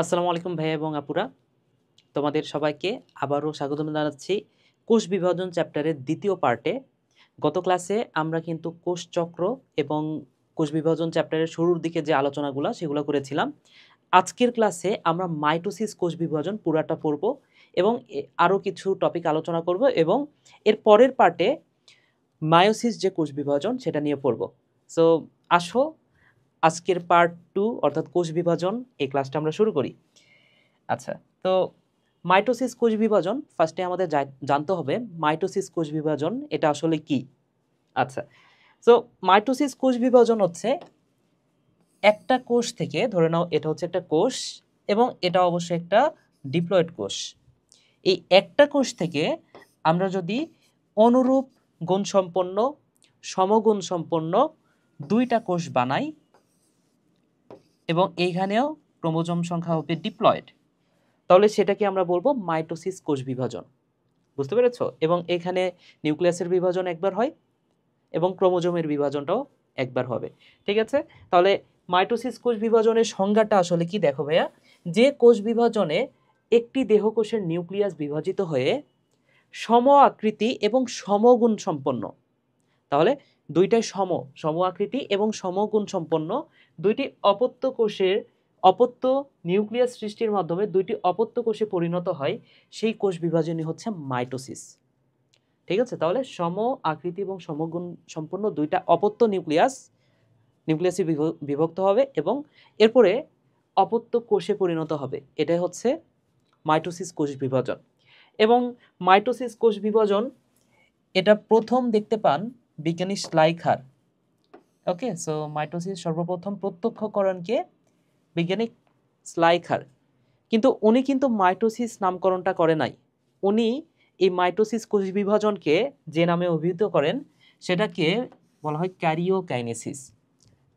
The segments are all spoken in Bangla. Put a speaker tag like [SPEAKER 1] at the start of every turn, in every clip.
[SPEAKER 1] আসসালামু আলাইকুম ভাইয়া এবং আপুরা, তোমাদের সবাইকে আবারও স্বাগতম জানাচ্ছি কোষ বিভাজন চ্যাপ্টারের দ্বিতীয় পার্টে। গত ক্লাসে আমরা কিন্তু কোষ চক্র এবং কোষ বিভাজন চ্যাপ্টারের শুরুর দিকে যে আলোচনাগুলো সেগুলো করেছিলাম। আজকের ক্লাসে আমরা মাইটোসিস কোষ বিভাজন পুরাটা পড়ব এবং আরও কিছু টপিক আলোচনা করব এবং এর পরের পার্টে মায়োসিস যে কোষ বিভাজন সেটা নিয়ে পড়ব। সো আসো আজকের পার্ট 2 অর্থাৎ কোষ বিভাজন এই ক্লাসটা আমরা শুরু করি। আচ্ছা, তো মাইটোসিস কোষ বিভাজন ফার্স্টে আমাদের জানতে হবে মাইটোসিস কোষ বিভাজন এটা আসলে কি। আচ্ছা, সো মাইটোসিস কোষ বিভাজন হচ্ছে একটা কোষ থেকে, ধরে নাও এটা হচ্ছে একটা কোষ এবং এটা অবশ্যই একটা ডিপ্লয়েড কোষ। এই একটা কোষ থেকে আমরা যদি অনুরূপ গুণসম্পন্ন সমগুণসম্পন্ন দুইটা কোষ বানাই এবং এইখানেও ক্রোমোজোম সংখ্যা হবে ডিপ্লয়েড, তাহলে সেটাকে আমরা বলবো মাইটোসিস কোষ বিভাজন। বুঝতে পেরেছো? এবং এখানে নিউক্লিয়াসের বিভাজন একবার হয় এবং ক্রোমোজোমের বিভাজনটাও একবার হবে। ঠিক আছে, তাহলে মাইটোসিস কোষ বিভাজনের সংজ্ঞাটা আসলে কি দেখো ভাইয়া, যে কোষ বিভাজনে একটি দেহকোষের নিউক্লিয়াস বিভাজিত হয়ে সম আকৃতি এবং সমগুণ সম্পন্ন, তাহলে দুইটাই সম আকৃতি এবং সমগুণ সম্পন্ন দুইটি অপত্য কোষের অপত্য নিউক্লিয়াস সৃষ্টির মাধ্যমে দুইটি অপত্য কোষে পরিণত হয়, সেই কোষ বিভাজনই হচ্ছে মাইটোসিস। ঠিক আছে, তাহলে সম আকৃতি এবং সমগুণ সম্পন্ন দুইটা অপত্য নিউক্লিয়াসে বিভক্ত হবে এবং এরপরে অপত্য কোষে পরিণত হবে, এটাই হচ্ছে মাইটোসিস কোষ বিভাজন। এবং মাইটোসিস কোষ বিভাজন এটা প্রথম দেখতে পান বিজ্ঞানী শ্লাইখার। ওকে, সো মাইটোসিস সর্বপ্রথম প্রত্যক্ষকরণকে বিজ্ঞানী শ্লাইখার, কিন্তু উনি কিন্তু মাইটোসিস নামকরণটা করে নাই। উনি এই মাইটোসিস কোষ বিভাজনকে যে নামে অভিহিত করেন সেটাকে বলা হয় ক্যারিওকাইনেসিস।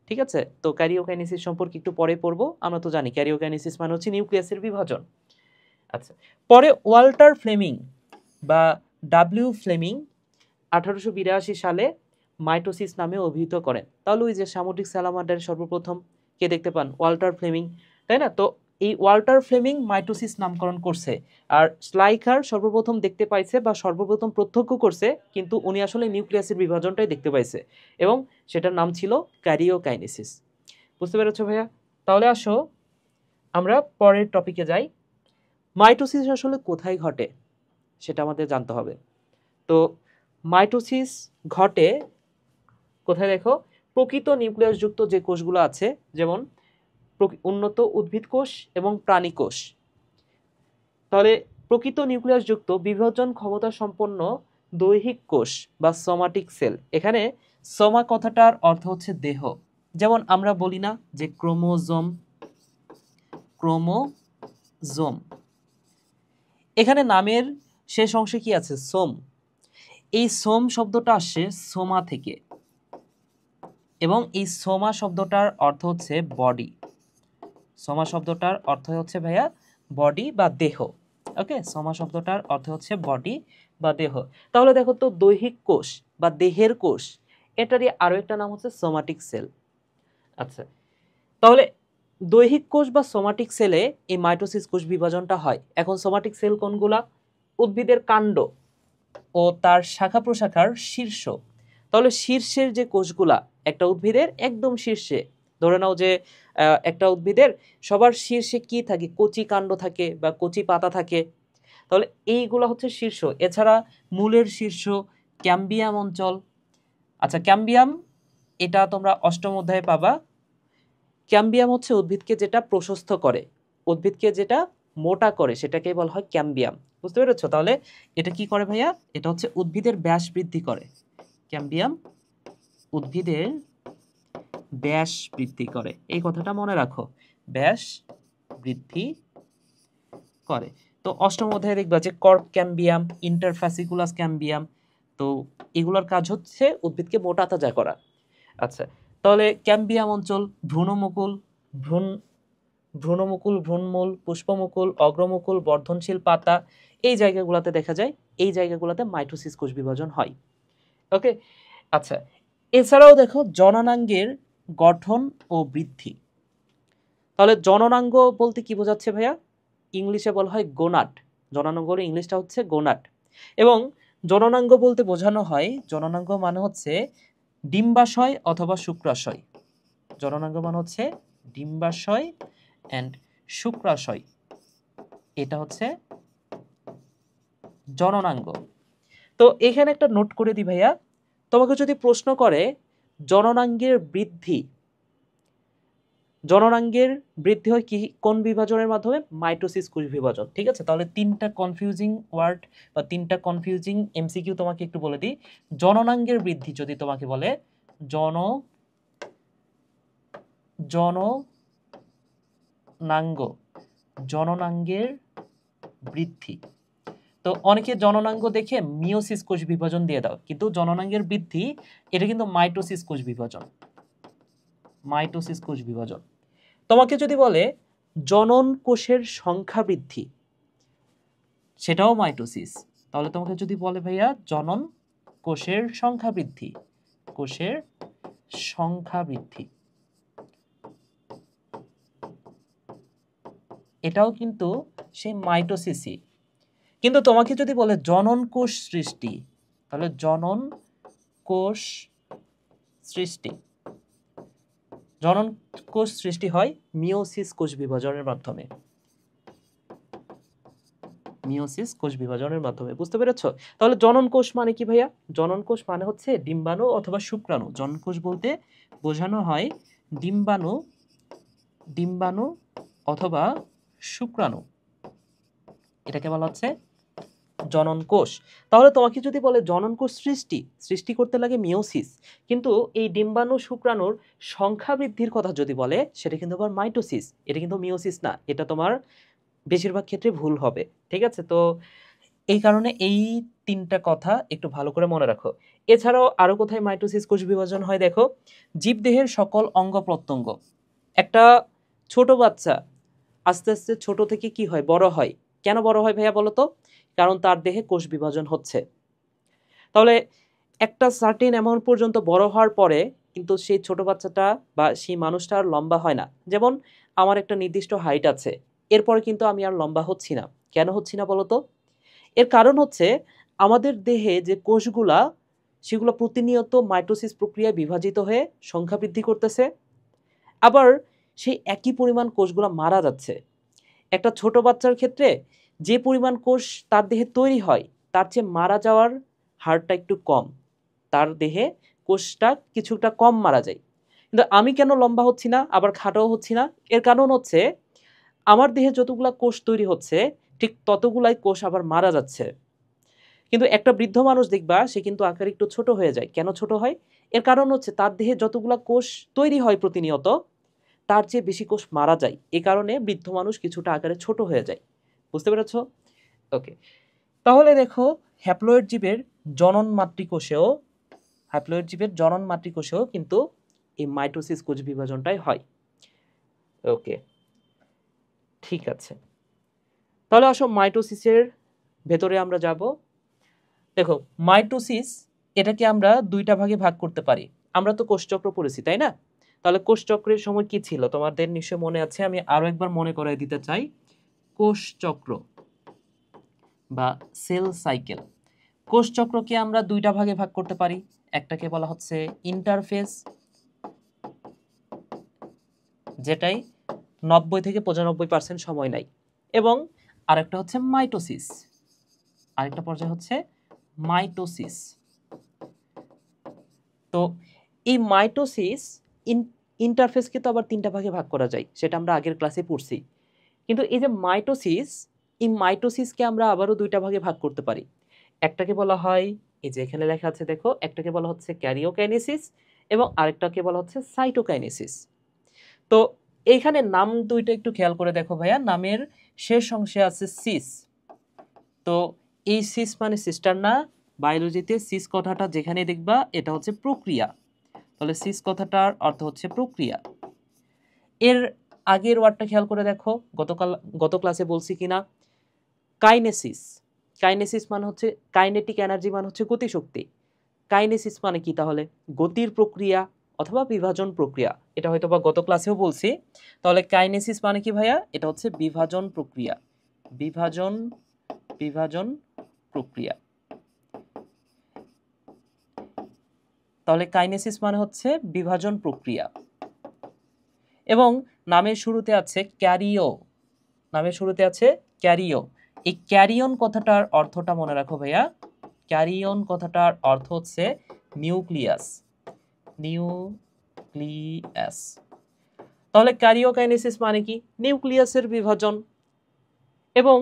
[SPEAKER 1] ঠিক আছে, তো ক্যারিওকাইনেসিস সম্পর্কে একটু পরে পড়বো। আমরা তো জানি ক্যারিওকাইনেসিস মানে হচ্ছে নিউক্লিয়াসের বিভাজন। আচ্ছা, পরে ওয়াল্টার ফ্লেমিং বা ডাব্লিউ ফ্লেমিং 1882 সালে মাইটোসিস নামে অভিহিত করেন। তাহলে ওই যে সামুদ্রিক স্যালামান্ডারের সর্বপ্রথম কে দেখতে পান? ওয়াল্টার ফ্লেমিং, তাই না? তো এই ওয়াল্টার ফ্লেমিং মাইটোসিস নামকরণ করছে, আর স্লাইখার সর্বপ্রথম দেখতে পাইছে বা সর্বপ্রথম প্রত্যক্ষ করছে, কিন্তু উনি আসলে নিউক্লিয়াসের বিভাজনটাই দেখতে পাইছে এবং সেটার নাম ছিল ক্যারিওকাইনেসিস। বুঝতে পেরেছো ভাইয়া? তাহলে আসো আমরা পরের টপিকে যাই। মাইটোসিস আসলে কোথায় ঘটে সেটা আমাদের জানতে হবে। তো মাইটোসিস ঘটে কোথায় দেখো, প্রকৃত নিউক্লিয়াসযুক্ত যে কোষগুলো আছে, যেমন উন্নত উদ্ভিদ কোষ এবং প্রাণী কোষ। তাহলে প্রকৃত নিউক্লিয়াসযুক্ত বিভাজন ক্ষমতা সম্পন্ন দৈহিক কোষ বা সোমাটিক সেল, এখানে সোমা কথাটার অর্থ হচ্ছে দেহ। যেমন আমরা বলি না যে ক্রোমোজোম, এখানে নামের শেষ অংশে কি আছে? সোম। এই সোম শব্দটা আসছে সোমা থেকে এবং এই সোমা শব্দটার অর্থ হচ্ছে বডি। সোমা শব্দটার অর্থ হচ্ছে ভাইয়া বডি বা দেহ। ওকে, সোমা শব্দটার অর্থ হচ্ছে বডি বা দেহ। তাহলে দেখো তো, দৈহিক কোষ বা দেহের কোষ, এটারই আরো একটা নাম হচ্ছে সোমাটিক সেল। আচ্ছা, তাহলে দৈহিক কোষ বা সোমাটিক সেলে এই মাইটোসিস কোষ বিভাজনটা হয়। এখন সোমাটিক সেল কোনগুলা? উদ্ভিদের কাণ্ড ও তার শাখা প্রশাখার শীর্ষ। তাহলে শীর্ষের যে কোষগুলা, একটা উদ্ভিদের একদম শীর্ষে, ধরে নাও যে একটা উদ্ভিদের সবার শীর্ষে কি থাকে? কচি কাণ্ড থাকে বা কচি পাতা থাকে, তাহলে এইগুলা হচ্ছে শীর্ষ। এছাড়া মূলের শীর্ষ, ক্যাম্বিয়াম অঞ্চল। আচ্ছা, ক্যাম্বিয়াম এটা তোমরা অষ্টম অধ্যায়ে পাবা। ক্যাম্বিয়াম হচ্ছে উদ্ভিদকে যেটা প্রশস্ত করে, উদ্ভিদকে যেটা মোটা করে, সেটাকে বলা হয় ক্যাম্বিয়াম। বুঝতে পেরেছো? তাহলে এটা কি করে ভাইয়া? এটা হচ্ছে উদ্ভিদের ব্যাস বৃদ্ধি করে। ক্যাম্বিয়াম উদ্ভিদের ব্যাস বৃদ্ধি করে, এই কথাটা মনে রাখো, ব্যাস বৃদ্ধি করে। তো অষ্টম অধ্যায়ে দেখবা যে কর্ক ক্যাম্বিয়াম, ইন্টারফ্যাসিকুলাস ক্যাম্বিয়াম, তো এগুলোর কাজ হচ্ছে উদ্ভিদকে মোটা তাজা করা। আচ্ছা, তাহলে ক্যাম্বিয়াম অঞ্চল, ভ্রূণমুকুল, ভ্রূণমূল, পুষ্পমুকুল, অগ্রমুকুল, বর্ধনশীল পাতা, এই জায়গাগুলোতে দেখা যায়, এই জায়গাগুলোতে মাইটোসিস কোষ বিভাজন হয়। ওকে, আচ্ছা, এছাড়াও দেখো জননাঙ্গের গঠন ও বৃদ্ধি। তাহলে জননাঙ্গ বলতে কি বোঝাচ্ছে ভাইয়া? ইংলিশে বলা হয় গোনাড। জননাঙ্গর ইংলিশটা হচ্ছে গোনাড। এবং জননাঙ্গ বলতে বোঝানো হয়, জননাঙ্গ মানে হচ্ছে ডিম্বাশয় অথবা শুক্রাশয়। জননাঙ্গ মানে হচ্ছে ডিম্বাশয় অ্যান্ড শুক্রাশয়, এটা হচ্ছে জননাঙ্গ। তো এখানে একটা নোট করে দিই ভাইয়া, তোমাকে যদি প্রশ্ন করে জননাঙ্গের বৃদ্ধি, জননাঙ্গের বৃদ্ধি হয় কি কোন বিভাজনের মাধ্যমে? মাইটোসিস কোষ বিভাজন। ঠিক আছে, তাহলে তিনটা কনফিউজিং ওয়ার্ড বা তিনটা কনফিউজিং এমসিকিউ তোমাকে একটু বলে দিই। জননাঙ্গের বৃদ্ধি যদি তোমাকে বলে জননাঙ্গের বৃদ্ধি, তো অনেকে জননাঙ্গ দেখে মিওসিস কোষ বিভাজন দিয়ে দাও, কিন্তু জননাঙ্গের বৃদ্ধি এটা কিন্তু মাইটোসিস কোষ বিভাজন, মাইটোসিস কোষ বিভাজন। তোমাকে যদি বলে জনন কোষের সংখ্যা বৃদ্ধি, সেটাও মাইটোসিস। তাহলে তোমাকে যদি বলে ভাইয়া জনন কোষের সংখ্যা বৃদ্ধি, কোষের সংখ্যা বৃদ্ধি, এটাও কিন্তু সেই মাইটোসিসই। কিন্তু তোমাকে যদি বলে জনন কোষ সৃষ্টি, তাহলে জনন কোষ সৃষ্টি, জনন কোষ সৃষ্টি হয় মিওসিস কোষ বিভাজনের মাধ্যমে, মিওসিস কোষ বিভাজনের মাধ্যমে। বুঝতে পেরেছো? তাহলে জনন কোষ মানে কি ভাইয়া? জনন কোষ মানে হচ্ছে ডিম্বাণু অথবা শুক্রাণু। জনন কোষ বলতে বোঝানো হয় ডিম্বাণু, ডিম্বাণু অথবা শুক্রাণু, এটাকে বলা হচ্ছে জনন কোষ। তাহলে তোমাকে যদি বলে জনন কোষ সৃষ্টি, সৃষ্টি করতে লাগে মিওসিস, কিন্তু এই ডিম্বাণু শুক্রাণুর সংখ্যা বৃদ্ধির কথা যদি বলে সেটা কিন্তু আবার মাইটোসিস, এটা কিন্তু মিওসিস না। এটা তোমার বেশিরভাগ ক্ষেত্রে ভুল হবে। ঠিক আছে, তো এই কারণে এই তিনটা কথা একটু ভালো করে মনে রাখো। এছাড়াও আরো কোথায় মাইটোসিস কোষ বিভাজন হয় দেখো, জীবদেহের সকল অঙ্গ প্রত্যঙ্গ। একটা ছোট বাচ্চা আস্তে আস্তে ছোট থেকে কি হয়? বড় হয়। কেন বড় হয় ভাইয়া বলো তো? কারণ তার দেহে কোষ বিভাজন হচ্ছে। তাহলে একটা সার্টেন অ্যামাউন্ট পর্যন্ত বড় হওয়ার পরে কিন্তু সেই ছোট বাচ্চাটা বা সেই মানুষটা আর লম্বা হয় না। যেমন আমার একটা নির্দিষ্ট হাইট আছে, এরপরে কিন্তু আমি আর লম্বা হচ্ছি না। কেন হচ্ছি না বলো তো? এর কারণ হচ্ছে আমাদের দেহে যে কোষগুলা, সেগুলো প্রতিনিয়ত মাইটোসিস প্রক্রিয়ায় বিভাজিত হয়ে সংখ্যা বৃদ্ধি করতেছে, আবার সেই একই পরিমাণ কোষগুলো মারা যাচ্ছে। একটা ছোট বাচ্চার ক্ষেত্রে যে পরিমাণ কোষ তার দেহে তৈরি হয় তার চেয়ে মারা যাওয়ার হারটা একটু কম, তার দেহে কোষটা কিছুটা কম মারা যায়। কিন্তু আমি কেন লম্বা হচ্ছি না আবার খাটোও হচ্ছি না? এর কারণ হচ্ছে আমার দেহে যতগুলা কোষ তৈরি হচ্ছে ঠিক ততগুলাই কোষ আবার মারা যাচ্ছে। কিন্তু একটা বৃদ্ধ মানুষ দেখবা সে কিন্তু আকারে একটু ছোট হয়ে যায়। কেন ছোট হয়? এর কারণ হচ্ছে তার দেহে যতগুলা কোষ তৈরি হয় প্রতিনিয়ত তার চেয়ে বেশি কোষ মারা যায়। এই কারণে বৃদ্ধ মানুষ কিছুটা আকারে ছোট হয়ে যায়। বুঝতে পেরেছ? ওকে, তাহলে দেখো হ্যাপ্লয়েড জীবের জনন মাতৃকোষেও, হ্যাপ্লয়েড জীবের জনন মাতৃকোষেও কিন্তু এই মাইটোসিস কোষ বিভাজনটাই হয়। ওকে, ঠিক আছে, তাহলে আসো মাইটোসিসের ভেতরে আমরা যাব। দেখো মাইটোসিস এটাকে আমরা দুইটা ভাগে ভাগ করতে পারি। আমরা তো কোষচক্র পড়েছি তাই না? তাহলে কোষচক্রের সময় কি ছিল তোমাদের নিশ্চয় মনে আছে, আমি আরো একবার মনে করাই দিতে চাই। কোষচক্র বা সেল সাইকেল, কোষচক্রকে আমরা দুইটা ভাগে ভাগ করতে পারি। একটাকে বলা হচ্ছে ইন্টারফেজ, যেটাই 90 থেকে 95% সময় নেয়, এবং আরেকটা হচ্ছে মাইটোসিস, আরেকটা পর্যায় হচ্ছে মাইটোসিস। তো এই মাইটোসিস ইন্টারফেসকে তো আবার তিনটা ভাগে ভাগ করা যায়, সেটা আমরা আগের ক্লাসে পড়ছি। কিন্তু এই যে মাইটোসিস, এই মাইটোসিসকে আমরা আবারও দুইটা ভাগে ভাগ করতে পারি। একটাকে বলা হয়, এই যে এখানে লেখা আছে দেখো, একটাকে বলা হচ্ছে ক্যারিওকাইনেসিস এবং আরেকটাকে বলা হচ্ছে সাইটোকাইনেসিস। তো এইখানে নাম দুইটা একটু খেয়াল করে দেখো ভাইয়া, নামের শেষ অংশে আছে সিস। তো এই সিস মানে সিস্টার না, বায়োলজিতে সিস কথাটা যেখানে দেখবা এটা হচ্ছে প্রক্রিয়া। তাহলে সিস কথাটার অর্থ হচ্ছে প্রক্রিয়া। এর আগের ওয়ার্ডটা খেয়াল করে দেখো, গত ক্লাসে বলছি কিনা, কাইনেসিস। কাইনেসিস মানে হচ্ছে কাইনেটিক এনার্জি, মানে হচ্ছে গতিশক্তি। কাইনেসিস মানে কি তাহলে? গতির প্রক্রিয়া অথবা বিভাজন প্রক্রিয়া। এটা হয়তো বা গত ক্লাসেও বলছি। তাহলে কাইনেসিস মানে কি ভাইয়া? এটা হচ্ছে বিভাজন প্রক্রিয়া। বিভাজন প্রক্রিয়া। তাহলে কাইনেসিস মানে হচ্ছে বিভাজন প্রক্রিয়া। এবং নামের শুরুতে আছে ক্যারিও। নামের শুরুতে আছে ক্যারিও। এই ক্যারিয়ন কথাটার অর্থটা মনে রাখো ভাইয়া। ক্যারিয়ন কথাটার অর্থ হচ্ছে নিউক্লিয়াস। নিউক্লিয়াস। তাহলে ক্যারিওকাইনেসিস মানে কি? নিউক্লিয়াসের বিভাজন। এবং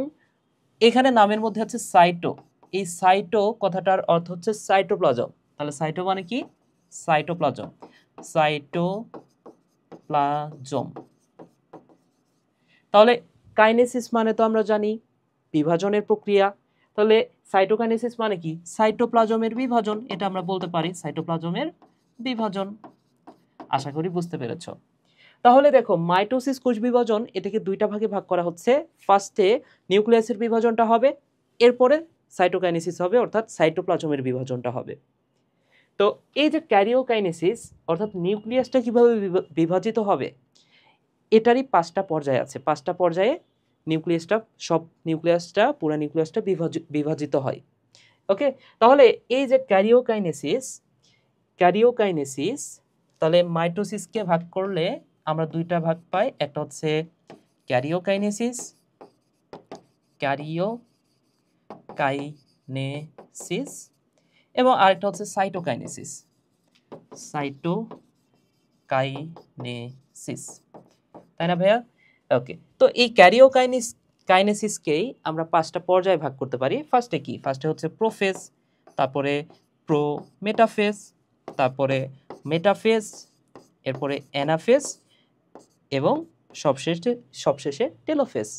[SPEAKER 1] এখানে নামের মধ্যে আছে সাইটো। এই সাইটো কথাটার অর্থ হচ্ছে সাইটোপ্লাজম। তাহলে সাইটো মানে কি? সাইটোপ্লাজম। সাইটোপ্লাজম। তাহলে কাইনেসিস মানে তো আমরা জানি বিভাজনের প্রক্রিয়া। তাহলে সাইটোকাইনেসিস মানে কি? সাইটোপ্লাজমের বিভাজন। এটা আমরা বলতে পারি সাইটোপ্লাজমের বিভাজন। আশা করি বুঝতে পেরেছো। তাহলে দেখো মাইটোসিস কোষ বিভাজন এটাকে দুইটা ভাগে ভাগ করা হচ্ছে। ফার্স্টে নিউক্লিয়াসের বিভাজনটা হবে, এরপরে সাইটোকাইনেসিস হবে, অর্থাৎ সাইটোপ্লাজমের বিভাজনটা হবে। তো এই যে ক্যারিওকাইনেসিস অর্থাৎ নিউক্লিয়াসটা কিভাবে বিভাজিত হবে, এটারই 5টা পর্যায় আছে। 5টা পর্যায়ে নিউক্লিয়াসটা পুরো নিউক্লিয়াসটা বিভাজিত হয়। ওকে, তাহলে এই যে ক্যারিওকাইনেসিস তাহলে মাইটোসিসকে ভাগ করলে আমরা দুইটা ভাগ পাই। একটা হচ্ছে ক্যারিওকাইনেসিস এবং আরেকটা হচ্ছে সাইটোকাইনেসিস। তাই না ভাইয়া? ওকে, তো এই কাইনেসিসকেই আমরা 5টা পর্যায়ে ভাগ করতে পারি। ফার্স্টে হচ্ছে প্রোফেজ, তারপরে প্রোমেটাফেজ, তারপরে মেটাফেজ, এরপরে অ্যানাফেজ এবং সবশেষে telophase.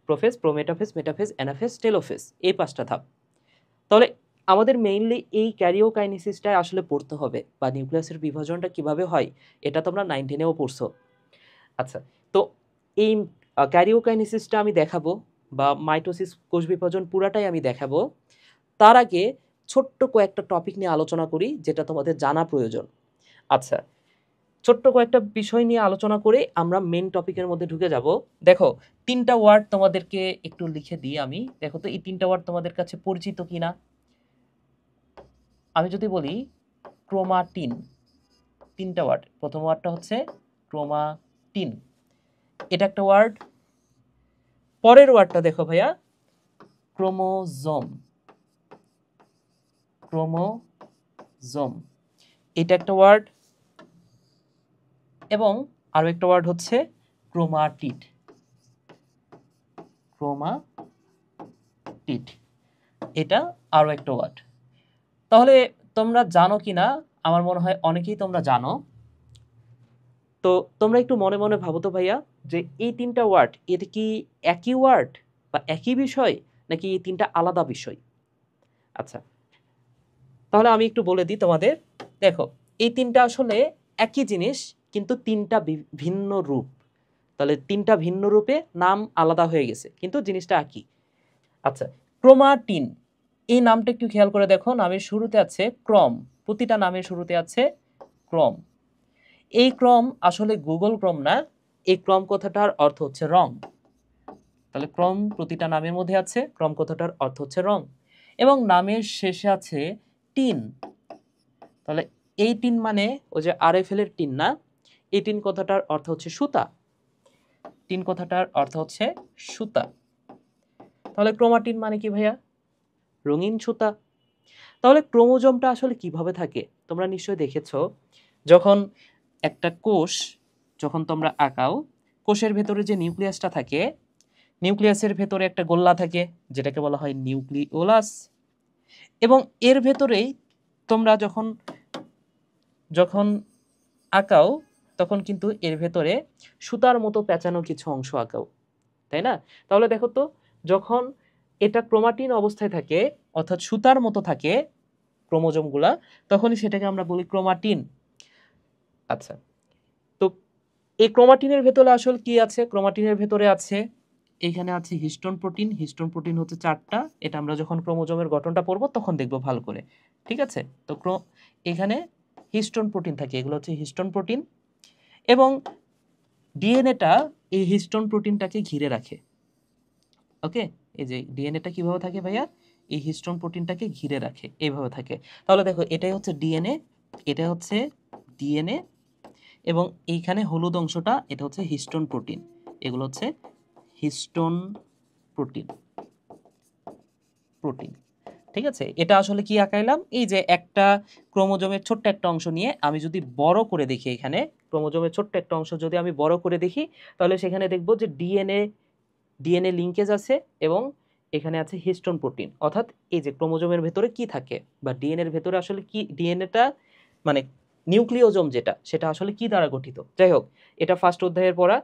[SPEAKER 1] Prophase, prometaphase, metaphase, anaphase, telophase, এই 5টা ধাপ। তাহলে আমাদের মেইনলি এই ক্যারিওকাইনেসিসটাই আসলে পড়তে হবে, বা নিউক্লিয়াসের বিভাজনটা কিভাবে হয় এটা তোমরা 9, 10-এও পড়ছো। আচ্ছা, তো এই ক্যারিওকাইনেসিসটা আমি দেখাবো, বা মাইটোসিস কোষ বিভাজন পুরাটাই আমি দেখাবো। তার আগে ছোট্ট কয়েকটা টপিক নিয়ে আলোচনা করি যেটা তোমাদের জানা প্রয়োজন। আচ্ছা, ছোট্ট কয়েকটা বিষয় নিয়ে আলোচনা করে আমরা মেন টপিকের মধ্যে ঢুকে যাব। দেখো 3টা ওয়ার্ড তোমাদেরকে একটু লিখে দিই আমি। দেখো তো এই 3টা ওয়ার্ড তোমাদের কাছে পরিচিত কিনা। আমি যদি বলি ক্রোমাটিন, 3টা ওয়ার্ড। প্রথম ওয়ার্ডটা হচ্ছে ক্রোমাটিন, এটা একটা ওয়ার্ড। পরের ওয়ার্ডটা দেখো ভাইয়া, ক্রোমোজোম। এটা একটা ওয়ার্ড। এবং আরো একটা ওয়ার্ড হচ্ছে ক্রোমাটিড। এটা আরো একটা ওয়ার্ড। তাহলে তোমরা জানো কিনা, আমার মনে হয় অনেকেই তোমরা জানো। তো তোমরা একটু মনে মনে ভাবো তো ভাইয়া, যে এই 3টা ওয়ার্ড এটা কি একই ওয়ার্ড বা একই বিষয়, নাকি এই 3টা আলাদা বিষয়? আচ্ছা, তাহলে আমি একটু বলে দিই তোমাদের। দেখো এই 3টা আসলে একই জিনিস, কিন্তু 3টা ভিন্ন রূপ। তাহলে 3টা ভিন্ন রূপে নাম আলাদা হয়ে গেছে, কিন্তু জিনিসটা একই। আচ্ছা, ক্রোমাটিন এই নামটা একটু খেয়াল করে দেখো। নামের শুরুতে আছে ক্রম, প্রতিটা নামের শুরুতে আছে ক্রম। এই ক্রম আসলে গুগল ক্রম না, এই ক্রম কথাটার অর্থ হচ্ছে রং। তাহলে ক্রম প্রতিটা নামের মধ্যে আছে, ক্রম কথাটার অর্থ হচ্ছে রং। এবং নামের শেষে আছে টিন। তাহলে এই টিন মানে ওই যে আরএফএল এর টিন না, এই টিন কথাটার অর্থ হচ্ছে সুতা। টিন কথাটার অর্থ হচ্ছে সুতা। তাহলে ক্রোমাটিন মানে কি ভাইয়া? রঙিন সুতা। তাহলে ক্রোমোজোমটা আসলে কিভাবে থাকে তোমরা নিশ্চয়ই দেখেছো। যখন একটা কোষ যখন তোমরা আঁকাও, কোষের ভেতরে যে নিউক্লিয়াসটা থাকে, নিউক্লিয়াসের ভেতরে একটা গোল্লা থাকে যেটাকে বলা হয় নিউক্লিওলাস। এবং এর ভেতরেই তোমরা যখন আঁকাও তখন কিন্তু এর ভেতরে সুতার মতো পেঁচানো কিছু অংশ আঁকাও, তাই না? তাহলে দেখো তো, যখন এটা ক্রোমাটিন অবস্থায় থাকে অর্থাৎ সুতার মতো থাকে ক্রোমোজোমগুলা, তখনই সেটাকে আমরা বলি ক্রোমাটিন। আচ্ছা, তো এই ক্রোমাটিনের ভেতরে আসলে কি আছে? ক্রোমাটিনের ভেতরে আছে, এখানে আছে হিস্টোন প্রোটিন। হিস্টোন প্রোটিন হচ্ছে 4টা। এটা আমরা যখন ক্রোমোজোমের গঠনটা পড়বো তখন দেখবো ভালো করে, ঠিক আছে? তো এখানে হিস্টোন প্রোটিন থাকে, এগুলো হচ্ছে হিস্টোন প্রোটিন, এবং ডিএনএটা এই হিস্টোন প্রোটিনটাকে ঘিরে রাখে। ওকে, এই যে ডিএনএটা কিভাবে থাকে ভাইয়া, এই হিস্টোন প্রোটিনটাকে ঘিরে রাখে, এইভাবে থাকে। তাহলে দেখো এটাই হচ্ছে ডিএনএ, এটা হচ্ছে ডিএনএ, এবং এইখানে হলুদ অংশটা এটা হচ্ছে হিস্টোন প্রোটিন, এগুলো হচ্ছে হিস্টোন প্রোটিন। ঠিক আছে, এটা আসলে কি আঁকাইলাম, এই যে একটা ক্রোমোজোমের ছোট্ট একটা অংশ নিয়ে আমি যদি বড় করে দেখি, এখানে ক্রোমোজোমের ছোট্ট একটা অংশ যদি আমি বড় করে দেখি, তাহলে সেখানে দেখবো যে ডিএনএ লিঙ্কেজ আছে এবং এখানে আছে হিস্টোন প্রোটিন। অর্থাৎ এই যে ক্রোমোজোমের ভেতরে কি থাকে বা ডিএনএর ভেতরে আসলে কি, ডিএনএটা মানে নিউক্লিওজোম যেটা, সেটা আসলে কি দ্বারা গঠিত। যাই হোক, এটা ফার্স্ট অধ্যায়ের পড়া।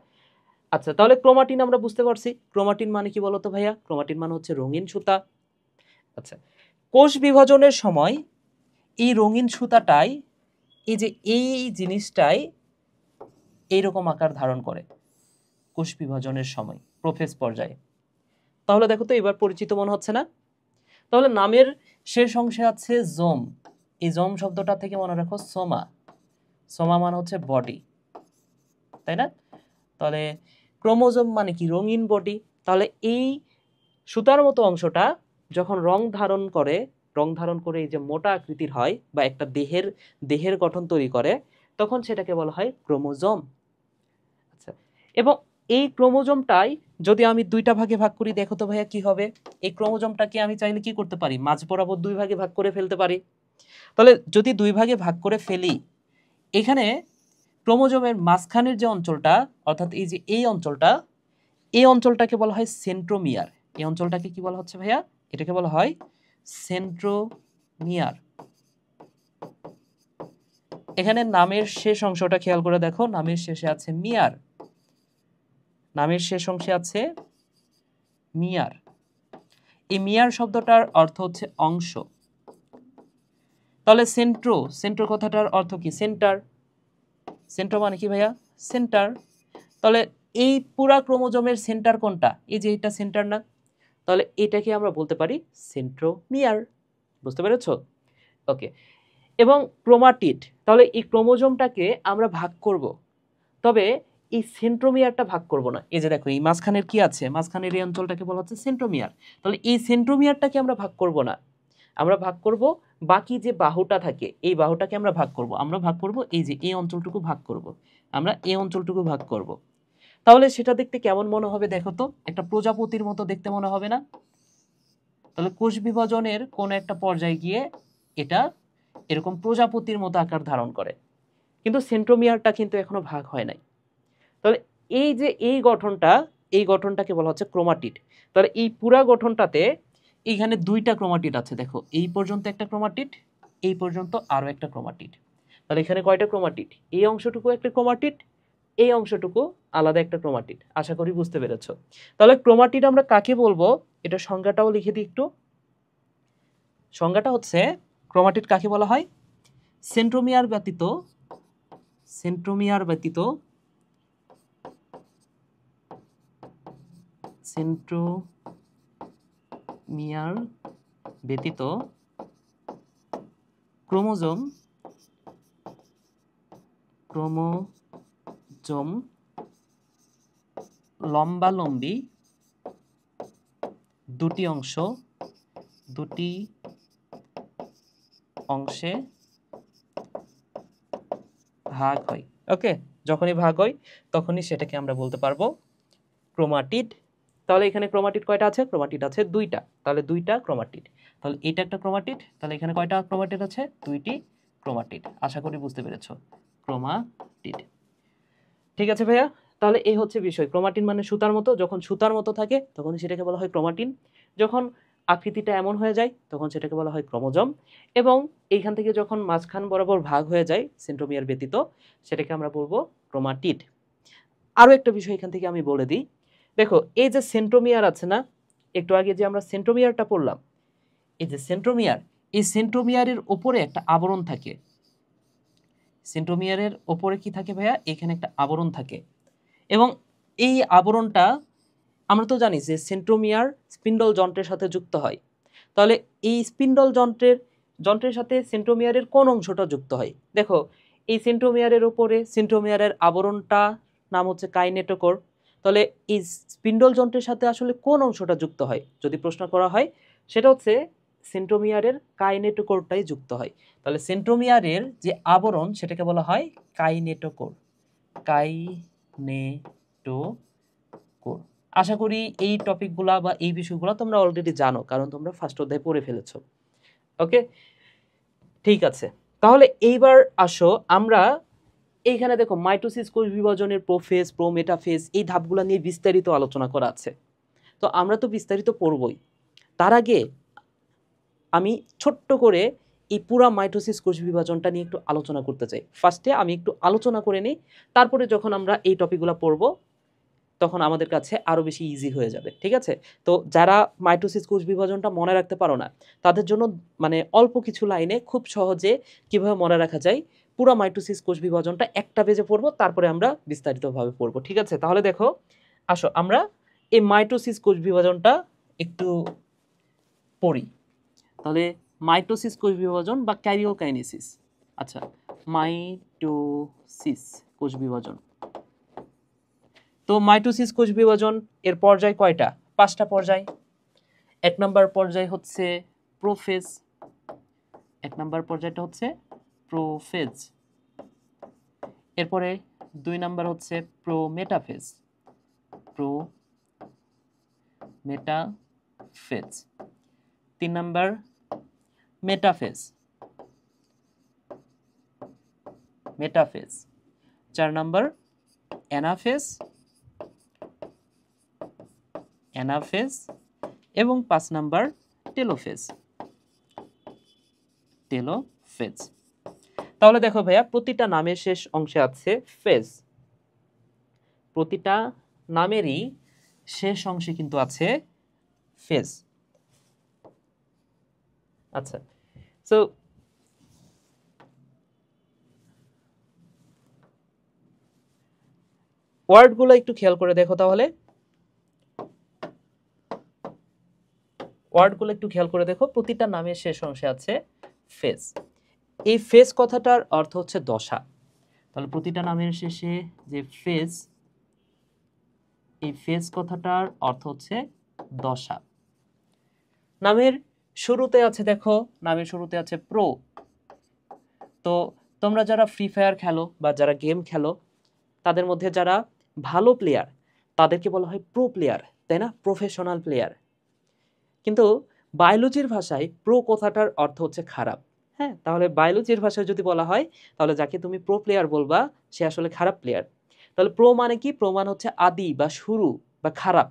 [SPEAKER 1] আচ্ছা, তাহলে ক্রোমাটিন আমরা বুঝতে পারছি। ক্রোমাটিন মানে কি বলতো ভাইয়া? ক্রোমাটিন মানে হচ্ছে রঙিন সুতা। আচ্ছা, কোষ বিভাজনের সময় এই রঙিন সুতাটাই, এই যে এই জিনিসটাই এইরকম আকার ধারণ করে কোষ বিভাজনের সময় প্রোফেজ পর্যায়ে। তাহলে দেখো তো এবার পরিচিত মনে হচ্ছে না? তাহলে নামের শেষ অংশে আছে জোম, এই জোম শব্দটা থেকে মনে রাখো সোমা, সোমা মানে হচ্ছে বডি, তাই না? তাহলে ক্রোমোজোম মানে কি? রঙিন বডি। তাহলে এই সুতার মতো অংশটা যখন রং ধারণ করে এই যে মোটা আকৃতির হয় বা একটা দেহের গঠন তৈরি করে, তখন সেটাকে বলা হয় ক্রোমোজোম। আচ্ছা, এবং এই ক্রোমোজোমটাই যদি আমি দুইটা ভাগে ভাগ করি, দেখো তো ভাইয়া কি হবে? এই ক্রোমোজোমটাকে আমি চাইলে কি করতে পারি? মাঝ বরাবর দুই ভাগে ভাগ করে ফেলতে পারি। তাহলে যদি দুই ভাগে ভাগ করে ফেলি, এখানে ক্রোমোজোমের মাঝখানের যে অঞ্চলটা, অর্থাৎ এই যে এই অঞ্চলটাকে বলা হয় সেন্ট্রোমিয়ার। এই অঞ্চলটাকে কি বলা হচ্ছে ভাইয়া? এটাকে বলা হয় সেন্ট্রোমিয়ার। এখানে নামের শেষ অংশটা খেয়াল করে দেখো, নামের শেষে আছে মিয়ার, নামের শেষ অংশে আছে মিয়ার। এই মিয়ার শব্দটার অর্থ হচ্ছে অংশ। তাহলে সেন্ট্রো কথাটার অর্থ কি? সেন্টার। সেন্ট্রো মানে কি ভাইয়া? সেন্টার। তাহলে এই পুরা ক্রোমোজোমের সেন্টার কোনটা? এই যে এটা সেন্টার না? তাহলে এটাকে আমরা বলতে পারি সেন্ট্রোমিয়ার। বুঝতে পেরেছো? ওকে, এবং ক্রোমাটিড, তাহলে এই ক্রোমোজোমটাকে আমরা ভাগ করব, তবে এই সেন্ট্রোমিয়ারটা ভাগ করব না। এই যে দেখো এই মাঝখানের কি আছে, মাঝখানের এই অঞ্চলটাকে বলা হচ্ছে সেন্ট্রোমিয়ার। তাহলে এই সেন্ট্রোমিয়ারটাকে আমরা ভাগ করব না, আমরা ভাগ করব বাকি যে বাহুটা থাকে, এই বাহুটাকে আমরা ভাগ করব এই যে এই অঞ্চলটুকু ভাগ করব, আমরা এই অঞ্চলটুকু ভাগ করব। তাহলে সেটা দেখতে কেমন মনে হবে দেখো তো? একটা প্রজাপতির মতো দেখতে মনে হবে না? তাহলে কোষ বিভাজনের কোন একটা পর্যায়ে গিয়ে এটা এরকম প্রজাপতির মতো আকার ধারণ করে, কিন্তু সেন্ট্রোমিয়ারটা কিন্তু এখনো ভাগ হয় নাই। তাহলে এই যে এই গঠনটাকে বলা হচ্ছে ক্রোমাটিড। তাহলে এই পুরা গঠনটাতে এইখানে দুইটা ক্রোমাটিড আছে, দেখো এই পর্যন্ত একটা ক্রোমাটিড, এই পর্যন্ত আরো একটা ক্রোমাটিড। তাহলে এখানে কয়টা ক্রোমাটিড? এই অংশটুকু একটা ক্রোমাটিড, এই অংশটুকু আলাদা একটা ক্রোমাটিড। আশা করি বুঝতে পেরেছো। তাহলে ক্রোমাটিড আমরা কাকে বলবো, এটা সংজ্ঞাটাও লিখে দিই একটু। সংজ্ঞাটা হচ্ছে, ক্রোমাটিড কাকে বলা হয়? সেন্ট্রোমিয়ার ব্যতীত সেন্ট্রোমিয়ার ব্যতীত ক্রোমোজোম লম্বালম্বি দুটি অংশে ভাগ হয়। ওকে, যখনই ভাগ হয় তখনই সেটাকে আমরা বলতে পারবো ক্রোমাটিড। তাহলে এখানে ক্রোমাটিড কয়টা আছে? ক্রোমাটিড আছে দুইটা, তাহলে দুইটা ক্রোমাটিড। তাহলে এটা একটা ক্রোমাটিড, তাহলে এখানে কয়টা ক্রোমাটিড আছে? দুইটি ক্রোমাটিড। আশা করি বুঝতে পেরেছো, ক্রোমাটিড। ঠিক আছে ভাইয়া, তাহলে এই হচ্ছে বিষয়। ক্রোমাটিন মানে সুতার মতো, যখন সুতার মতো থাকে তখন সেটাকে বলা হয় ক্রোমাটিন, যখন আকৃতিটা এমন হয়ে যায় তখন সেটাকে বলা হয় ক্রোমোজোম, এবং এইখান থেকে যখন মাঝখান বরাবর ভাগ হয়ে যায় সেন্ট্রোমিয়ার ব্যতীত, সেটাকে আমরা বলবো ক্রোমাটিড। আরও একটা বিষয় এখান থেকে আমি বলে দিই, দেখো এই যে সেন্ট্রোমিয়ার আছে না, একটু আগে যে আমরা সেন্ট্রোমিয়ারটা পড়লাম, এই যে সেন্ট্রোমিয়ার, এই সেন্ট্রোমিয়ারের ওপরে একটা আবরণ থাকে। সেন্ট্রোমিয়ারের ওপরে কি থাকে ভাইয়া? এখানে একটা আবরণ থাকে, এবং এই আবরণটা আমরা তো জানি যে সেন্ট্রোমিয়ার স্পিন্ডল যন্ত্রের সাথে যুক্ত হয়। তাহলে এই স্পিন্ডল যন্ত্রের যন্ত্রের সাথে সেন্ট্রোমিয়ারের কোন অংশটা যুক্ত হয়? দেখো এই সেন্ট্রোমিয়ারের উপরে সেন্ট্রোমিয়ারের আবরণটা নাম হচ্ছে কাইনেটোকোর। তাহলে এই স্পিন্ডল যন্ত্রের সাথে আসলে কোন অংশটা যুক্ত হয় যদি প্রশ্ন করা হয়, সেটা হচ্ছে সেন্ট্রোমিয়ারের কাইনেটোকোরটাই যুক্ত হয়। তাহলে সেন্ট্রোমিয়ারের যে আবরণ সেটাকে বলা হয় কাইনেটোকোর। কাইনেটোকোর। আশা করি এই টপিকগুলা বা এই বিষয়গুলো তোমরা অলরেডি জানো, কারণ তোমরা ফার্স্ট অধ্যায়ে পড়ে ফেলেছো। ওকে, ঠিক আছে। তাহলে এইবার আসো আমরা এইখানে দেখো মাইটোসিস কোষ বিভাজনের প্রোফেজ, প্রোমেটাফেজ এই ধাপগুলো নিয়ে বিস্তারিত আলোচনা করা আছে। তো আমরা তো বিস্তারিত পড়বই, তার আগে আমি ছোট্ট করে এই পুরা মাইটোসিস কোষ বিভাজনটা নিয়ে একটু আলোচনা করতে চাই। ফার্স্টে আমি একটু আলোচনা করে নিই, তারপরে যখন আমরা এই টপিকগুলো পড়ব তখন আমাদের কাছে আরও বেশি ইজি হয়ে যাবে। ঠিক আছে? তো যারা মাইটোসিস কোষ বিভাজনটা মনে রাখতে পারো না, তাদের জন্য মানে অল্প কিছু লাইনে খুব সহজে কিভাবে মনে রাখা যায় পুরো মাইটোসিস কোষ বিভাজনটা একটা পেজে পড়বো, তারপরে আমরা বিস্তারিতভাবে পড়বো। ঠিক আছে? তাহলে দেখো, আসো আমরা এই মাইটোসিস কোষ বিভাজনটা একটু পড়ি। তাহলে মাইটোসিস কোষ বিভাজন বা ক্যারিওকাইনেসিস। আচ্ছা, মাইটোসিস কোষ বিভাজন। তো মাইটোসিস কোষ বিভাজন এর পর্যায় কয়টা? 5টা পর্যায়। 1 নম্বর পর্যায় হচ্ছে প্রোফেজ। 1 নম্বর পর্যায়টা হচ্ছে প্রোফেজ। এরপরে 2 নম্বর হচ্ছে প্রোমেটাফেজ। প্রোমেটাফেজ। 3 নম্বর মেটাফেজ। মেটাফেজ। 4 নম্বর অ্যানাফেজ। অ্যানাফেজ। এবং 5 নাম্বার টেলোফেজ। টেলোফেজ। তাহলে দেখো ভাইয়া, প্রতিটা নামের শেষ অংশে আছে ফেজ। প্রতিটা নামেরই শেষ অংশে কিন্তু আছে ফেজ। আচ্ছা, সো ওয়ার্ডগুলো একটু খেয়াল করে দেখো। তাহলে ওয়ার্ডগুলো একটু খেয়াল করে দেখো, প্রতিটা নামের শেষ অংশে আছে ফেজ। এই ফেজ কথাটার অর্থ হচ্ছে দশা। তাহলে প্রতিটা নামের শেষে যে ফেজ, এই ফেজ কথাটার অর্থ হচ্ছে দশা। নামের শুরুতে আছে, দেখো নামের শুরুতে আছে প্রো। তো তোমরা যারা ফ্রি ফায়ার খেলো বা যারা গেম খেলো, তাদের মধ্যে যারা ভালো প্লেয়ার তাদেরকে বলা হয় প্রো প্লেয়ার, তাই না? Professional player. কিন্তু বায়োলজির ভাষায় প্রো কথাটার অর্থ হচ্ছে খারাপ। হ্যাঁ, তাহলে বায়োলজির ভাষায় যদি বলা হয়, তাহলে যাকে তুমি প্রো প্লেয়ার বলবা সে আসলে খারাপ প্লেয়ার। তাহলে প্রো মানে কি? প্রো মানে হচ্ছে আদি বা শুরু বা খারাপ,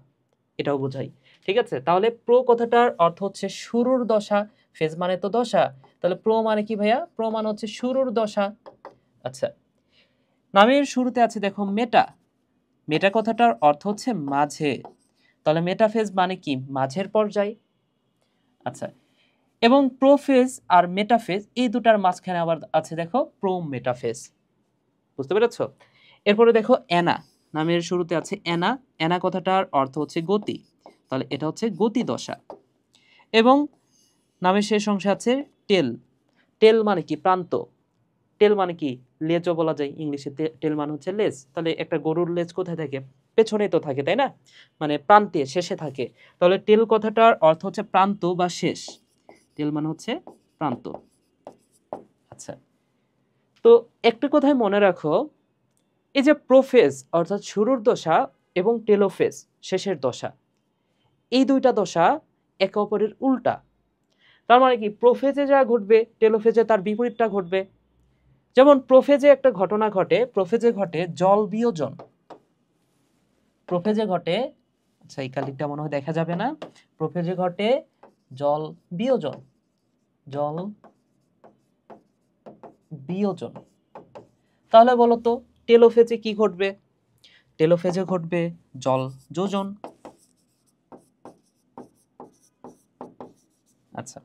[SPEAKER 1] এটাও বোঝাই। ঠিক আছে? তাহলে প্রো কথাটার অর্থ হচ্ছে শুরুর দশা। ফেজ মানে তো দশা, তাহলে প্রো মানে কি ভাইয়া? প্রো মানে হচ্ছে শুরুর দশা। আচ্ছা, নামের শুরুতে আছে দেখো মেটা। মেটা কথাটার অর্থ হচ্ছে মাঝে। তাহলে মেটাফেজ মানে কি? মাঝের পর্যায়। আচ্ছা, এবং প্রোফেজ আর মেটাফেজ এই দুটার মাঝখানে আবার আছে দেখো প্রোমেটাফেজ। বুঝতে পেরেছ? এরপরে দেখো অ্যানা। নামের শুরুতে আছে অ্যানা। অ্যানা কথাটার অর্থ হচ্ছে গতি, তাহলে এটা হচ্ছে গতি দশা। এবং নামের শেষ অংশে আছে টেল। টেল মানে কি? প্রান্ত। টেল মানে কি? লেজও বলা যায় ইংলিশে। টেল মানে হচ্ছে লেজ। তাহলে একটা গরুর লেজ কোথায় থাকে? পেছনেই তো থাকে, তাই না? মানে প্রান্তে, শেষে থাকে। তাহলে টেল কথাটার অর্থ হচ্ছে প্রান্ত বা শেষ। টেল মানে হচ্ছে প্রান্ত। আচ্ছা, তো একটা কথাই মনে রাখো, এই যে প্রোফেজ অর্থাৎ শুরুর দশা এবং টেলোফেজ শেষের দশা, এই দুইটা দশা একে অপরের উল্টা। তার মানে কি? প্রোফেজে যা ঘটবে টেলোফেজে তার বিপরীতটা ঘটবে। যেমন প্রোফেজে একটা ঘটনা ঘটে, প্রোফেজে ঘটে জল বিয়োজন। প্রোফেজে ঘটে, আচ্ছা এই কালিটা মনে হয় দেখা যাবে না, প্রোফেজে ঘটে জল বিয়োজন। জল বিয়োজন। তাহলে বলো তো টেলোফেজে কি ঘটবে? টেলোফেজে ঘটবে জল যোজন। আচ্ছা,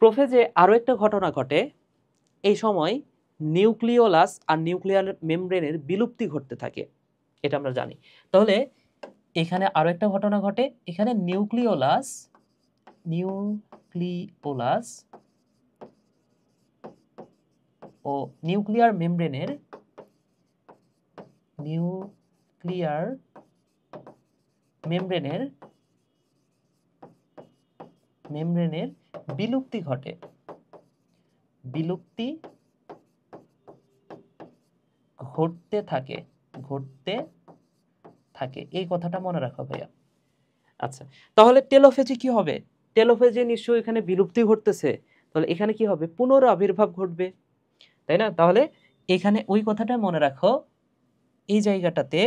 [SPEAKER 1] প্রোফেজে আরো একটা ঘটনা ঘটে। এই সময় নিউক্লিওলাস আর নিউক্লিয়ার মেমব্রেনের বিলুপ্তি ঘটতে থাকে, এটা আমরা জানি। তাহলে এখানে আরো একটা ঘটনা ঘটে, এখানে নিউক্লিওলাস নিউক্লিওলাস ও নিউক্লিয়ার মেমব্রেনের বিলুপ্তি ঘটে ঘটতে থাকে এই কথাটা মনে রাখো ভাইয়া। আচ্ছা, তাহলে টেলোফেজে কি হবে? টেলোফেজে নিশ্চয়ই এখানে বিলুপ্তি ঘটতেছে, তাহলে এখানে কি হবে? পুনরাবির্ভাব ঘটবে, তাই না? তাহলে এখানে ওই কথাটা মনে রাখো এই জায়গাটাতে।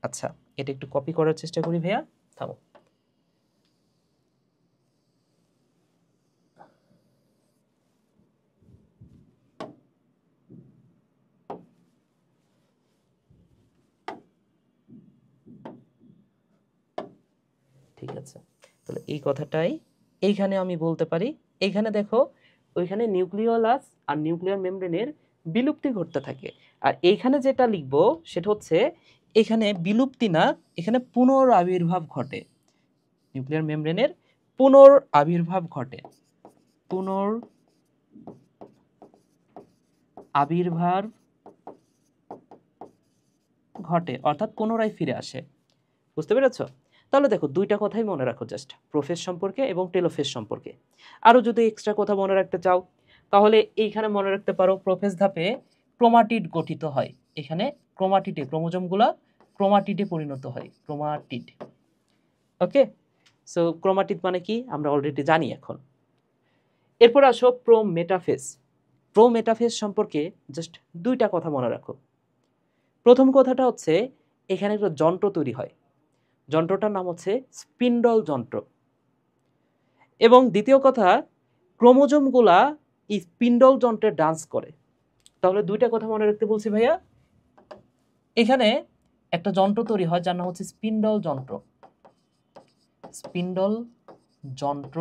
[SPEAKER 1] আচ্ছা, এটা একটু কপি করার চেষ্টা করি ভাইয়া, থামো। ঠিক আছে, তাহলে এই কথাটাই এইখানে আমি বলতে পারি। এইখানে দেখো, ওইখানে নিউক্লিওলাস আর নিউক্লিয়ার মেমব্রেনের বিলুপ্তি ঘটতে থাকে, আর এইখানে যেটা লিখবো সেটা হচ্ছে এখানে বিলুপ্তি না, এখানে পুনরাবির্ভাব ঘটে। নিউক্লিয়ার মেমব্রেনের পুনরাবির্ভাব ঘটে, অর্থাৎ পুনরায় ফিরে আসে। বুঝতে পেরেছো? তাহলে দেখো, দুইটা কথাই মনে রাখো, জাস্ট প্রোফেজ সম্পর্কে এবং টেলোফেজ সম্পর্কে। আরও যদি এক্সট্রা কথা মনে রাখতে চাও তাহলে এইখানে মনে রাখতে পারো, প্রোফেজ ধাপে ক্রোমাটিড গঠিত হয়। এখানে ক্রোমাটিডে, ক্রোমোজোমগুলা ক্রোমাটিডে পরিণত হয়, ক্রোমাটিড। ওকে, সো ক্রোমাটিড মানে কি আমরা অলরেডি জানি এখন। এরপর আসো প্রোমেটাফেজ। প্রোমেটাফেজ সম্পর্কে জাস্ট দুইটা কথা মনে রাখো। প্রথম কথাটা হচ্ছে এখানে একটা যন্ত্র তৈরি হয়, যন্ত্রটার নাম হচ্ছে স্পিন্ডল যন্ত্র। এবং দ্বিতীয় কথা, ক্রোমোজোমগুলা এই স্পিন্ডল যন্ত্রে ডান্স করে। তাহলে দুইটা কথা মনে রাখতে বলছি ভাইয়া। এখানে একটা যন্ত্র তৈরি হয় যার নাম হচ্ছে স্পিন্ডল যন্ত্র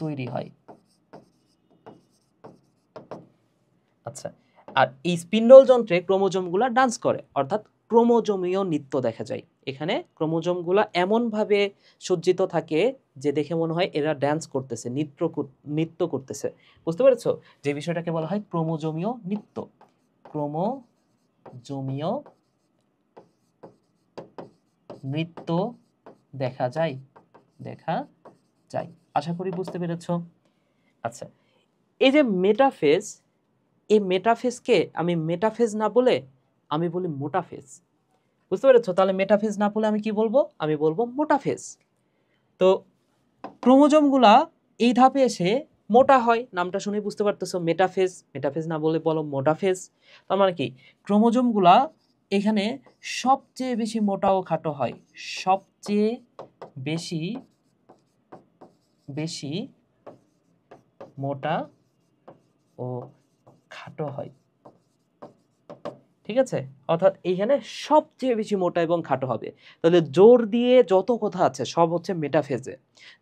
[SPEAKER 1] তৈরি হয়। আচ্ছা, আর এই স্পিন্ডল যন্ত্রে ক্রোমোজোমগুলা ডান্স করে, অর্থাৎ ক্রোমোজোমীয় নৃত্য দেখা যায়। এখানে ক্রোমোজোমগুলা এমনভাবে সজ্জিত থাকে যে দেখে মনে হয় এরা ড্যান্স করতেছে, নৃত্য করতেছে। বুঝতে পেরেছো? যে বিষয়টাকে বলা হয় ক্রোমোজোমীয় নৃত্য। ক্রোমোজোমীয় নৃত্য দেখা যায়। আশা করি বুঝতে পেরেছো। আচ্ছা, এই যে মেটাফেজ, এই মেটাফেজকে আমি মেটাফেজ না বলে আমি বলি মোটাফেজ। বুঝতে পেরেছো? তাহলে মেটাফেজ না বলে আমি কি বলবো? আমি বলবো মোটাফেজ। তো ক্রোমোজোমগুলা এই ধাপে এসে মোটা হয়, নামটা শুনে বুঝতে পারতেছো, মেটাফেজ না বলে বলো মোটাফেজ। তার মানে কি, ক্রোমোজোমগুলা এখানে সবচেয়ে বেশি মোটা ও খাটো হয়, সবচেয়ে বেশি মোটা ও খাটো হয়। ঠিক আছে, অর্থাৎ এইখানে সবচেয়ে বেশি মোটা এবং খাটো হবে। তাহলে জোর দিয়ে যত কথা আছে সব হচ্ছে মেটাফেজে।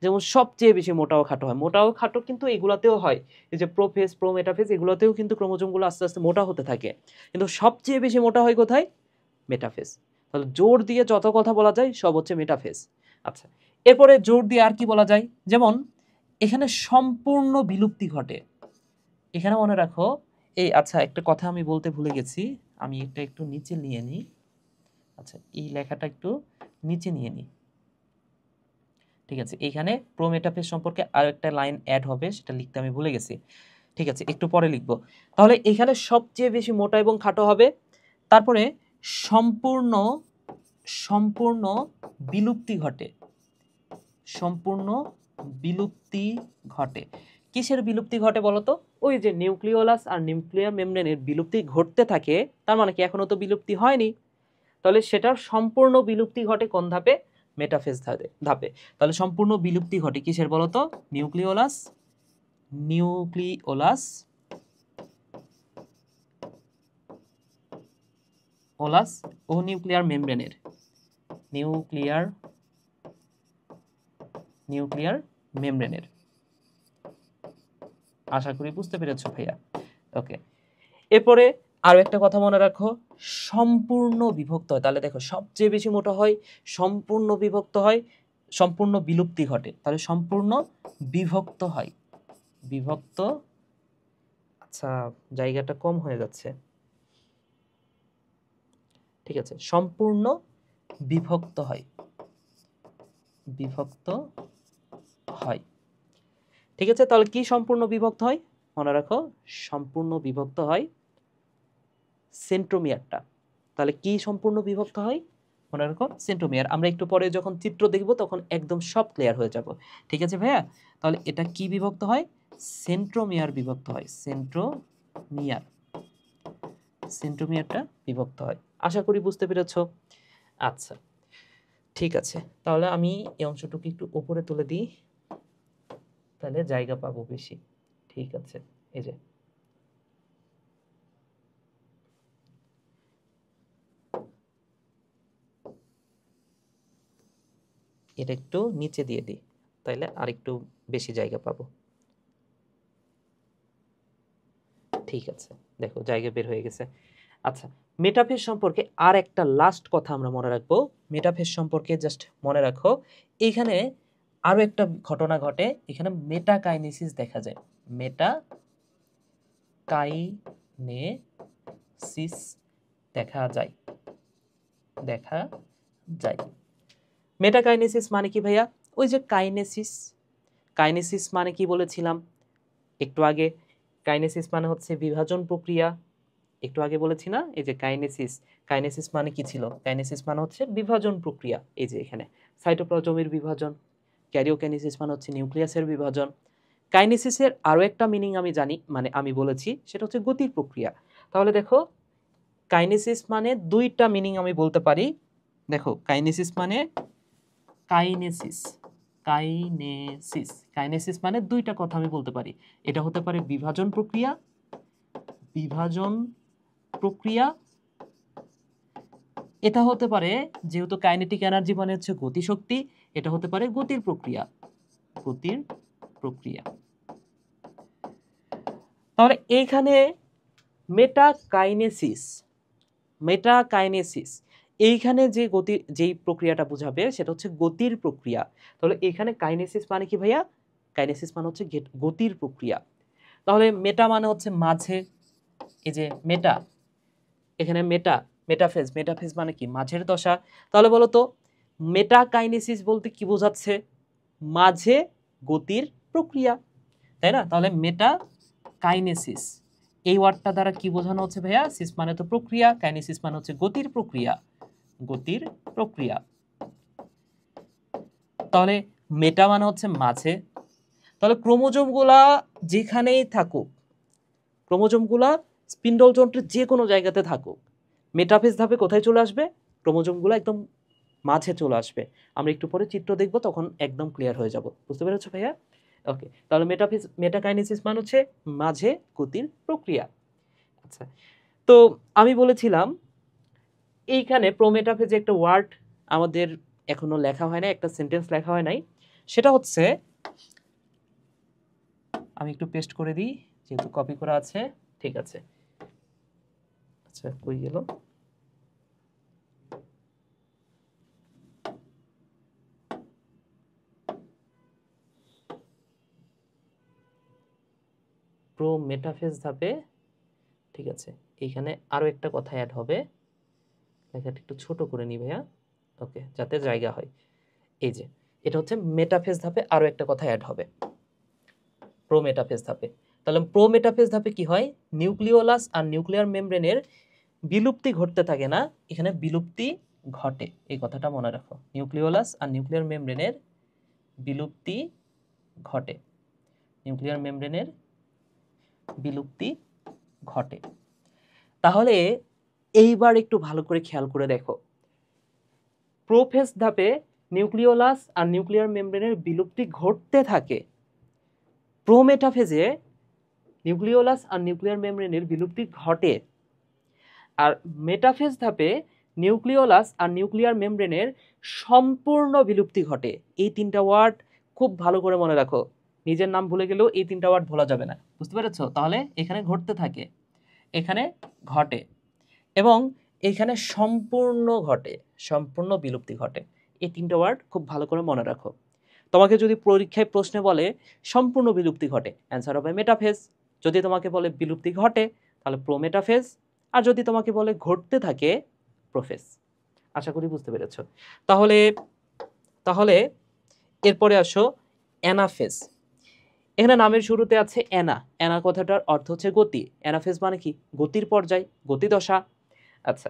[SPEAKER 1] যেমন সবচেয়ে বেশি মোটা ও খাটো হয়, মোটা ও খাটো কিন্তু এগুলাতেও হয়। এই যে প্রোফেজ, প্রোমেটাফেজ, এগুলোতেও কিন্তু ক্রোমোজোমগুলো আস্তে আস্তে মোটা হতে থাকে, কিন্তু সবচেয়ে বেশি মোটা হয় কোথায়? মেটাফেজ। তাহলে জোর দিয়ে যত কথা বলা যায় সব হচ্ছে মেটাফেজ। আচ্ছা, এরপরে জোর দিয়ে আর কি বলা যায়? যেমন এখানে সম্পূর্ণ বিলুপ্তি ঘটে। এখানে মনে রাখো, এই আচ্ছা একটা কথা আমি বলতে ভুলে গেছি, আমি এটা একটু নিচে নিয়ে নিই। আচ্ছা, এই লেখাটা একটু নিচে নিয়ে নিই। ঠিক আছে, এখানে প্রোমেটাফেজ সম্পর্কে আর একটা লাইন অ্যাড হবে, সেটা লিখতে আমি ভুলে গেছি। ঠিক আছে, একটু পরে লিখব। তাহলে এখানে সবচেয়ে বেশি মোটা এবং খাটো হবে। তারপরে সম্পূর্ণ বিলুপ্তি ঘটে। কিসের বিলুপ্তি ঘটে বলতো? ওই যে নিউক্লিওলাস আর নিউক্লিয়ার মেমব্রেনের বিলুপ্তি ঘটতে থাকে, তার মানে কি এখনো তো বিলুপ্তি হয়নি। তাহলে সেটার সম্পূর্ণ বিলুপ্তি ঘটে কোন ধাপে? মেটাফেজ ধাপে। তাহলে সম্পূর্ণ বিলুপ্তি ঘটে কিসের বলতো? নিউক্লিওলাস ও নিউক্লিয়ার মেমব্রেনের। আশা করি বুঝতে পেরেছো ভাইয়া। ওকে, এরপরে আরো একটা কথা মনে রাখো, সম্পূর্ণ বিভক্ত হয়। তাহলে দেখো, সবচেয়ে বেশি মোটা হয়, সম্পূর্ণ বিভক্ত হয়, সম্পূর্ণ বিলুপ্তি ঘটে, তাহলে সম্পূর্ণ বিভক্ত হয়, বিভক্ত। আচ্ছা, জায়গাটা কম হয়ে যাচ্ছে, ঠিক আছে, সম্পূর্ণ বিভক্ত হয়, বিভক্ত হয়, ঠিক আছে। তাহলে কি সম্পূর্ণ বিভক্ত হয়? মনে রাখো, সম্পূর্ণ বিভক্ত হয় সেন্ট্রোমিয়ারটা। তাহলে কি সম্পূর্ণ বিভক্ত হয়? মনে রাখো সেন্ট্রোমিয়ার। আমরা একটু পরে যখন চিত্র দেখব তখন একদম সব ক্লিয়ার হয়ে যাব, ঠিক আছে ভাইয়া? তাহলে এটা কি বিভক্ত হয়? সেন্ট্রোমিয়ার বিভক্ত হয়, সেন্ট্রোমিয়ার, সেন্ট্রোমিয়ারটা বিভক্ত হয়। আশা করি বুঝতে পেরেছো। আচ্ছা, ঠিক আছে, তাহলে আমি এই অংশটুকু একটু উপরে তুলে দিই, তাহলে জায়গা পাবো বেশি। ঠিক আছে, এই যে এটা একটু নিচে দিয়ে দিই, তাইলে আর একটু বেশি জায়গা পাবো। ঠিক আছে, দেখো জায়গা বের হয়ে গেছে। আচ্ছা, মেটাফেজ সম্পর্কে আর একটা লাস্ট কথা আমরা মনে রাখবো। মেটাফেজ সম্পর্কে জাস্ট মনে রাখো, এইখানে আরো একটা ঘটনা ঘটে, এখানে মেটাকাইনেসিস দেখা যায়, মেটাকাইনেসিস দেখা যায়, দেখা যায়। মেটাকাইনেসিস মানে কি ভাইয়া? ওই যে কাইনেসিস, কাইনেসিস মানে কি বলেছিলাম একটু আগে? কাইনেসিস মানে হচ্ছে বিভাজন প্রক্রিয়া, একটু আগে বলেছি না? এই যে কাইনেসিস, কাইনেসিস মানে কি ছিল? কাইনেসিস মানে হচ্ছে বিভাজন প্রক্রিয়া। এই যে এখানে সাইটোপ্লাজমের বিভাজন, ক্যারিওকাইনেসিস মানে হচ্ছে নিউক্লিয়াসের বিভাজন। কাইনেসিসের আরো একটা মিনিং আমি জানি, মানে আমি বলেছি, সেটা হচ্ছে গতির প্রক্রিয়া। তাহলে দেখো, কাইনেসিস মানে দুইটা মিনিং আমি বলতে পারি। দেখো, কাইনেসিস মানে, কাইনেসিস, কাইনেসিস, কাইনেসিস মানে দুইটা কথা আমি বলতে পারি। এটা হতে পারে বিভাজন প্রক্রিয়া, বিভাজন প্রক্রিয়া। এটা হতে পারে, যেহেতু কাইনেটিক এনার্জি মানে হচ্ছে গতিশক্তি, এটা হতে পারে গতির প্রক্রিয়া, গতির প্রক্রিয়া। তাহলে এইখানে মেটাকাইনেসিস, মেটাকাইনেসিস এইখানে যে গতি, যেই প্রক্রিয়াটা বোঝাবে সেটা হচ্ছে গতির প্রক্রিয়া। তাহলে এখানে কাইনেসিস মানে কি ভাইয়া? কাইনেসিস মানে হচ্ছে গতির প্রক্রিয়া। তাহলে মেটা মানে হচ্ছে মাঝে, এই যে মেটা, এখানে মেটা, মেটাফেজ, মেটাফেজ মানে কি? মাঝের দশা। তাহলে বলো তো, মেটাকাইনেসিস বলতে কি বোঝাচ্ছে? মাঝে গতির প্রক্রিয়া, তাই না? তাহলে মেটাকাইনেসিস এই ওয়ার্ডটা দ্বারা কি বোঝানো হচ্ছে ভাইয়া? সিস মানে তো প্রক্রিয়া, কাইনেসিস মানে হচ্ছে গতির প্রক্রিয়া, গতির প্রক্রিয়া। তাহলে মেটা মানে হচ্ছে মাঝে। তাহলে ক্রোমোজোমগুলা যেখানেই থাকুক, ক্রোমোজোমগুলা স্পিন্ডল যন্ত্রের যে কোনো জায়গাতে থাকুক, মেটাফেজ ধাপে কোথায় চলে আসবে? ক্রোমোজোমগুলো একদম মাঝে চলে আসবে। আমরা একটু পরে চিত্র দেখব, তখন একদম ক্লিয়ার হয়ে যাব। বুঝতে পেরেছো ভাইয়া? ওকে, তাহলে মেটাফেজ, মেটাকাইনেসিস মানে হচ্ছে মাঝে গতির প্রক্রিয়া। আচ্ছা, তো আমি বলেছিলাম এইখানে প্রোমেটাফেজে একটা ওয়ার্ড আমাদের এখনো লেখা হয় না, একটা সেন্টেন্স লেখা হয় নাই, সেটা হচ্ছে, আমি একটু পেস্ট করে দিই যেহেতু কপি করা আছে। ঠিক আছে, আচ্ছা কই গেল? প্রোমেটাফেজ ধাপে, ঠিক আছে, এইখানে আরো একটা কথা অ্যাড হবে, লেখাটা একটু ছোট করে নি ভাইয়া, ওকে, যাতে জায়গা হয়। এই যে এটা হচ্ছে মেটাফেজ ধাপে আরো একটা কথা অ্যাড হবে, প্রোমেটাফেজ ধাপে। তাহলে প্রোমেটাফেজ ধাপে কি হয়? নিউক্লিওলাস আর নিউক্লিয়ার মেমব্রেনের বিলুপ্তি ঘটতে থাকে না, এখানে বিলুপ্তি ঘটে, এই কথাটা মনে রাখো। নিউক্লিওলাস আর নিউক্লিয়ার মেমব্রেনের বিলুপ্তি ঘটে, নিউক্লিয়ার মেমব্রেনের বিলুপ্তি ঘটে। তাহলে এইবার একটু ভালো করে খেয়াল করে দেখো, প্রোফেজ ধাপে নিউক্লিওলাস আর নিউক্লিয়ার মেমব্রেনের বিলুপ্তি ঘটতে থাকে, প্রোমেটাফেজে নিউক্লিওলাস আর নিউক্লিয়ার মেমব্রেনের বিলুপ্তি ঘটে, আর মেটাফেজ ধাপে নিউক্লিওলাস আর নিউক্লিয়ার মেমব্রেনের সম্পূর্ণ বিলুপ্তি ঘটে। এই তিনটা ওয়ার্ড খুব ভালো করে মনে রাখো, নিজের নাম ভুলে গেলেও এই তিনটা ওয়ার্ড ভোলা যাবে না। বুঝতে পেরেছো? তাহলে এখানে ঘটতে থাকে, এখানে ঘটে, এবং এখানে সম্পূর্ণ ঘটে, সম্পূর্ণ বিলুপ্তি ঘটে। এই 3টা ওয়ার্ড খুব ভালো করে মনে রাখো। তোমাকে যদি পরীক্ষায় প্রশ্নে বলে সম্পূর্ণ বিলুপ্তি ঘটে, অ্যান্সার হবে মেটাফেজ। যদি তোমাকে বলে বিলুপ্তি ঘটে, তাহলে প্রোমেটাফেজ। আর যদি তোমাকে বলে ঘটতে থাকে, প্রোফেজ। আশা করি বুঝতে পেরেছ। তাহলে তাহলে এরপরে আসো অ্যানাফেজ। এখানে নামের শুরুতে আছে অ্যানা। অ্যানা কথাটার অর্থ হচ্ছে গতি। অ্যানাফেজ মানে কি? গতির পর্যায়, গতিদশা। আচ্ছা,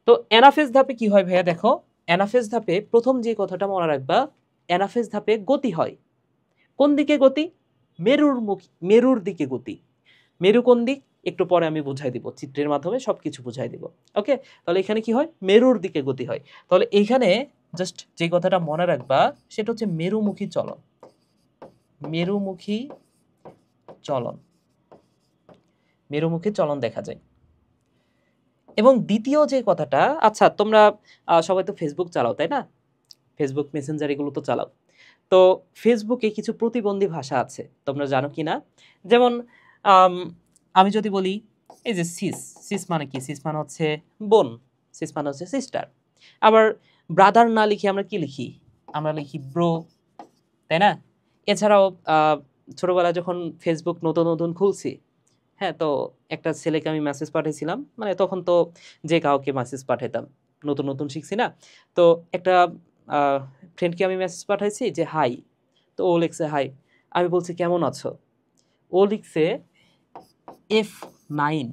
[SPEAKER 1] তো অ্যানাফেজ ধাপে কি হয় ভাইয়া? দেখো, অ্যানাফেজ ধাপে প্রথম যে কথাটা মনে রাখবা, অ্যানাফেজ ধাপে গতি হয়। কোন দিকে গতি? মেরুর দিকে গতি। মেরু কোন দিক? একটু পরে আমি বুঝাই দিব, চিত্রের মাধ্যমে সবকিছু বুঝাই দিব। ওকে, তাহলে এখানে কি হয়? মেরুর দিকে গতি হয়। তাহলে এইখানে জাস্ট যে কথাটা মনে রাখবা সেটা হচ্ছে মেরুমুখী চলন। মেরুমুখী চলন, মেরুমুখী চলন দেখা যায়। এবং দ্বিতীয় যে কথাটা, আচ্ছা তোমরা সবাই তো ফেসবুক চালাও, তাই না? ফেসবুক মেসেঞ্জার এগুলো তো চালাও। তো ফেসবুকে কিছু প্রতিবন্ধী ভাষা আছে, তোমরা জানো কি না? যেমন আম, আমি যদি বলি এই যে সিস, সিস মানে কি? সিস মানে হচ্ছে বোন, সিস মানে হচ্ছে সিস্টার। আবার ব্রাদার না লিখে আমরা কি লিখি? আমরা লিখি ব্রো, তাই না? এছাড়াও ছোটবেলায় যখন ফেসবুক নতুন নতুন খুলছি, হ্যাঁ, তো একটা ছেলেকে আমি মেসেজ পাঠিয়েছিলাম, মানে তখন তো যে কাউকে মেসেজ পাঠাতাম, নতুন নতুন শিখছি না। তো একটা ফ্রেন্ডকে আমি মেসেজ পাঠাইছি যে হাই, তো ও লিখছে হাই। আমি বলছি কেমন আছো, ও লিখছে F9।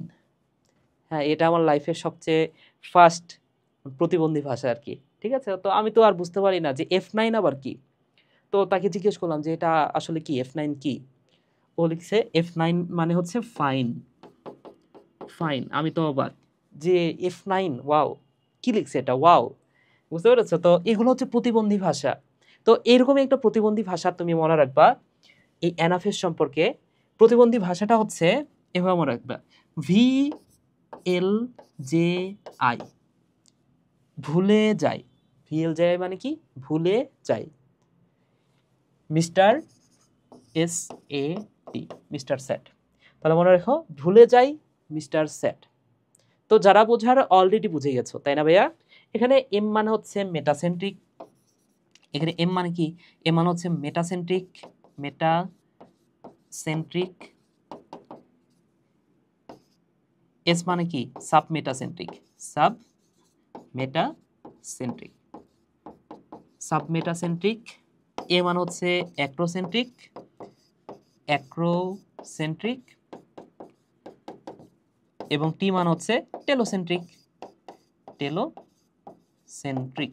[SPEAKER 1] হ্যাঁ, এটা আমার লাইফের সবচেয়ে ফার্স্ট প্রতিবন্ধী ভাষা আর কি। ঠিক আছে, তো আমি তো আর বুঝতে পারি না যে F9 আবার কি। তো তাকে জিজ্ঞেস করলাম যে এটা আসলে কি, F9 কি? ও লিখছে F9 মানে হচ্ছে ফাইন। ফাইন। আমি তো অবাক যে F9, ওয়াও, কি লিখছে এটা, ওয়াও। বুঝতে পেরেছো? তো এগুলো হচ্ছে প্রতিবন্ধী ভাষা। তো এরকমই একটা প্রতিবন্ধী ভাষা তুমি মনে রাখবা এই অ্যানাফেস সম্পর্কে। প্রতিবন্ধী ভাষাটা হচ্ছে এভাবে মনে রাখবা, VLJI, ভুলে যাই। VLJI মানে কি? ভুলে যাই। মিস্টার SAT, মিস্টার স্যাট। তাহলে মনে রাখো, ভুলে যাই মিস্টার স্যাট। তো যারা বোঝার অলরেডি বুঝে গেছো, তাই না ভাইয়া? এখানে এম মানে হচ্ছে মেটাসেন্ট্রিক। এখানে এম মানে কি? এম মানে হচ্ছে মেটাসেন্ট্রিক। মেটাসেন্ট্রিক। এস মানে কি? সাবমেটাসেন্ট্রিক। সাবমেটাসেন্ট্রিক। সাবমেটাসেন্ট্রিক। এ মানে হচ্ছে অ্যাক্রোসেন্ট্রিক। অ্যাক্রোসেন্ট্রিক। এবং টি মানে হচ্ছে টেলোসেন্ট্রিক। টেলোসেন্ট্রিক।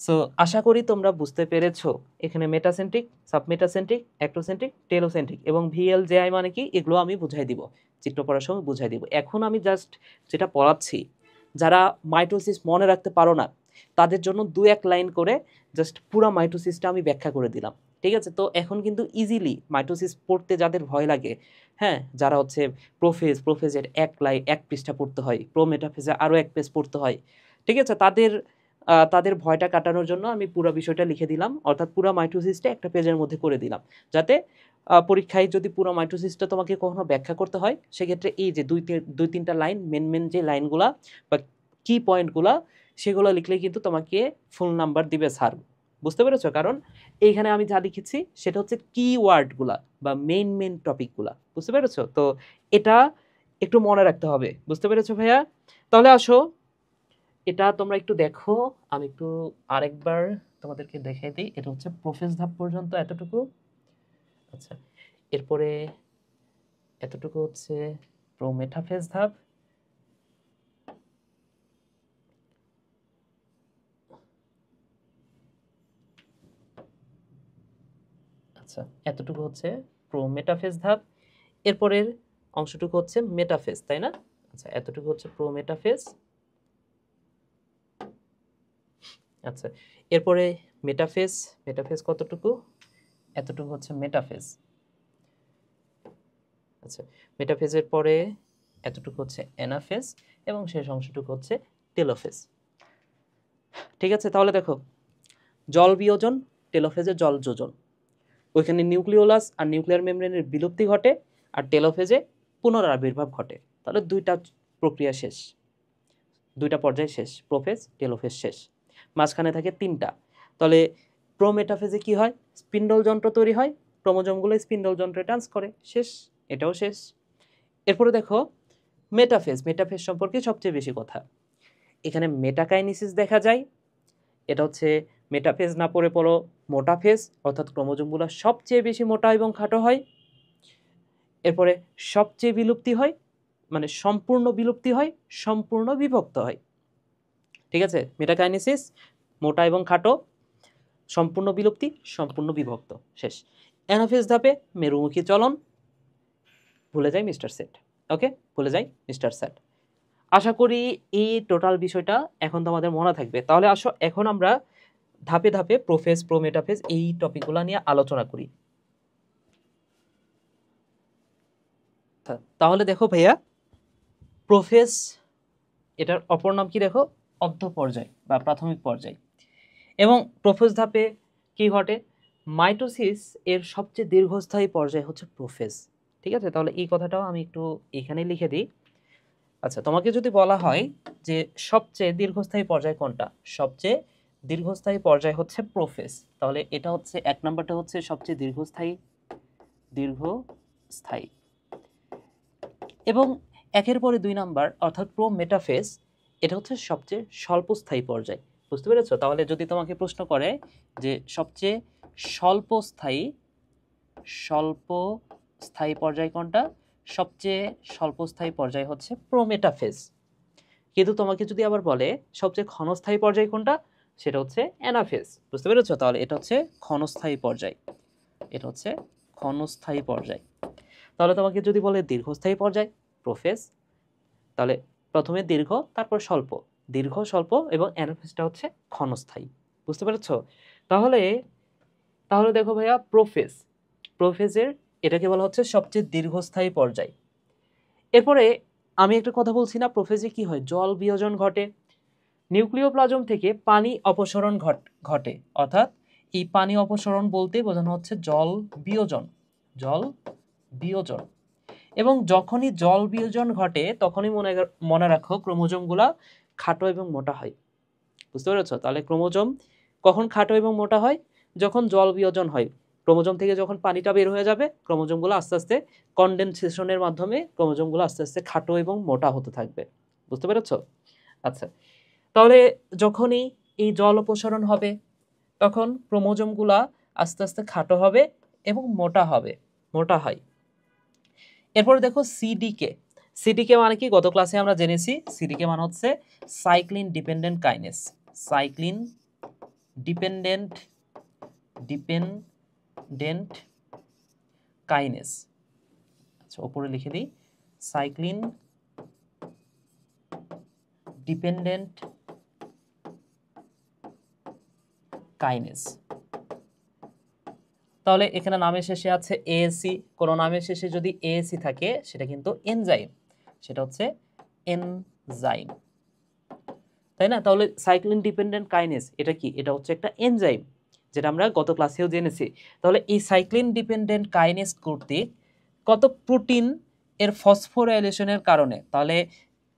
[SPEAKER 1] সো আশা করি তোমরা বুঝতে পেরেছো এখানে মেটাসেন্ট্রিক, সাবমেটাসেন্ট্রিক, অ্যাক্টোসেন্ট্রিক, টেলোসেন্ট্রিক এবং VLJI মানে কি, এগুলো আমি বুঝাই দিব, চিত্র পড়ার সময় বুঝাই দিব। এখন আমি জাস্ট যেটা পড়াচ্ছি, যারা মাইটোসিস মনে রাখতে পারো না, তাদের জন্য 2-1 লাইন করে জাস্ট পুরো মাইটোসিসটা আমি ব্যাখ্যা করে দিলাম। ঠিক আছে, তো এখন কিন্তু ইজিলি মাইটোসিস পড়তে যাদের ভয় লাগে, হ্যাঁ, যারা হচ্ছে প্রোফেজের এক পৃষ্ঠা পড়তে হয়, প্রোমেটাফেজে আরও 1 পেজ পড়তে হয়, ঠিক আছে, তাদের ভয়টা কাটানোর জন্য আমি পুরো বিষয়টা লিখে দিলাম, অর্থাৎ পুরো মাইটোসিসটা একটা পেজের মধ্যে করে দিলাম, যাতে পরীক্ষায় যদি পুরো মাইটোসিসটা তোমাকে কখনো ব্যাখ্যা করতে হয়, সেক্ষেত্রে এই যে 2-3টা লাইন, মেন যে লাইনগুলা বা কি পয়েন্টগুলা, সেগুলো লিখলে কিন্তু তোমাকে ফুল নাম্বার দিবে স্যার। বুঝতে পেরেছো? কারণ এইখানে আমি যা লিখেছি সেটা হচ্ছে কিওয়ার্ডগুলা বা মেইন টপিকগুলা। বুঝতে পেরেছো? তো এটা একটু মনে রাখতে হবে। বুঝতে পেরেছো ভাইয়া? তাহলে আসো, এটা তোমরা একটু দেখো, আমি একটু আরেকবার তোমাদেরকে দেখাই দিই। এটা হচ্ছে প্রোফেস ধাপ পর্যন্ত এতটুকু। আচ্ছা, এরপরে এতটুকু হচ্ছে প্রোমেটাফেজ ধাপ। আচ্ছা, এতটুকু হচ্ছে প্রোমেটাফেজ ধাপ। এরপরের অংশটুকু হচ্ছে মেটাফেজ, তাই না? আচ্ছা, এতটুকু হচ্ছে প্রোমেটাফেজ। আচ্ছা, এরপরে মেটাফেজ। মেটাফেজ কতটুকু? এতটুকু হচ্ছে মেটাফেজ। আচ্ছা, মেটাফেজের পরে এতটুকু হচ্ছে অ্যানাফেজ এবং শেষ অংশটুকু হচ্ছে টেলোফেজ। ঠিক আছে, তাহলে দেখো, জল বিয়োজন, টেলোফেজে জল যোজন। ওইখানে নিউক্লিওলাস আর নিউক্লিয়ার মেমব্রেনের বিলুপ্তি ঘটে, আর টেলোফেজে পুনরাবির্ভাব ঘটে। তাহলে 2টা প্রক্রিয়া শেষ, 2টা পর্যায় শেষ, প্রোফেজ টেলোফেজ শেষ। মাঝখানে থাকে 3টা। তাহলে প্রোমেটাফেজে কি হয়, স্পিন্ডল যন্ত্র তৈরি হয়, ক্রোমোজোমগুলো স্পিন্ডল যন্ত্রে ডান্স করে, শেষ, এটাও শেষ। এরপরে দেখো মেটাফেজ, মেটাফেজ সম্পর্কে সবচেয়ে বেশি কথা। এখানে মেটাকাইনেসিস দেখা যায়, এটা হচ্ছে মেটাফেজ না পড়ে পড়ো মোটাফেজ, অর্থাৎ ক্রোমোজোমগুলো সবচেয়ে বেশি মোটা এবং খাটো হয়। এরপরে সবচেয়ে বিলুপ্তি হয়, মানে সম্পূর্ণ বিলুপ্তি হয়, সম্পূর্ণ বিভক্ত হয়। ঠিক আছে, মেটাকাইনেসিস, মোটা এবং খাটো, সম্পূর্ণ বিলুপ্তি, সম্পূর্ণ বিভক্ত, শেষ। অ্যানাফেজ ধাপে মেরুমুখী চলন, ভুলে যাই মিস্টার সেট। ওকে, ভুলে যাই মিস্টার সেট। আশা করি এই টোটাল বিষয়টা এখন তোমাদের মনে থাকবে। তাহলে আসো এখন আমরা ধাপে ধাপে প্রোফেজ, প্রোমেটাফেজ এই টপিকগুলো নিয়ে আলোচনা করি। তাহলে দেখো ভাইয়া, প্রোফেজ এটার অপর নাম কি দেখো, অর্ধ পর্যায় বা প্রাথমিক পর্যায়। এবং প্রোফেজ ধাপে কি ঘটে, মাইটোসিস এর সবচেয়ে দীর্ঘস্থায়ী পর্যায় হচ্ছে প্রোফেজ। ঠিক আছে, তাহলে এই কথাটাও আমি একটু এখানে লিখে দিই। আচ্ছা, তোমাকে যদি বলা হয় যে সবচেয়ে দীর্ঘস্থায়ী পর্যায় কোনটা, সবচেয়ে দীর্ঘস্থায়ী পর্যায় হচ্ছে প্রোফেজ, তাহলে এটা হচ্ছে 1 নম্বরটা হচ্ছে সবচেয়ে দীর্ঘস্থায়ী, দীর্ঘস্থায়ী। এবং একের পরে 2 নাম্বার অর্থাৎ প্রোমেটাফেজ, এটা হচ্ছে সবচেয়ে স্বল্পস্থায়ী পর্যায়। বুঝতে পেরেছো? তাহলে যদি তোমাকে প্রশ্ন করে যে সবচেয়ে স্বল্পস্থায়ী পর্যায় কোনটা, সবচেয়ে স্বল্পস্থায়ী পর্যায় হচ্ছে প্রোমেটাফেজ। কিন্তু তোমাকে যদি আবার বলে সবচেয়ে ক্ষণস্থায়ী পর্যায় কোনটা, সেটা হচ্ছে অ্যানাফেজ। বুঝতে পেরেছো? তাহলে এটা হচ্ছে ক্ষণস্থায়ী পর্যায়, এটা হচ্ছে ক্ষণস্থায়ী পর্যায়। তাহলে তোমাকে যদি বলে দীর্ঘস্থায়ী পর্যায়, প্রোফেজ, তাহলে প্রথমে দীর্ঘ, তারপর স্বল্প, দীর্ঘ, স্বল্প এবং অ্যানাফেজটা হচ্ছে ক্ষণস্থায়ী। বুঝতে পেরেছো? তাহলে তাহলে দেখো ভাইয়া, প্রোফেজের এটাকে বলা হচ্ছে সবচেয়ে দীর্ঘস্থায়ী পর্যায়। এরপরে আমি একটা কথা বলছি না, প্রোফেজে কি হয়, জল বিয়োজন ঘটে, নিউক্লিওপ্লাজম থেকে পানি অপসরণ ঘটে, অর্থাৎ এই পানি অপসরণ বলতে বোঝানো হচ্ছে জল বিয়োজন, জল বিয়োজন। এবং যখনই জল বিয়োজন ঘটে তখনই মনে রাখো ক্রোমোজোমগুলা খাটো এবং মোটা হয়। বুঝতে পেরেছো? তাহলে ক্রোমোজোম কখন খাটো এবং মোটা হয়, যখন জল বিয়োজন হয়, ক্রোমোজোম থেকে যখন পানিটা বের হয়ে যাবে, ক্রোমোজোমগুলো আস্তে আস্তে কনডেনসেশনের মাধ্যমে ক্রোমোজোমগুলো আস্তে আস্তে খাটো এবং মোটা হতে থাকবে। বুঝতে পেরেছো? আচ্ছা, তাহলে যখনই এই জল অপসারণ হবে তখন ক্রোমোজোমগুলা আস্তে আস্তে খাটো হবে এবং মোটা হয়। এরপরে দেখো সিডিকে, সিডিকে মানে কি, গত ক্লাসে আমরা জেনেছি সিডিকে মানে হচ্ছে cyclin dependent kinase, cyclin dependent kinase. আচ্ছা, উপরে লিখে দিই, সাইক্লিন ডিপেন্ডেন্ট কাইনেস। তাহলে এখানে নামের শেষে আছে এএসি, কোন নামের শেষে যদি এএসি থাকে সেটা কিন্তু এনজাইম, সেটা হচ্ছে এনজাইম, তাই না? তাহলে সাইক্লিন ডিপেন্ডেন্ট কাইনেস এটা কি, এটা হচ্ছে একটা এনজাইম, যেটা আমরা গত ক্লাসেও জেনেছি। তাহলে এই সাইক্লিন ডিপেন্ডেন্ট কাইনেস কর্তৃক কত প্রোটিন এর ফসফোরাইলেশনের কারণে, তাহলে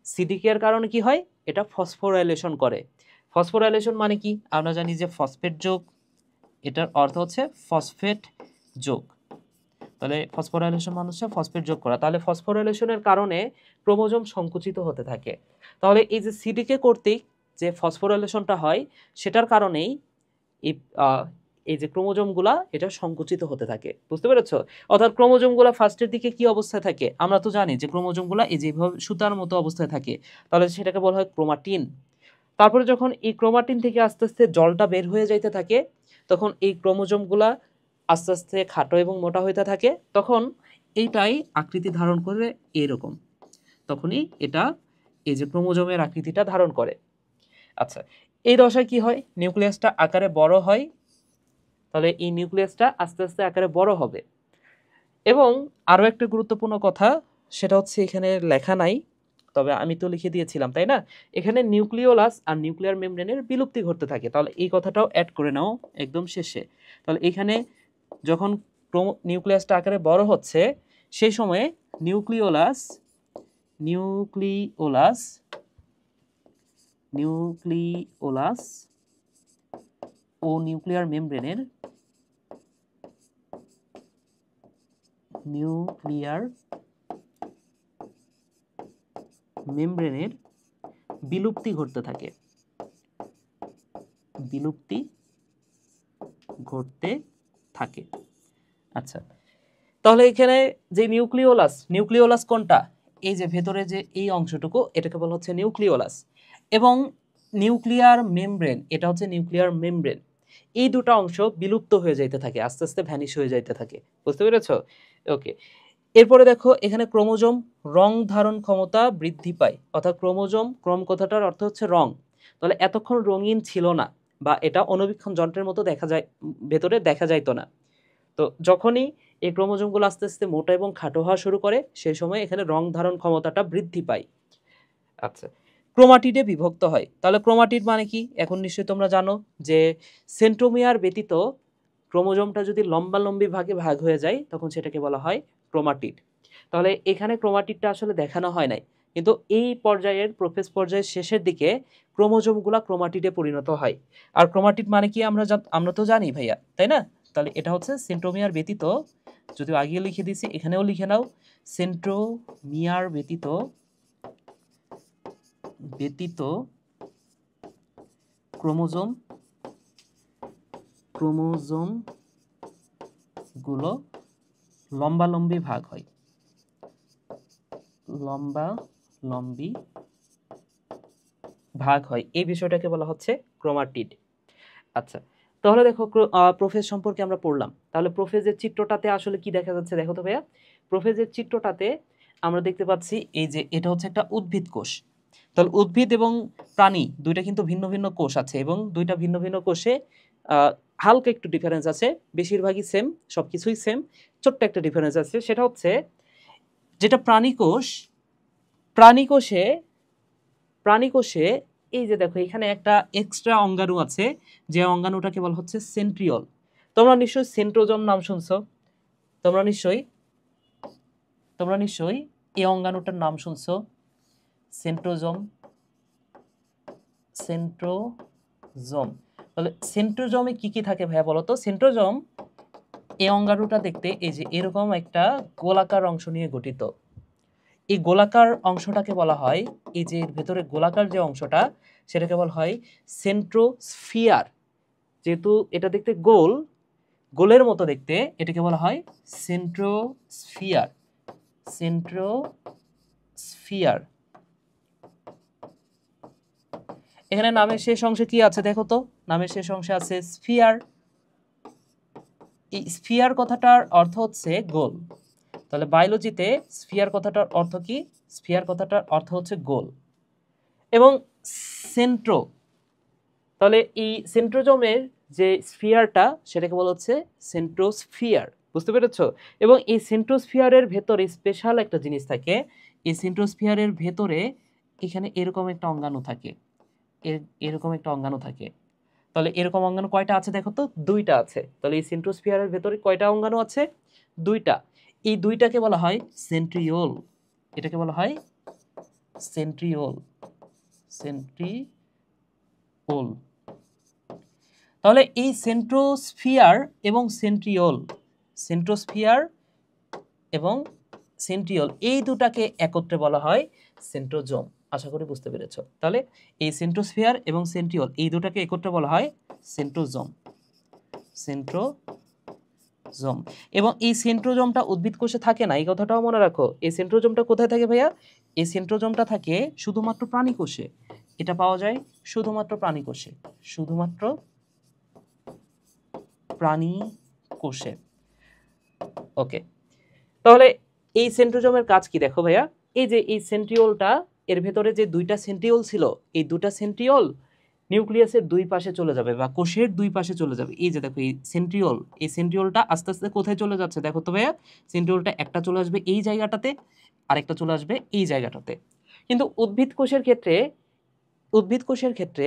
[SPEAKER 1] সিডিকে এর কারণে কি হয়, এটা ফসফোরাইলেশন করে। ফসফোরাইলেশন মানে কি, আমরা জানি যে ফসফেট যোগ, এটার অর্থ হচ্ছে ফসফেট যোগ। তাহলে ফসফোরাইলেশন মানে হচ্ছে ফসফেট যোগ করা। তাহলে ফসফোরাইলেশনের কারণে ক্রোমোজোম সংকুচিত হতে থাকে। তাহলে এই যে সিডিকে কর্তৃক যে ফসফোরাইলেশনটা হয় সেটার কারণেই এই যে ক্রোমোজোমগুলা এটা সংকুচিত হতে থাকে। বুঝতে পেরেছো? অর্থাৎ ক্রোমোজোমগুলা ফার্স্টের দিকে কি অবস্থায় থাকে, আমরা তো জানি যে ক্রোমোজোমগুলা এই যেভাবে সুতার মতো অবস্থায় থাকে, তাহলে সেটাকে বলা হয় ক্রোমাটিন। তারপরে যখন এই ক্রোমাটিন থেকে আস্তে আস্তে জলটা বের হয়ে যাইতে থাকে, তখন এই ক্রোমোজোমগুলা আস্তে আস্তে খাটো এবং মোটা হইতে থাকে, তখন এইটাই আকৃতি ধারণ করে এরকম, তখনই এটা এই যে ক্রোমোজোমের আকৃতিটা ধারণ করে। আচ্ছা, এই দশায় কি হয়, নিউক্লিয়াসটা আকারে বড় হয়, তাহলে এই নিউক্লিয়াসটা আস্তে আস্তে আকারে বড় হবে। এবং আরও একটা গুরুত্বপূর্ণ কথা, সেটা হচ্ছে এখানে লেখা নাই, তবে আমি তো লিখে দিয়েছিলাম, তাই না? এখানে নিউক্লিওলাস আর নিউক্লিয়ার মেমব্রেনের বিলুপ্তি ঘটতে থাকে, তাহলে এই কথাটাও অ্যাড করে নাও একদম শেষে। তাহলে এখানে যখন নিউক্লিয়াসটা আকারে বড় হচ্ছে সেই সময়ে নিউক্লিওলাস ও নিউক্লিয়ার মেমব্রেনের বিলুপ্তি ঘটতে থাকে, আচ্ছা, তাহলে এখানে যে নিউক্লিওলাস কোনটা? এই যে ভেতরে যে এই অংশটুকু, এটাকে বলা হচ্ছে নিউক্লিওলাস, এবং নিউক্লিয়ার মেমব্রেন, এটা হচ্ছে নিউক্লিয়ার মেমব্রেন। এই দুটো অংশ বিলুপ্ত হয়ে যাইতে থাকে, আস্তে আস্তে ভ্যানিশ হয়ে যাইতে থাকে। বুঝতে পেরেছো? ওকে, এরপরে দেখো এখানে ক্রোমোজোম রং ধারণ ক্ষমতা বৃদ্ধি পায়, অর্থাৎ ক্রোম কথাটার অর্থ হচ্ছে রং। তাহলে এতক্ষণ রঙিন ছিল না, বা এটা অনুবীক্ষণ যন্ত্রের মতো ভেতরে দেখা যাইতো না। তো যখনই এই ক্রোমোজোমগুলো আস্তে আস্তে মোটা এবং খাটো হওয়া শুরু করে, সেই সময় এখানে রং ধারণ ক্ষমতাটা বৃদ্ধি পায়। আচ্ছা, ক্রোমাটিডে বিভক্ত হয়। তাহলে ক্রোমাটিড মানে কি এখন নিশ্চয়ই তোমরা জানো, যে সেন্ট্রোমিয়ার ব্যতীত ক্রোমোজোমটা যদি লম্বালম্বি ভাগে ভাগ হয়ে যায়, তখন সেটাকে বলা হয় ক্রোমাটিড। তাহলে এখানে ক্রোমাটিডটা আসলে দেখানো হয় নাই, কিন্তু এই পর্যায়ের প্রোফেজ পর্যায়ের শেষের দিকে ক্রোমোজোমগুলা ক্রোমাটিডে পরিণত হয়। আর ক্রোমাটিড মানে কি আমরা তো জানি ভাইয়া, তাই না? তাহলে এটা হচ্ছে সেন্ট্রোমিয়ার ব্যতীত, যদিও আগে লিখে দিয়েছি, এখানেও লিখে নাও, সেন্ট্রোমিয়ার ব্যতীত ক্রোমোজোমগুলো লম্বালম্বি ভাগ হয়, এই বিষয়টাকে বলা হচ্ছে ক্রোমাটিড। আচ্ছা, তাহলে দেখো প্রোফেজ সম্পর্কে আমরা পড়লাম। তাহলে প্রোফেজের চিত্রটাতে আসলে কি দেখা যাচ্ছে দেখো তো ভাইয়া। প্রোফেজের চিত্রটাতে আমরা দেখতে পাচ্ছি এই যে এটা হচ্ছে একটা উদ্ভিদ কোষ। তাহলে উদ্ভিদ এবং প্রাণী দুইটা কিন্তু ভিন্ন ভিন্ন কোষ আছে, এবং দুইটা ভিন্ন ভিন্ন কোষে হালকা একটু ডিফারেন্স আছে, বেশিরভাগই সেম, সবকিছুই সেম, ছোট্ট একটা ডিফারেন্স আছে। সেটা হচ্ছে যেটা প্রাণীকোষে এই যে দেখো এখানে একটা এক্সট্রা অঙ্গাণু আছে, যে অঙ্গাণুটাকে বলা হচ্ছে সেন্ট্রিওল। তোমরা নিশ্চয়ই সেন্ট্রোজোম নাম শুনছো, তোমরা নিশ্চয়ই এই অঙ্গাণুটার নাম শুনছো, সেন্ট্রোজোম। তাহলে সেন্ট্রোজোমে কি কি থাকে ভাইয়া বলো তো? সেন্ট্রোজোম, এই অঙ্গাণুটা দেখতে এই যে এরকম একটা গোলাকার অংশ নিয়ে গঠিত। এই গোলাকার অংশটাকে বলা হয়, এই যে ভেতরে গোলাকার যে অংশটা, সেটাকে বলা হয় সেন্ট্রোস্ফিয়ার। যেহেতু এটা দেখতে গোলের মতো দেখতে, এটাকে বলা হয় সেন্ট্রোস্ফিয়ার। এখানে নামের শেষ অংশে কি আছে দেখো তো? নামের শেষ অংশে আছে স্ফিয়ার। এই স্ফিয়ার কথাটার অর্থ হচ্ছে গোল। তাহলে বায়োলজিতে স্ফিয়ার কথাটার অর্থ কি? স্ফিয়ার কথাটার অর্থ হচ্ছে গোল। এবং তাহলে এই সেন্ট্রোজোমের যে স্ফিয়ারটা, সেটাকে বলা হচ্ছে সেন্ট্রোস্ফিয়ার। বুঝতে পেরেছো? এবং এই সেন্ট্রোস্ফিয়ারের ভেতরে স্পেশাল একটা জিনিস থাকে। এই সেন্ট্রোস্ফিয়ারের ভেতরে এখানে এরকম একটা অঙ্গাণু থাকে, তাহলে এরকম অঙ্গাণু কয়টা আছে দেখো তো? দুইটা আছে। তাহলে এই সেন্ট্রোস্ফিয়ারের ভেতরে কয়টা অঙ্গাণু আছে? দুইটা। এই দুইটাকে বলা হয় সেন্ট্রিওল। এটাকে বলা হয় সেন্ট্রিওল। তাহলে এই সেন্ট্রোস্ফিয়ার এবং সেন্ট্রিওল এই দুটাকে একত্রে বলা হয় সেন্ট্রোজোম। আশা করি বুঝতে পেরেছো। তাহলে এই সেন্ট্রোস্ফিয়ার এবং সেন্ট্রিওল এই দুটাকে একত্রে বলা হয় সেন্ট্রোজোম। এবং এই সেন্ট্রোজোমটা উদ্ভিদ কোষে থাকে না, এই কথাটাও মনে রাখো। এই সেন্ট্রোজোমটা কোথায় থাকে ভাইয়া? এই সেন্ট্রোজোমটা থাকে শুধুমাত্র প্রাণী কোষে। এটা পাওয়া যায় শুধুমাত্র প্রাণী কোষে। ওকে, তাহলে এই সেন্ট্রোজোমের কাজ কি দেখো ভাইয়া। এই যে এই সেন্ট্রিওলটা, এর ভেতরে যে দুইটা সেন্ট্রিওল ছিল, এই দুটা সেন্ট্রিওল নিউক্লিয়াসের দুই পাশে চলে যাবে, বা কোষের দুই পাশে চলে যাবে। এই যে দেখো এই সেন্ট্রিওলটা আস্তে আস্তে কোথায় চলে যাচ্ছে দেখো তো ভাইয়া। সেন্ট্রিওলটা একটা চলে আসবে এই জায়গাটাতে, আরেকটা চলে আসবে এই জায়গাটাতে। কিন্তু উদ্ভিদ কোষের ক্ষেত্রে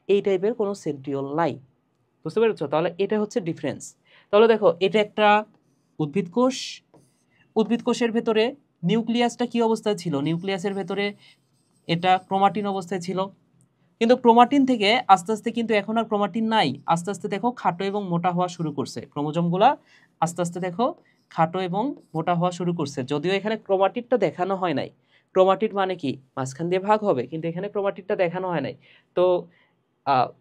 [SPEAKER 1] এই টাইপের কোনো সেন্ট্রিওল নাই। বুঝতে পেরেছো? তাহলে এটা হচ্ছে ডিফারেন্স। তাহলে দেখো এটা একটা উদ্ভিদ কোষের ভেতরে নিউক্লিয়াসটা কি অবস্থায় ছিল? নিউক্লিয়াসের ভেতরে এটা ক্রোমাটিন অবস্থায় ছিল। কিন্তু ক্রোমাটিন থেকে আস্তে আস্তে কিন্তু এখন আর ক্রোমাটিন নাই, আস্তে আস্তে দেখো খাটো এবং মোটা হওয়া শুরু করছে, ক্রোমোজোমগুলা আস্তে আস্তে দেখো খাটো এবং মোটা হওয়া শুরু করছে। যদিও এখানে ক্রোমাটিডটা দেখানো হয় নাই, ক্রোমাটিড মানে কি মাঝখান দিয়ে ভাগ হবে, কিন্তু এখানে ক্রোমাটিডটা দেখানো হয় নাই। তো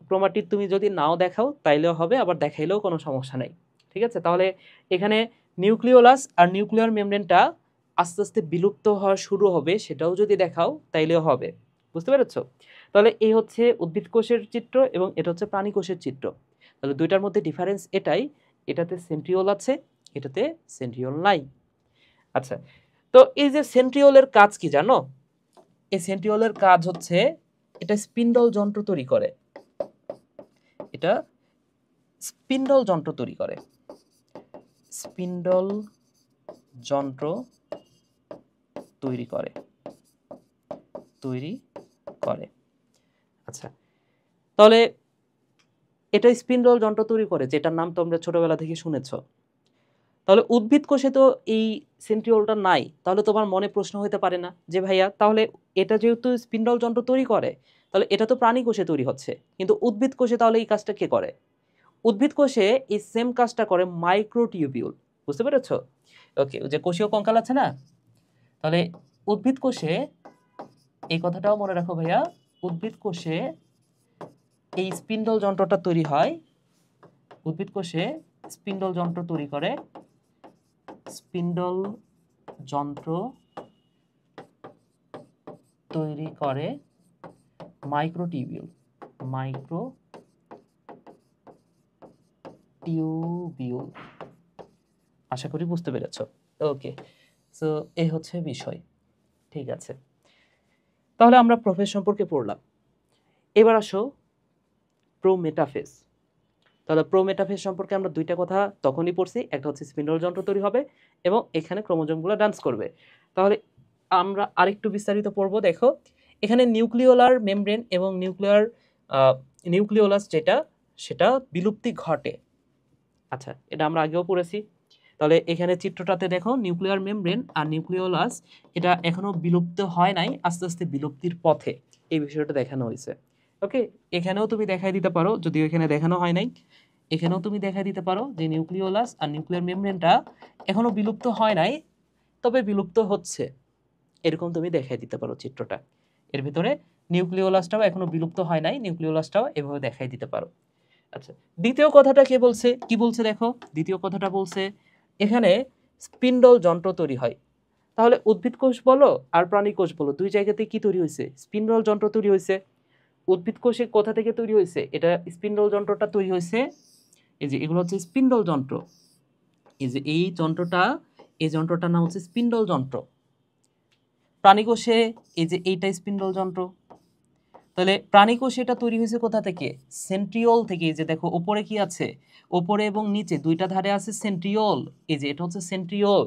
[SPEAKER 1] ক্রোমাটিড তুমি যদি নাও দেখাও তাইলেও হবে, আবার দেখাইলেও কোনো সমস্যা নেই, ঠিক আছে। তাহলে এখানে নিউক্লিওলাস আর নিউক্লিয়ার মেমব্রেনটা আস্তে আস্তে বিলুপ্ত হওয়া শুরু হবে, সেটাও যদি দেখাও তাইলেও হবে, বুঝতে পেরেছো? তাহলে এই হচ্ছে উদ্ভিদ কোষের চিত্র এবং এটা হচ্ছে প্রাণী কোষের চিত্র। তাহলে দুইটার মধ্যে ডিফারেন্স এটাই, এটাতে সেন্ট্রিওল আছে, এটাতে সেন্ট্রিওল নাই। আচ্ছা, তো এই যে সেন্ট্রিওলের কাজ কি জানো? এই সেন্ট্রিওলের কাজ হচ্ছে এটা স্পিন্ডল যন্ত্র তৈরি করে, এটা স্পিন্ডল যন্ত্র তৈরি করে, স্পিন্ডল যন্ত্র তৈরি করে, আচ্ছা, তাহলে এটা স্পিন্ডল যন্ত্র তৈরি করে, যেটার নাম তোমরা ছোটবেলা থেকে শুনেছ। তাহলে উদ্ভিদ কোষে তো এই সেন্ট্রিওলটা নাই, তাহলে তোমার মনে প্রশ্ন হতে পারে না যে ভাইয়া তাহলে এটা যেহেতু স্পিন্ডল যন্ত্র তৈরি করে, তাহলে এটা তো প্রাণী কোষে তৈরি হচ্ছে, কিন্তু উদ্ভিদ কোষে তাহলে এই কাজটা কে করে? উদ্ভিদ কোষে এই সেম কাজটা করে মাইক্রোটিউবিউল, বুঝতে পেরেছো? ওকে, যে কোষীয় কঙ্কাল আছে না, তাহলে উদ্ভিদ কোষে এই কথাটাও মনে রাখো ভাইয়া, উদ্ভিদ কোষে এই স্পিন্ডল যন্ত্রটা তৈরি হয়, উদ্ভিদ কোষে স্পিন্ডল যন্ত্র তৈরি করে, স্পিন্ডল যন্ত্র তৈরি করে মাইক্রোটিউবিউল, মাইক্রোটিউবিউল, আশা করি বুঝতে পেরেছো। ওকে, সো এই হচ্ছে বিষয়, ঠিক আছে। তাহলে আমরা প্রোফেজ সম্পর্কে পড়লাম, এবার আসো প্রোমেটাফেজ। তাহলে প্রোমেটাফেজ সম্পর্কে আমরা দুইটা কথা তখনই পড়ছি, একটা হচ্ছে স্পিন্ডল যন্ত্র তৈরি হবে এবং এখানে ক্রোমোজোমগুলো ডান্স করবে। তাহলে আমরা আরেকটু বিস্তারিত পড়বো। দেখো এখানে নিউক্লিওলার মেমব্রেন এবং নিউক্লিওলাস যেটা সেটা বিলুপ্তি ঘটে, আচ্ছা এটা আমরা আগেও পড়েছি। তাহলে এখানে চিত্রটাতে দেখো নিউক্লিয়ার মেমব্রেন আর নিউক্লিওলাস এটা এখনো বিলুপ্ত হয় নাই, আস্তে আস্তে বিলুপ্তির পথে, এই বিষয়টা দেখানো হয়েছে। ওকে, এখানেও তুমি দেখাই দিতে পারো, যদিও এখানে দেখানো হয় নাই, এখানেও তুমি দেখাই দিতে পারো যে নিউক্লিওলাস আর নিউক্লিয়ার মেমব্রেনটা এখনো বিলুপ্ত হয় নাই, তবে বিলুপ্ত হচ্ছে, এরকম তুমি দেখাই দিতে পারো চিত্রটা। এর ভিতরে নিউক্লিওলাসটাও এখনো বিলুপ্ত হয় নাই, নিউক্লিওলাসটাও এভাবে দেখাই দিতে পারো। আচ্ছা, দ্বিতীয় কথাটা কি বলছে দেখো, দ্বিতীয় কথাটা বলছে এখানে স্পিন্ডল যন্ত্র তৈরি হয়। তাহলে উদ্ভিদ কোষ বলো আর প্রাণী কোষ বলো, দুই জায়গাতে কি তৈরি হয়েছে? স্পিন্ডল যন্ত্র তৈরি হয়েছে। উদ্ভিদ কোষে কোথা থেকে তৈরি হয়েছে? এটা স্পিন্ডল যন্ত্রটা তৈরি হয়েছে, এই যে এগুলো হচ্ছে স্পিন্ডল যন্ত্র, এই যে এই যন্ত্রটা, এই যন্ত্রটার নাম হচ্ছে স্পিন্ডল যন্ত্র। প্রাণী কোষে এই যে এইটা স্পিন্ডল যন্ত্র। তাহলে প্রাণী কোষ এটা তৈরি হয়েছে কোথা থেকে? সেন্ট্রিওল থেকে। এই যে দেখো উপরে কি আছে, উপরে এবং নিচে দুইটা ধারে আছে সেন্ট্রিওল, এই যে এটা হচ্ছে সেন্ট্রিওল,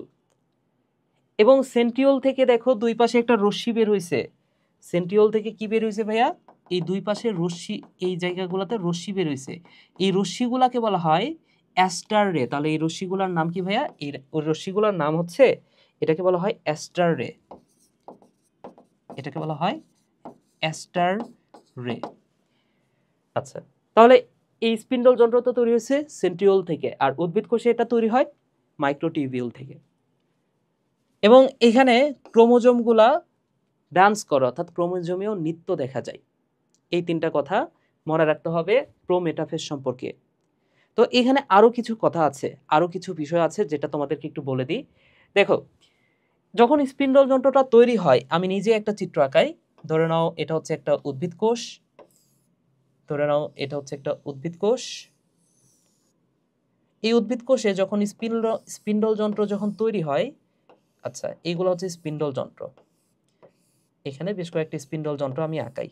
[SPEAKER 1] এবং সেন্ট্রিওল থেকে দেখো দুই পাশে একটা রশ্মি বের হয়েছে। সেন্ট্রিওল থেকে কি বের হয়েছে ভাইয়া? এই দুই পাশে রশ্মি, এই জায়গাগুলোতে রশ্মি বের হয়েছে, এই রশ্মিগুলাকে বলা হয় অ্যাস্টার রে। তাহলে এই রশ্মিগুলোর নাম কি ভাইয়া? এই রশ্মিগুলোর নাম হচ্ছে, এটাকে বলা হয় অ্যাস্টার রে, এটাকে বলা হয় অ্যাস্টার রে। আচ্ছা, তাহলে এই স্পিন্ডল যন্ত্র তো তৈরি হয়েছে সেন্ট্রিওল থেকে, আর উদ্ভিদ কোষে এটা তৈরি হয় মাইক্রোটিউবিউল থেকে। এবং এখানে ক্রোমোজোমগুলা ডান্স করে, অর্থাৎ ক্রোমোজোমেও নৃত্য দেখা যায়। এই তিনটা কথা মনে রাখতে হবে প্রোমেটাফেজ সম্পর্কে। তো এখানে আরো কিছু কথা আছে, আরো কিছু বিষয় আছে যেটা তোমাদেরকে একটু বলে দিই। দেখো যখন স্পিন্ডল যন্ত্রটা তৈরি হয়, আমি নিজে একটা চিত্র আঁকাই। ধরে নাও এটা হচ্ছে একটা উদ্ভিদ কোষ, ধরে নাও এটা হচ্ছে একটা উদ্ভিদ কোষ। এই উদ্ভিদ কোষে যখন স্পিন্ডল যন্ত্র যখন তৈরি হয়, আচ্ছা এইগুলো হচ্ছে স্পিন্ডল যন্ত্র, এখানে বেশ কয়েকটি স্পিন্ডল যন্ত্র আমি আঁকাই।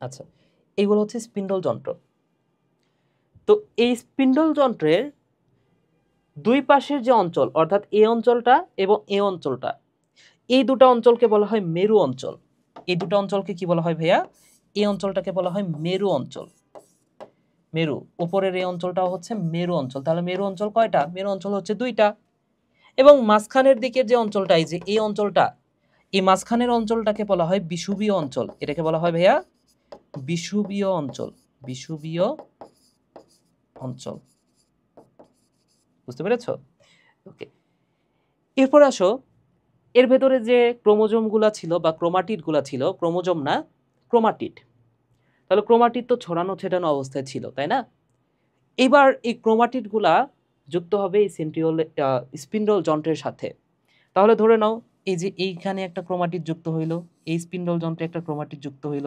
[SPEAKER 1] আচ্ছা, এইগুলো হচ্ছে স্পিন্ডল যন্ত্র। তো এই স্পিন্ডল যন্ত্রের দুই পাশের যে অঞ্চল, অর্থাৎ এই অঞ্চলটা এবং এই অঞ্চলটা, এই দুটো অঞ্চলকে বলা হয় মেরু অঞ্চল। এই দুটো অঞ্চলকে কি বলা হয় ভাইয়া? এই অঞ্চলটাকে বলা হয় মেরু অঞ্চল। মেরু, উপরের এই অঞ্চলটাও হচ্ছে মেরু অঞ্চল। তাহলে মেরু অঞ্চল কয়টা? মেরু অঞ্চল হচ্ছে দুইটা। এবং মাঝখানের দিকের যে অঞ্চলটা, এই যে এই অঞ্চলটা, এই মাঝখানের অঞ্চলটাকে বলা হয় বিষুবীয় অঞ্চল। এটাকে বলা হয় ভাইয়া বিষুবীয় অঞ্চল। বিষুবীয় অঞ্চল, বুঝতে পেরেছো? ওকে, এরপর আসো, এর ভেতরে যে ক্রোমোজোমগুলা ছিল বা ক্রোমাটিডগুলা ছিল, ক্রোমোজোম না ক্রোমাটিড, তাহলে ক্রোমাটিড তো ছড়ানো ছেটানো অবস্থায় ছিল, তাই না? এবার এই ক্রোমাটিডগুলা যুক্ত হবে এই সেন্ট্রিওল স্পিন্ডল যন্ত্রের সাথে। তাহলে ধরে নাও এই যে এইখানে একটা ক্রোমাটিড যুক্ত হইল, এই স্পিন্ডল যন্ত্রে একটা ক্রোমাটিড যুক্ত হইল,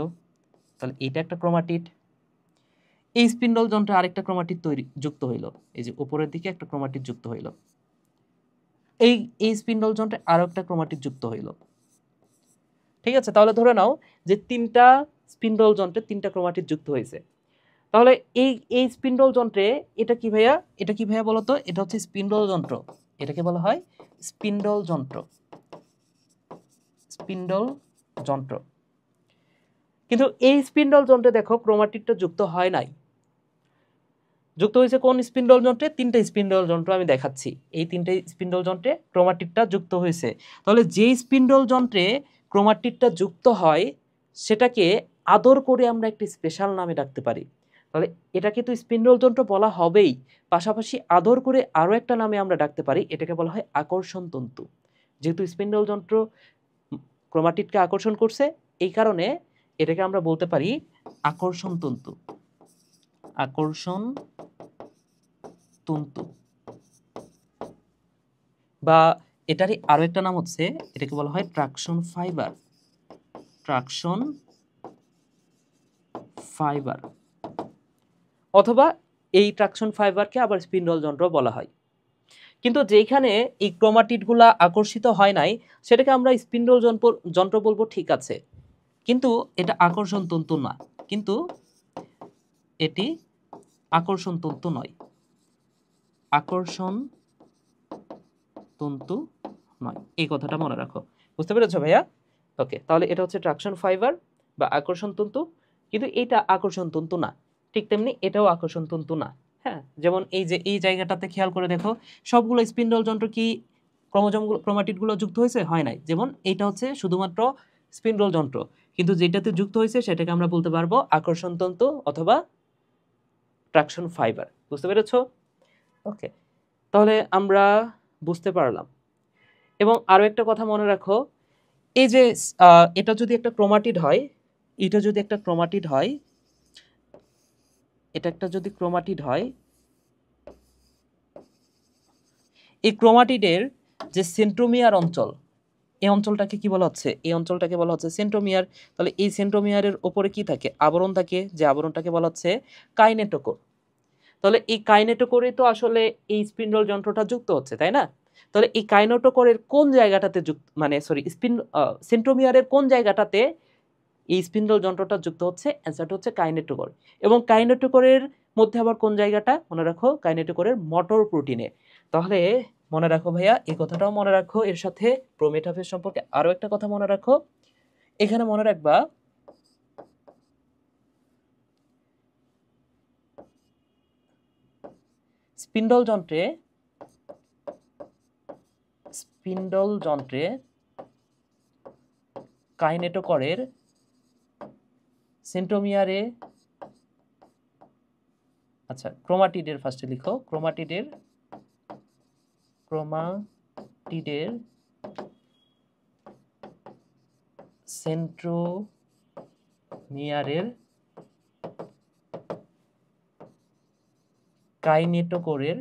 [SPEAKER 1] তাহলে এটা একটা ক্রোমাটিড। এই স্পিন্ডল যন্ত্রে আরেকটা ক্রোমাটিড যুক্ত হইল, এই যে উপরের দিকে একটা ক্রোমাটিড যুক্ত হইল। এই স্পিন্ডল যন্ত্রে আরো একটা ক্রোমাটিড যুক্ত হইল। ঠিক আছে, তাহলে ধরে নাও যে তিনটা স্পিন্ডল যন্ত্রে তিনটা ক্রোমাটিড যুক্ত হয়েছে। তাহলে এই স্পিন্ডল যন্ত্রে এটা কি ভাইয়া, এটা কি ভাইয়া বলতো? এটা হচ্ছে স্পিন্ডল যন্ত্র। এটাকে বলা হয় স্পিন্ডল যন্ত্র। স্পিন্ডল যন্ত্র। কিন্তু এই স্পিন্ডল যন্ত্রে দেখো ক্রোমাটিডটা যুক্ত হয় নাই। যুক্ত হয়েছে কোন স্পিন্ডল যন্ত্রে? তিনটা স্পিন্ডল যন্ত্র আমি দেখাচ্ছি। এই তিনটা স্পিন্ডল যন্ত্রে ক্রোমাটিডটা যুক্ত হয়েছে। তাহলে যে স্পিন্ডল যন্ত্রে ক্রোমাটিডটা যুক্ত হয় সেটাকে আদর করে আমরা একটি স্পেশাল নামে ডাকতে পারি। তাহলে এটাকে তো স্পিন্ডল যন্ত্র বলা হবেই, পাশাপাশি আদর করে আরও একটা নামে আমরা ডাকতে পারি, এটাকে বলা হয় আকর্ষণ তন্তু। যেহেতু স্পিন্ডল যন্ত্র ক্রোমাটিডকে আকর্ষণ করছে, এই কারণে এটাকে আমরা বলতে পারি আকর্ষণ তন্তু। আকর্ষণ তন্তু, বা এটারই আরো একটা নাম হচ্ছে, এটাকে বলা হয় ট্রাকশন ফাইবার। ট্রাকশন ফাইবার, অথবা এই ট্রাকশন ফাইবারকে আবার স্পিন্ডল যন্ত্র বলা হয়। কিন্তু যেখানে এই ক্রোমাটিডগুলা আকর্ষিত হয় নাই সেটাকে আমরা স্পিন্ডল যন্ত্র বলবো, ঠিক আছে, কিন্তু এটা আকর্ষণ তন্তু না, কিন্তু এটি আকর্ষণ তন্তু নয়। আকর্ষণ তন্তু নয়, এই কথাটা মনে রাখো। বুঝতে পেরেছো ভাইয়া? ওকে, তাহলে এটা হচ্ছে ট্রাকশন ফাইবার বা আকর্ষণ তন্তু, কিন্তু এটা আকর্ষণ তন্তু না। ঠিক তেমনি এটাও আকর্ষণ তন্তু না। হ্যাঁ, যেমন এই যে এই জায়গাটাতে খেয়াল করে দেখো, সবগুলো স্পিন্ডল যন্ত্র কি ক্রোমাটিডগুলো যুক্ত হয়েছে? হয় নাই। যেমন এইটা হচ্ছে শুধুমাত্র স্পিন্ডল যন্ত্র, কিন্তু যেটাতে যুক্ত হয়েছে সেটাকে আমরা বলতে পারবো আকর্ষণ তন্তু অথবা ট্রাকশন ফাইবার। বুঝতে পেরেছো? ওকে, তাহলে আমরা বুঝতে পারলাম। এবং আরো একটা কথা মনে রাখো, এই যে এটা যদি একটা ক্রোমাটিড হয়, এটা যদি একটা ক্রোমাটিড হয়, এটা একটা যদি ক্রোমাটিড হয়, এই ক্রোমাটিডের যে সেন্ট্রোমিয়ার অঞ্চল, এই অঞ্চলটাকে কি বলা হচ্ছে? এই অঞ্চলটাকে বলা হচ্ছে সেন্ট্রোমিয়ার। তাহলে এই সেন্ট্রোমিয়ারের উপরে কি থাকে? আবরণ থাকে, যে আবরণটাকে বলা হচ্ছে কাইনেটোকোর। তাহলে এই কাইনেটোকোরে তো আসলে এই স্পিন্ডল যন্ত্রটা যুক্ত হচ্ছে, তাই না? তাহলে এই কাইনেটোকোরের কোন জায়গাটাতে সেন্ট্রোমিয়ারের কোন জায়গাটাতে এই স্পিন্ডল যন্ত্রটা যুক্ত হচ্ছে? অ্যান্সারটা হচ্ছে কাইনেটোকোর। এবং কাইনেটোকোরের মধ্যে আবার কোন জায়গাটা? মনে রাখো কাইনেটোকোরের মোটর প্রোটিনে। তাহলে মনে রাখো ভাইয়া, এই কথাটাও মনে রাখো। এর সাথে প্রোমেটাফেজ সম্পর্কে আরো একটা কথা মনে রাখো। এখানে মনে রাখবা স্পিন্ডল যন্ত্রে কাইনেটোকোরের সেন্ট্রোমিয়ারে, আচ্ছা ক্রোমাটিডের ফার্স্টে লিখো, ক্রোমাটিডের সেন্ট্রোমিয়ারের কাইনেটোকোরের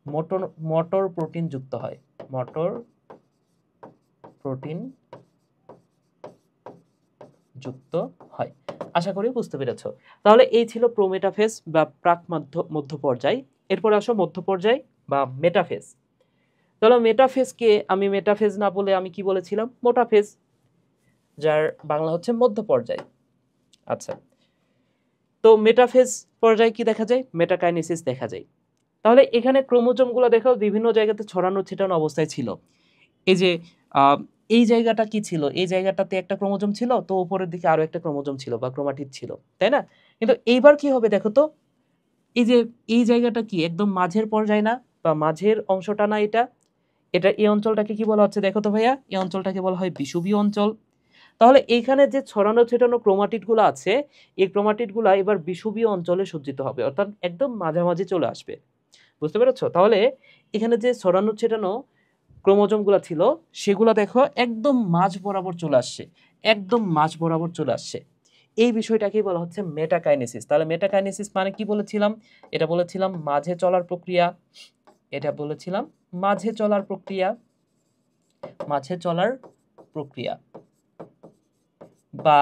[SPEAKER 1] মোটর প্রোটিন যুক্ত হয়। মোটর প্রোটিন যুক্ত হয়। আশা করি বুঝতে পেরেছো। তাহলে এই ছিল প্রোমেটাফেজ বা প্রাক মধ্য পর্যায়। এরপর আসো মধ্য পর্যায় বা মেটাফেজ। তাহলে মেটাফেজকে আমি মেটাফেজ না বলে আমি কি বলেছিলাম? মোটাফেজ, যার বাংলা হচ্ছে মধ্য পর্যায়। আচ্ছা, তো মেটাফেজ পর্যায়ে কি দেখা যায়? মেটাকাইনেসিস দেখা যায়। তাহলে এখানে ক্রোমোজোমগুলো দেখো বিভিন্ন জায়গাতে ছড়ানো ছিটানো অবস্থায় ছিল। এই যে এই জায়গাটা কি ছিল? এই জায়গাটাতে একটা ক্রোমোজোম ছিল, তো উপরের দিকে আরো একটা ক্রোমোজোম ছিল বা ক্রোমাটিড ছিল, তাই না? কিন্তু এইবার কি হবে দেখো তো, এই যে এই জায়গাটা কি একদম মাঝের পর্যায়ে না? বা মাঝের অংশটা না, এটা এই অঞ্চলটাকে কি বলা হচ্ছে দেখো তো ভাইয়া, এই অঞ্চলটাকে বলা হয় বিষুবীয় অঞ্চল। তাহলে এইখানে যে ছড়ানো ছেটানো ক্রোমাটিডগুলো আছে, এই ক্রোমাটিডগুলো এবার বিষুবীয় অঞ্চলে সজ্জিত হবে, অর্থাৎ একদম মাঝামাঝি চলে আসবে। বুঝতে পেরেছো? তাহলে এখানে যে ছড়ানো ছেটানো ক্রোমোজোমগুলো ছিল সেগুলো দেখো একদম মাঝ বরাবর চলে আসছে, একদম মাঝ বরাবর চলে আসছে। এই বিষয়টাকেই বলা হচ্ছে মেটাকাইনেসিস। তাহলে মেটাকাইনেসিস মানে কি বলেছিলাম? এটা বলেছিলাম মাঝে চলার প্রক্রিয়া, এটা বলেছিলাম মাঝে চলার প্রক্রিয়া, মাঝে চলার প্রক্রিয়া। বা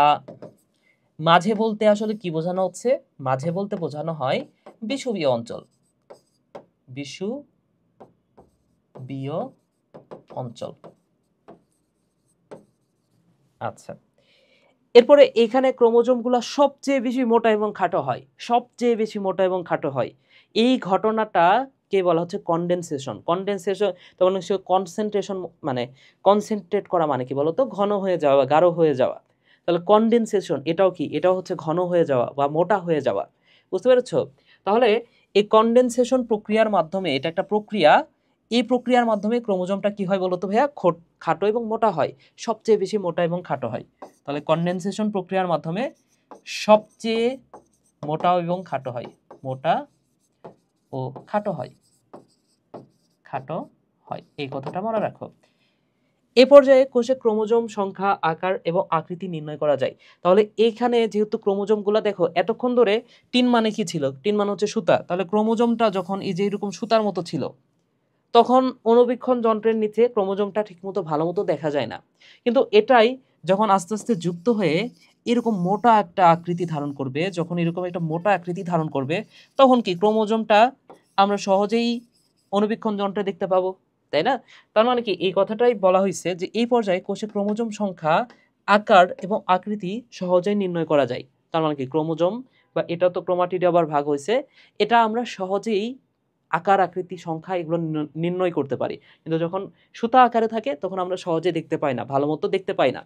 [SPEAKER 1] মাঝে বলতে আসলে কি বোঝানো হচ্ছে? মাঝে বলতে বোঝানো হয় বিষুবীয় অঞ্চল, বিষুবীয় অঞ্চল। আচ্ছা, এরপরে এখানে ক্রোমোজোমগুলো সবচেয়ে বেশি মোটা এবং খাটো হয়, সবচেয়ে বেশি মোটা এবং খাটো হয়। এই ঘটনাটা কে বলা হচ্ছে কনডেনসেশন। কনডেনসেশন তখন কনসেন্ট্রেশন, মানে কনসেন্ট্রেট করা মানে কি বলতো? ঘন হয়ে যাওয়া, গাঢ় হয়ে যাওয়া। তাহলে কনডেনসেশন এটাও কি? এটাও হচ্ছে ঘন হয়ে যাওয়া বা মোটা হয়ে যাওয়া। বুঝতে পেরেছো? তাহলে এই কনডেনসেশন প্রক্রিয়ার মাধ্যমে, এটা একটা প্রক্রিয়া, এই প্রক্রিয়ার মাধ্যমে ক্রোমোজোমটা কি হয় বলতো ভাইয়া? খাটো এবং মোটা হয়, সবচেয়ে বেশি মোটা এবং খাটো হয়। তাহলে কনডেনসেশন প্রক্রিয়ার মাধ্যমে সবচেয়ে মোটা এবং খাটো হয়, মোটা ও খাটো হয়, খাটো হয়, এই কথাটা মনে রাখো। এ পর্যায়ে কোষে ক্রোমোজোম সংখ্যা, আকার এবং আকৃতি নির্ণয় করা যায়। তাহলে এইখানে যেহেতু ক্রোমোজোমগুলো দেখো এতক্ষণ ধরে টিন মানে কি ছিল? টিন মানে হচ্ছে সুতা। তাহলে ক্রোমোজোমটা যখন এই যে এরকম সুতার মতো ছিল, তখন অণুবীক্ষণ যন্ত্রের নিচে ক্রোমোজোমটা ঠিকমতো ভালো মতো দেখা যায় না। কিন্তু এটাই যখন আস্তে আস্তে যুক্ত হয়ে এরকম মোটা একটা আকৃতি ধারণ করবে, যখন এরকম একটা মোটা আকৃতি ধারণ করবে, তখন কি ক্রোমোজোমটা আমরা সহজেই অণুবীক্ষণ যন্ত্রে দেখতে পাবো, তাই না? তার মানে কি এই কথাটাই বলা হয়েছে যে এই পর্যায়ে কোষে ক্রোমোজোম সংখ্যা, আকার এবং আকৃতি সহজেই নির্ণয় করা যায়। তার মানে কি ক্রোমোজোম বা এটা তো ক্রোমাটিডে আবার ভাগ হয়েছে, এটা আমরা সহজেই আকার, আকৃতি, সংখ্যা এগুলো নির্ণয় করতে পারি। কিন্তু যখন সুতা আকারে থাকে তখন আমরা সহজে দেখতে পাই না, ভালো মতো দেখতে পাই না।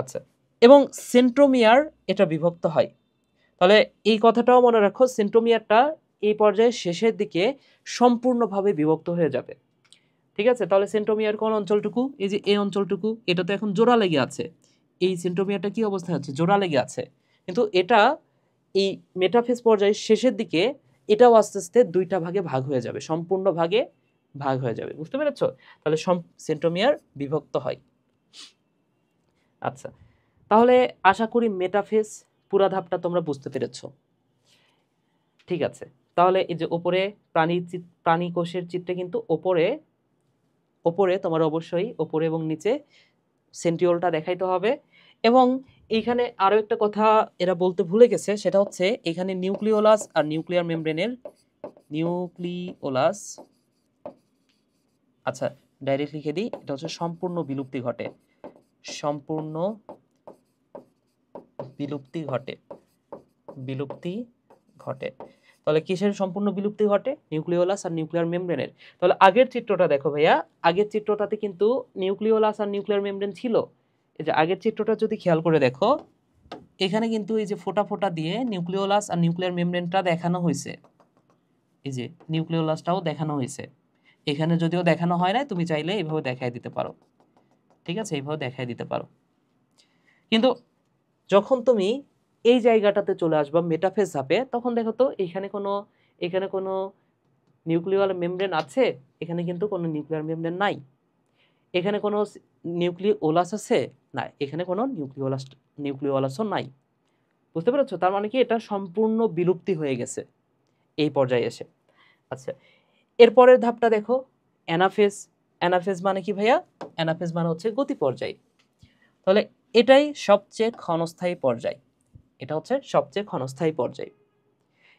[SPEAKER 1] আচ্ছা, এবং সেন্ট্রোমিয়ার এটা বিভক্ত হয়। তাহলে এই কথাটাও মনে রাখো, সেন্ট্রোমিয়ারটা এই পর্যায়ে শেষের দিকে সম্পূর্ণভাবে বিভক্ত হয়ে যাবে। ঠিক আছে? তাহলে সেন্ট্রোমিয়ার কোন অঞ্চলটুকু? এই যে এই অঞ্চলটুকু, এটা তো এখন জোড়া লেগে আছে। এই সেন্ট্রোমিয়ারটা কি অবস্থায় আছে? জোড়া লেগে আছে। কিন্তু এটা এই মেটাফেজ পর্যায়ের শেষের দিকে এটাও আস্তে আস্তে দুইটা ভাগে ভাগ হয়ে যাবে, সম্পূর্ণ ভাগে ভাগ হয়ে যাবে। বুঝতে পেরেছো? তাহলে সেন্ট্রোমিয়ার বিভক্ত হয়। আচ্ছা, তাহলে আশা করি মেটাফেজ পুরা ধাপটা তোমরা বুঝতে পেরেছো। ঠিক আছে, তাহলে এই যে উপরে প্রাণী কোষের চিত্রে কিন্তু ওপরে তোমার অবশ্যই ওপরে এবং নিচে সেন্ট্রিওলটা দেখাইতে হবে। এবং এইখানে আরো একটা কথা এরা বলতে ভুলে গেছে, সেটা হচ্ছে এখানে নিউক্লিওলাস আর নিউক্লিয়ার মেমব্রেনের নিউক্লিওলাস, আচ্ছা ডাইরেক্ট লিখে দিই, এটা হচ্ছে সম্পূর্ণ বিলুপ্তি ঘটে, সম্পূর্ণ বিলুপ্তি ঘটে, বিলুপ্তি ঘটে। তাহলে কিসের সম্পূর্ণ বিলুপ্তি ঘটে? নিউক্লিওলাস আর নিউক্লিয়ার মেমব্রেনের। তাহলে আগের চিত্রটা দেখো ভাইয়া, আগের চিত্রটাতে কিন্তু নিউক্লিওলাস আর নিউক্লিয়ার মেমব্রেন ছিল। এই যে আগের চিত্রটা যদি খেয়াল করে দেখো, এখানে কিন্তু এই যে ফোঁটা ফোঁটা দিয়ে নিউক্লিওলাস আর নিউক্লিয়ার মেমব্রেনটা দেখানো হয়েছে, এই যে নিউক্লিওলাসটাও দেখানো হয়েছে। এখানে যদিও দেখানো হয় না, তুমি চাইলে এইভাবে দেখাই দিতে পারো। ঠিক আছে, এইভাবে দেখাই দিতে পারো। কিন্তু যখন তুমি এই জায়গাটাতে চলে আসবা মেটাফেজ ধাপে, তখন দেখো তো এখানে কোনো নিউক্লিয়ার মেমব্রেন আছে? এখানে কিন্তু কোনো নিউক্লিয়ার মেমব্রেন নাই। এখানে কোনো নিউক্লিওলাস আছে? না, এখানে কোনো নিউক্লিওলাসও নাই। বুঝতে পেরেছো? তার মানে কি এটা সম্পূর্ণ বিলুপ্তি হয়ে গেছে এই পর্যায়ে এসে। আচ্ছা, এরপরের ধাপটা দেখো, অ্যানাফেজ। অ্যানাফেজ মানে কি ভাইয়া? অ্যানাফেজ মানে হচ্ছে গতি পর্যায়। তাহলে এটাই সবচেয়ে ক্ষণস্থায়ী পর্যায়, এটা হচ্ছে সবচেয়ে ক্ষণস্থায়ী পর্যায়।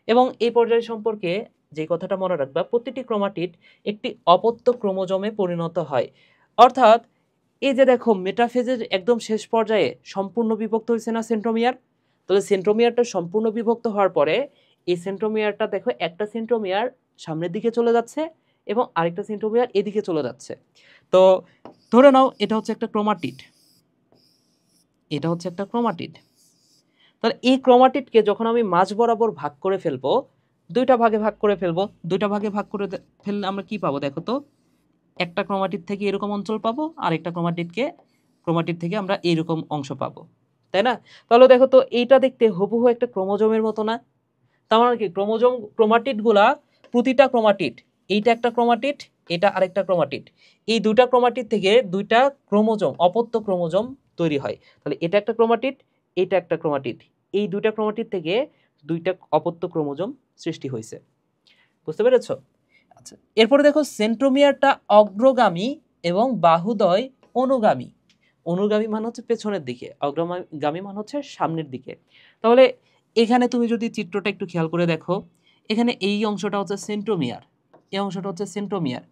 [SPEAKER 1] এবং এই পর্যায় সম্পর্কে যে কথাটা মনে রাখবা, প্রতিটি ক্রোমাটিড একটি অপত্য ক্রোমোজোমে পরিণত হয়। অর্থাৎ এই যে দেখো মেটাফেজের একদম শেষ পর্যায়ে সম্পূর্ণ বিভক্ত হয়েছে না সেন্ট্রোমিয়ার? তাহলে সেন্ট্রোমিয়ারটা সম্পূর্ণ বিভক্ত হওয়ার পরে এই সেন্ট্রোমিয়ারটা দেখো, একটা সেন্ট্রোমিয়ার সামনের দিকে চলে যাচ্ছে এবং আরেকটা সেন্ট্রোমিয়ার এদিকে চলে যাচ্ছে। তো ধরে নাও এটা হচ্ছে একটা ক্রোমাটিড, এটা হচ্ছে একটা ক্রোমাটিড। তাহলে এই ক্রোমাটিডকে যখন আমি মাঝ বরাবর ভাগ করে ফেলবো, দুইটা ভাগে ভাগ করে ফেলবো। দুইটা ভাগে ভাগ করে ফেললে আমরা কি পাবো দেখো তো, একটা ক্রোমাটিড থেকে এরকম অঞ্চল পাবো, আর একটা ক্রোমাটিড থেকে আমরা এইরকম অংশ পাবো, তাই না? তাহলে দেখো তো এইটা দেখতে হুবহু একটা ক্রোমোজোমের মতো না? তার মানে কি ক্রোমাটিডগুলা, প্রতিটা ক্রোমাটিড, এইটা একটা ক্রোমাটিড, এটা আরেকটা ক্রোমাটিড, এই দুইটা ক্রোমাটিড থেকে দুইটা ক্রোমোজোম, অপত্য ক্রোমোজোম তৈরি হয়। তাহলে এটা একটা ক্রোমাটিড, এটা একটা ক্রোমাটিড, এই দুইটা ক্রোমাটিড থেকে দুইটা অপত্য ক্রোমোজোম সৃষ্টি হয়েছে। বুঝতে পেরেছো? আচ্ছা, এরপরে দেখো সেন্ট্রোমিয়ারটা অগ্রগামী এবং বাহুদ্বয় অনুগামী। অনুগামী মানে হচ্ছে পেছনের দিকে, অগ্রগামী মানে হচ্ছে সামনের দিকে। তাহলে এখানে তুমি যদি চিত্রটা একটু খেয়াল করে দেখো, এখানে এই অংশটা হচ্ছে সেন্ট্রোমিয়ার, এই অংশটা হচ্ছে সেন্ট্রোমিয়ার।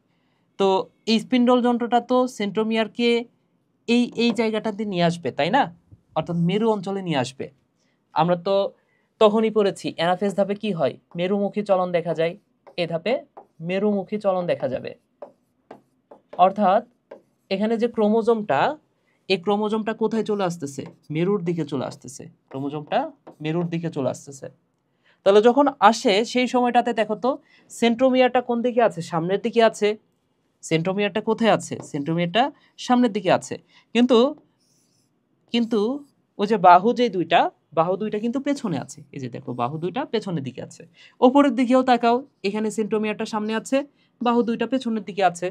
[SPEAKER 1] তো এই স্পিন্ডল যন্ত্রটা তো সেন্ট্রোমিয়ারকে এই এই জায়গাটাতে নিয়ে আসবে, তাই না? অর্থাৎ মেরু অঞ্চলে নিয়ে আসবে। আমরা তো তখনই পড়েছি অ্যানাফেজ ধাপে কি হয়, মেরুমুখী চলন দেখা যায়। এ ধাপে মেরুমুখী চলন দেখা যাবে, অর্থাৎ এখানে যে ক্রোমোজোমটা, এই ক্রোমোজোমটা কোথায় চলে আসতেছে, মেরুর দিকে চলে আসতেছে, ক্রোমোজোমটা মেরুর দিকে চলে আসতেছে। তাহলে যখন আসে সেই সময়টাতে দেখো তো সেন্ট্রোমিয়ারটা কোন দিকে আছে, সামনের দিকে আছে। সেন্ট্রোমিয়ারটা কোথায় আছে, সেন্ট্রোমিয়ারটা সামনের দিকে আছে। কিন্তু কিন্তু ওই যে বাহু দুইটা কিন্তু পেছনে আছে। এই যে দেখো বাহু দুইটা পেছনের দিকে আছে। ওপরের দিকেও তাকাও, এখানে সেন্ট্রোমিয়ারটা সামনে আছে, বাহু দুইটা পেছনের দিকে আছে।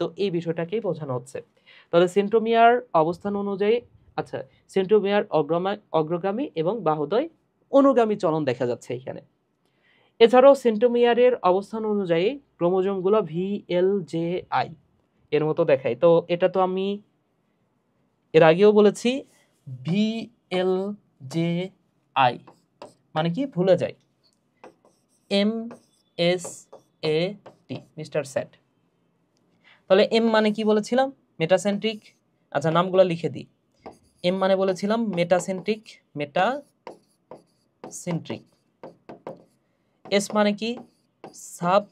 [SPEAKER 1] তো এই বিষয়টাকেই বোঝানো হচ্ছে। তাহলে সেন্ট্রোমিয়ার অবস্থান অনুযায়ী, আচ্ছা, সেন্ট্রোমিয়ার অগ্রগামী এবং বাহুদ্বয় অনুগামী চলন দেখা যাচ্ছে এখানে। এছাড়াও সেন্ট্রোমিয়ারের অবস্থান অনুযায়ী ক্রোমোজোমগুলো VLJI এর মতো দেখায়। তো এটা তো আমি এর আগেও বলেছি, VLJI মানে কি ভুলে যাই, MSAT, মিস্টার স্যাট। তাহলে এম মানে কি বলেছিলাম, মেটাসেন্ট্রিক। আচ্ছা, নামগুলো লিখে দিই। এম মানে বলেছিলাম মেটাসেন্ট্রিক, এস মানে কি সাব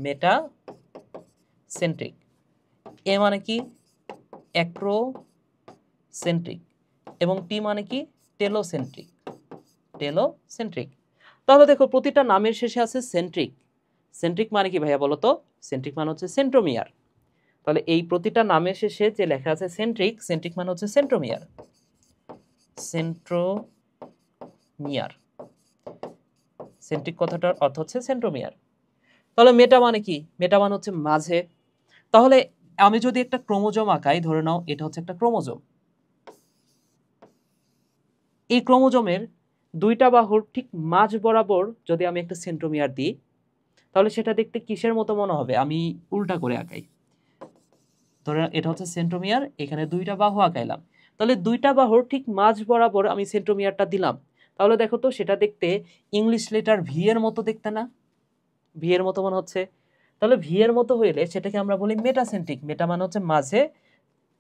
[SPEAKER 1] মেটাসেন্ট্রিক, এ মানে কি অ্যাক্রোসেন্ট্রিক, এবং টি মানে কি টেলোসেন্ট্রিক। তাহলে দেখো প্রতিটা নামের শেষে আছে সেন্ট্রিক। সেন্ট্রিক মানে কি ভাইয়া বলো তো? সেন্ট্রিক মানে হচ্ছে সেন্ট্রোমিয়ার। তাহলে এই প্রতিটা নামের শেষে যে লেখা আছে সেন্ট্রিক, সেন্ট্রিক মানে হচ্ছে সেন্ট্রোমিয়ার। সেন্ট্রিক কথাটার অর্থ হচ্ছে সেন্ট্রোমিয়ার। তাহলে মেটা মানে কি? মেটা মানে হচ্ছে মাঝে। তাহলে আমি যদি একটা ক্রোমোজোম আঁকাই, ধরে নাও এটা হচ্ছে একটা ক্রোমোজোম। এই ক্রোমোজোমের দুইটা বাহুর ঠিক মাঝ বরাবর যদি আমি একটা সেন্ট্রোমিয়ার দিই, তাহলে সেটা দেখতে কিসের মতো মনে হবে? আমি উল্টা করে আঁকাই। ধরে এটা হচ্ছে সেন্ট্রোমিয়ার, এখানে দুইটা বাহু আঁকাইলাম। তাহলে দুইটা বাহুর ঠিক মাঝ বরাবর আমি সেন্ট্রোমিয়ারটা দিলাম। তাহলে দেখো তো সেটা দেখতে ইংলিশ লেটার ভি এর মতো দেখতে না? ভি এর মতো মনে হচ্ছে। তাহলে ভি এর মতো হইলে সেটাকে আমরা বলি মেটাসেন্ট্রিক। মেটা মানে হচ্ছে মাঝে,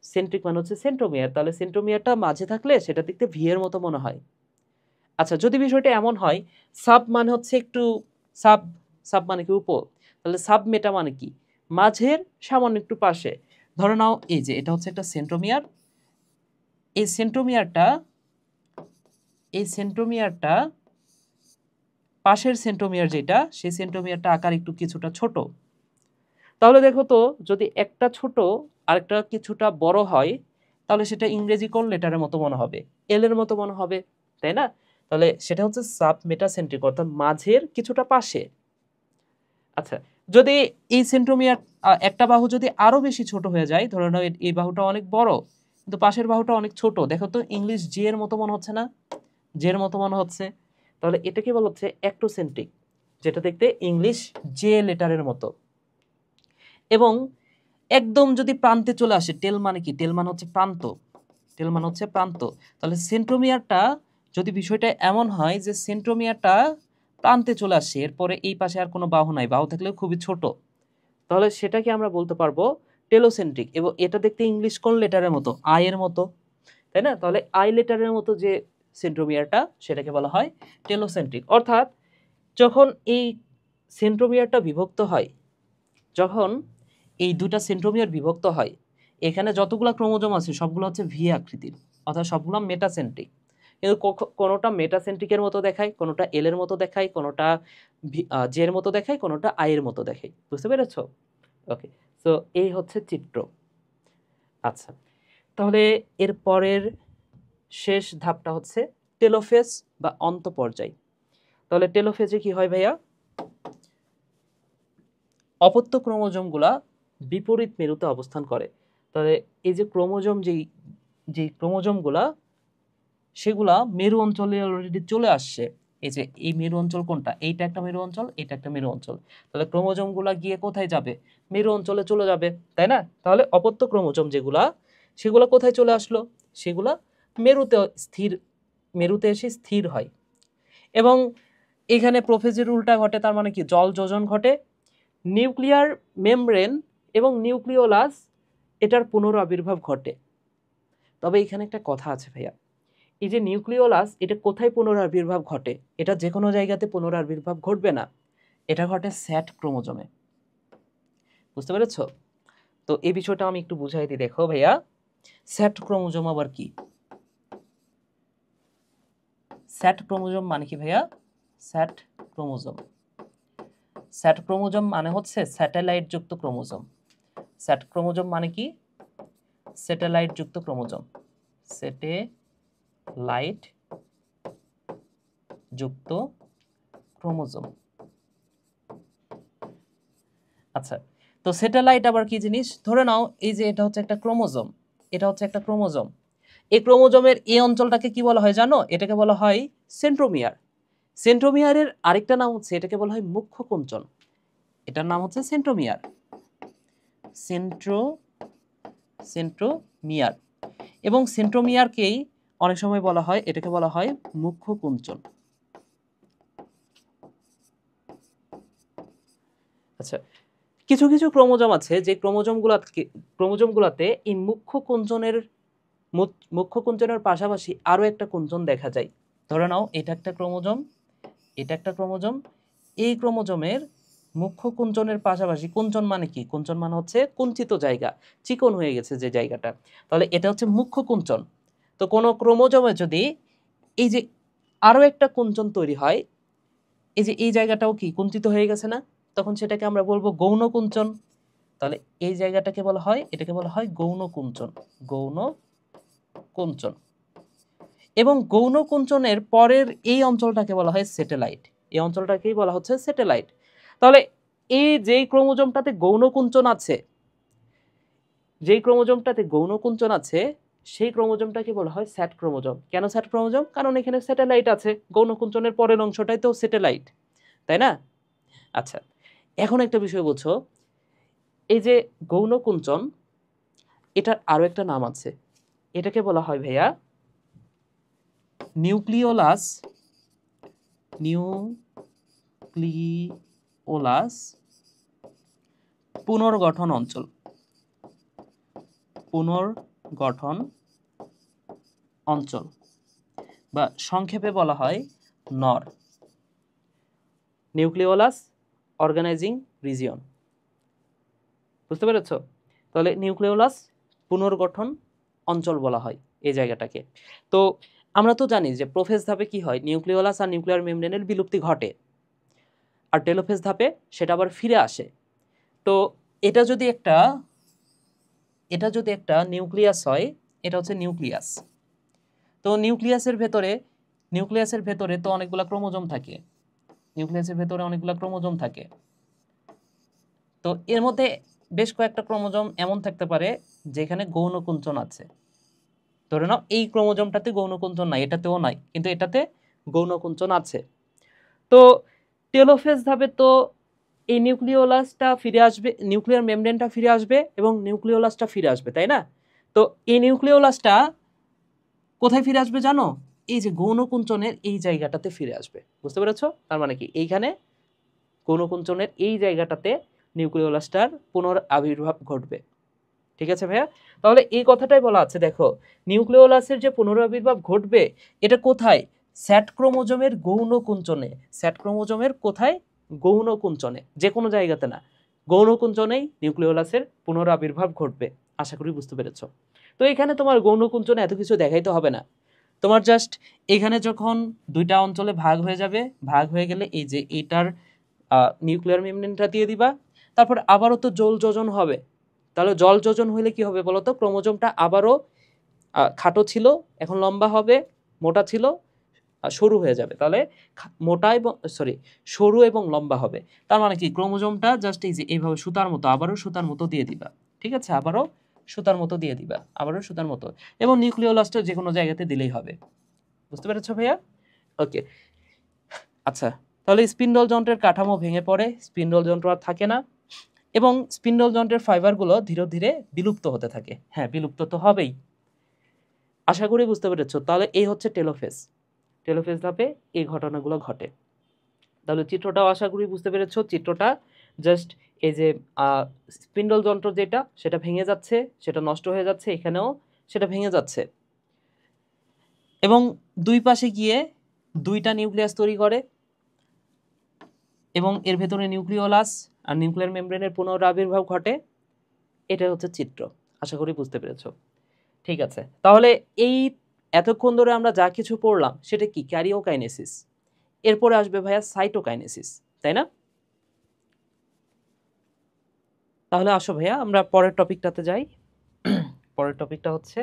[SPEAKER 1] সেন্ট্রিক মানে হচ্ছে সেন্ট্রোমিয়ার। তাহলে সেন্ট্রোমিয়ারটা মাঝে থাকলে সেটা দেখতে ভি এর মতো মনে হয়। আচ্ছা, যদি বিষয়টা এমন হয়, সাব মানে হচ্ছে একটু সাব, সাব মানে কি উপর, তাহলে সাব মেটা মানে কি মাঝের সামান্য একটু পাশে। ধরে নাও এই যে এটা হচ্ছে একটা সেন্ট্রোমিয়ার, এই সেন্ট্রোমিয়ারটা পাশের সেন্ট্রোমিয়ার যেটা, সেই সেন্ট্রোমিয়ারটা আকার একটু কিছুটা ছোট। তাহলে দেখো তো যদি একটা ছোট আর একটা কিছুটা বড় হয়, তাহলে সেটা ইংরেজি কোন লেটারের মতো মনে হবে? এল এর মতো মনে হবে, তাই না? তাহলে সেটা হচ্ছে সাব মেটাসেন্ট্রিক, অর্থাৎ মাঝের কিছুটা পাশে। আচ্ছা, যদি এই সেন্ট্রোমিয়ার একটা বাহু যদি আরো বেশি ছোট হয়ে যায়, ধরে নাও এই বাহুটা অনেক বড় কিন্তু পাশের বাহুটা অনেক ছোট, দেখো তো ইংলিশ জে এর মতো মনে হচ্ছে না? জে এর মতো মনে হচ্ছে। তাহলে এটাকে বলা হচ্ছে অ্যাক্টোসেন্ট্রিক, যেটা দেখতে ইংলিশ জে লেটারের মতো। এবং একদম যদি প্রান্তে চলে আসে, টেল মানে কি? টেল মানে হচ্ছে প্রান্ত, টেল মানে হচ্ছে প্রান্ত। তাহলে সেন্ট্রোমিয়ারটা যদি বিষয়টা এমন হয় যে সেন্ট্রোমিয়ারটা প্রান্তে চলে আসে, এরপরে এই পাশে আর কোনো বাহু নাই, বাহু থাকলেও খুবই ছোট, তাহলে সেটাকে আমরা বলতে পারবো টেলোসেন্ট্রিক। এবং এটা দেখতে ইংলিশ কোন লেটারের মতো? আই এর মতো, তাই না? তাহলে আই লেটারের মতো যে সেন্ট্রোমিয়ারটা, সেটাকে বলা হয় টেলোসেন্ট্রিক। অর্থাৎ যখন এই সেন্ট্রোমিয়ারটা বিভক্ত হয়, যখন এই দুটা সেন্ট্রোমিয়ার বিভক্ত হয়, এখানে যতগুলো ক্রোমোজোম আছে সবগুলো হচ্ছে ভি আকৃতির, অর্থাৎ সবগুলো মেটাসেন্ট্রিক। কিন্তু কোনোটা মেটাসেন্ট্রিকের মতো দেখায়, কোনোটা এল এর মতো দেখায়, কোনোটা জে এর মতো দেখায়, কোনোটা আই এর মতো দেখায়। বুঝতে পেরেছো? ওকে, সো এই হচ্ছে চিত্র। আচ্ছা, তাহলে এর পরের শেষ ধাপটা হচ্ছে টেলোফেজ বা অন্তঃপর্যায়। তাহলে টেলোফেজে কি হয় ভাইয়া? অপত্য ক্রোমোজোমগুলা বিপরীত মেরুতে অবস্থান করে। তাহলে এই যে ক্রোমোজোম যে ক্রোমোজোমগুলা সেগুলা মেরু অঞ্চলে অলরেডি চলে আসছে। এই যে এই মেরু অঞ্চল কোনটা? এইটা একটা মেরু অঞ্চল, এটা একটা মেরু অঞ্চল। তাহলে ক্রোমোজোমগুলা গিয়ে কোথায় যাবে? মেরু অঞ্চলে চলে যাবে, তাই না? তাহলে অপত্য ক্রোমোজোম যেগুলা সেগুলা কোথায় চলে আসলো? সেগুলা মেরুতে এসে স্থির হয়। এবং এখানে প্রোফেজের উল্টা ঘটে, তার মানে কি জল যোজন ঘটে। নিউক্লিয়ার মেমব্রেন এবং নিউক্লিওলাস এটার পুনরাবির্ভাব ঘটে। তবে এখানে একটা কথা আছে ভাইয়া, এই যে নিউক্লিওলাস এটা কোথায় পুনরাবির্ভাব ঘটে? এটা যে কোনো জায়গাতে পুনরাবির্ভাব ঘটবে না, এটা ঘটে স্যাট ক্রোমোজোমে। বুঝতে পেরেছ? তো এই বিষয়টা আমি একটু বুঝাই দিই। দেখো ভাইয়া, স্যাট ক্রোমোজোম আবার কি? স্যাট ক্রোমোজোম মানে কি ভাইয়া? স্যাট ক্রোমোজোম, স্যাট ক্রোমোজোম মানে হচ্ছে স্যাটেলাইট যুক্ত ক্রোমোজোম। স্যাট ক্রোমোজোম মানে কি? স্যাটেলাইট যুক্ত ক্রোমোজোম, স্যাটেলাইট যুক্ত ক্রোমোজোম। আচ্ছা, তো স্যাটেলাইট আবার কি জিনিস? ধরে নাও এই যে এটা হচ্ছে একটা ক্রোমোজোম, এটা হচ্ছে একটা ক্রোমোজোম। এই ক্রোমোজোমের এই অঞ্চলটাকে কি বলা হয় জানো? এটাকে বলা হয় সেন্ট্রোমিয়ার। সেন্ট্রোমিয়ারের আরেকটা নাম হচ্ছে, এটাকে বলা হয় মুখ্য কুঞ্চন। এটার নাম হচ্ছে সেন্ট্রোমিয়ার, সেন্ট্রোমিয়ার। এবং সেন্ট্রোমিয়ারকেই অনেক সময় বলা হয়, এটাকে বলা হয় মুখ্য কুঞ্চন। আচ্ছা, কিছু কিছু ক্রোমোজোম আছে যে ক্রোমোজোমগুলোতে এই মুখ্য কুঞ্চনের পাশাপাশি আরো একটা কুঞ্চন দেখা যায়। ধরে নাও এটা একটা ক্রোমোজোম, এটা একটা ক্রোমোজোম। এই ক্রোমোজোমের মুখ্য কুঞ্চনের পাশাপাশি, কুঞ্চন মানে কি? কুঞ্চন মানে হচ্ছে কুঞ্চিত জায়গা, চিকন হয়ে গেছে যে জায়গাটা, তাহলে এটা হচ্ছে মুখ্য কুঞ্চন। তো কোনো ক্রোমোজোমে যদি এই যে আরো একটা কুঞ্চন তৈরি হয়, এই যে এই জায়গাটাও কি কুঞ্চিত হয়ে গেছে না, তখন সেটাকে আমরা বলবো গৌণ কুঞ্চন। তাহলে এই জায়গাটাকে বলা হয়, এটাকে বলা হয় গৌণ কুঞ্চন, গৌণ কুঞ্চন। এবং গৌণ কুঞ্চনের পরের এই অঞ্চলটাকে বলা হয় স্যাটেলাইট। এই অঞ্চলটাকেই বলা হচ্ছে স্যাটেলাইট। তাহলে এই যেই ক্রোমোজোমটাতে গৌণ কুঞ্চন আছে, যেই ক্রোমোজোমটাতে গৌণ কুঞ্চন আছে সেই ক্রোমোজোমটাকে বলা হয় স্যাট ক্রোমোজোম। কেন স্যাট ক্রোমোজোম? কারণ এখানে স্যাটেলাইট আছে, গৌণ কুঞ্চনের পরের অংশটাই তো স্যাটেলাইট, তাই না? আচ্ছা, এখন একটা বিষয় বুঝো, এই যে গৌণ কুঞ্চন, এটার আরো একটা নাম আছে, এটাকে বলা হয় ভাইয়া নিউক্লিওলাস, নিউক্লিওলাস পুনর্গঠন অঞ্চল, পুনর্গঠন অঞ্চল, বা সংক্ষেপে বলা হয় নর, নিউক্লিওলাস অর্গানাইজিং রিজিয়ন। বুঝতে পেরেছ? তাহলে নিউক্লিওলাস পুনর্গঠন অঞ্চল বলা হয় এই জায়গাটাকে। তো আমরা তো জানি যে প্রোফেজ ধাপে কি হয়, নিউক্লিওলাস আর নিউক্লিয়ার মেমব্রেনের বিলুপ্তি ঘটে, আর টেলোফেজ ধাপে সেটা আবার ফিরে আসে। তো এটা যদি একটা নিউক্লিয়াস হয়, এটা হচ্ছে নিউক্লিয়াস। তো নিউক্লিয়াসের ভেতরে তো অনেকগুলা ক্রোমোজোম থাকে, নিউক্লিয়াসের ভেতরে অনেকগুলা ক্রোমোজোম থাকে। তো এর মধ্যে বেশ কয়েকটা ক্রোমোজোম এমন থাকতে পারে যেখানে গৌণ কুঞ্চন আছে। ধরে নাও এই ক্রোমোজোমটাতে গৌণ কুঞ্চন নাই, এটাতেও নাই, কিন্তু এটাতে গৌণ কুঞ্চন আছে। তো টেলোফেজ ধাপে তো এই নিউক্লিওলাসটা ফিরে আসবে, নিউক্লিয়ার মেমব্রেনটা ফিরে আসবে এবং নিউক্লিওলাসটা ফিরে আসবে, তাই না? তো এই নিউক্লিওলাসটা কোথায় ফিরে আসবে জানো? এই যে গৌণ কুঞ্চনের এই জায়গাটাতে ফিরে আসবে। বুঝতে পেরেছো? তার মানে কি এইখানে গৌণ কুঞ্চনের এই জায়গাটাতে নিউক্লিওলাসটার পুনরাবির্ভাব ঘটবে। ঠিক আছে ভাইয়া? তাহলে এই কথাটাই বলা আছে, দেখো নিউক্লিওলাসের যে পুনরাবির্ভাব ঘটবে এটা কোথায়? স্যাট ক্রোমোজোমের গৌণ কুঞ্চনে। স্যাট ক্রোমোজোমের কোথায়? গৌণ কুঞ্চনে, যে কোনো জায়গাতে না, গৌণ কুঞ্চনেই নিউক্লিওলাসের পুনরাবির্ভাব ঘটবে। আশা করি বুঝতে পেরেছো। তো এখানে তোমার গৌণ কুঞ্চনে এত কিছু দেখাইতে হবে না, তোমার জাস্ট এখানে যখন দুইটা অঞ্চলে ভাগ হয়ে যাবে, ভাগ হয়ে গেলে এই যে এটার নিউক্লিয়ার মেমব্রেনটা দিয়ে দিবা, তারপর আবারও তো জল যোজন হবে। তাহলে জল যোজন হলে কি হবে বলো তো? ক্রোমোজোমটা আবারও খাটো ছিল, এখন লম্বা হবে, মোটা ছিল সরু হয়ে যাবে। তাহলে মোটা এবং সরু এবং লম্বা হবে। তার মানে কি ক্রোমোজোমটা জাস্ট এই যে এইভাবে সুতার মতো, আবারও সুতার মতো দিয়ে দিবা। ঠিক আছে, আবারও সুতার মতো দিয়ে দিবা, আবারও সুতার মতো, এবং নিউক্লিওলাসটা যে কোনো জায়গাতে দিলেই হবে। বুঝতে পেরেছো ভাইয়া? ওকে, আচ্ছা, তাহলে স্পিন্ডল যন্ত্রের কাঠামো ভেঙে পড়ে, স্পিন্ডল যন্ত্র আর থাকে না, এবং স্পিন্ডল যন্ত্রের ফাইবারগুলো ধীরে ধীরে বিলুপ্ত হতে থাকে। হ্যাঁ, বিলুপ্ত তো হবেই। আশা করি বুঝতে পেরেছো। তাহলে এই হচ্ছে টেলোফেজ। টেলোফেজ ধাপে এই ঘটনাগুলো ঘটে। তাহলে চিত্রটাও আশা করি বুঝতে পেরেছো। চিত্রটা জাস্ট এই যে স্পিন্ডল যন্ত্র যেটা, সেটা ভেঙে যাচ্ছে, সেটা নষ্ট হয়ে যাচ্ছে, এখানেও সেটা ভেঙে যাচ্ছে, এবং দুই পাশে গিয়ে দুইটা নিউক্লিয়াস তৈরি করে, এবং এর ভেতরে নিউক্লিওলাস আর নিউক্লিয়ার মেমব্রেনের পুনরাবির্ভাব ঘটে। এটা হচ্ছে চিত্র। আশা করি বুঝতে পেরেছো। ঠিক আছে, তাহলে এই এতক্ষণ ধরে আমরা যা কিছু পড়লাম সেটা কি? ক্যারিওকাইনেসিস। এরপরে আসবে ভাইয়া সাইটোকাইনেসিস, তাই না? তাহলে আসো ভাইয়া আমরা পরের টপিকটাতে যাই। পরের টপিকটা হচ্ছে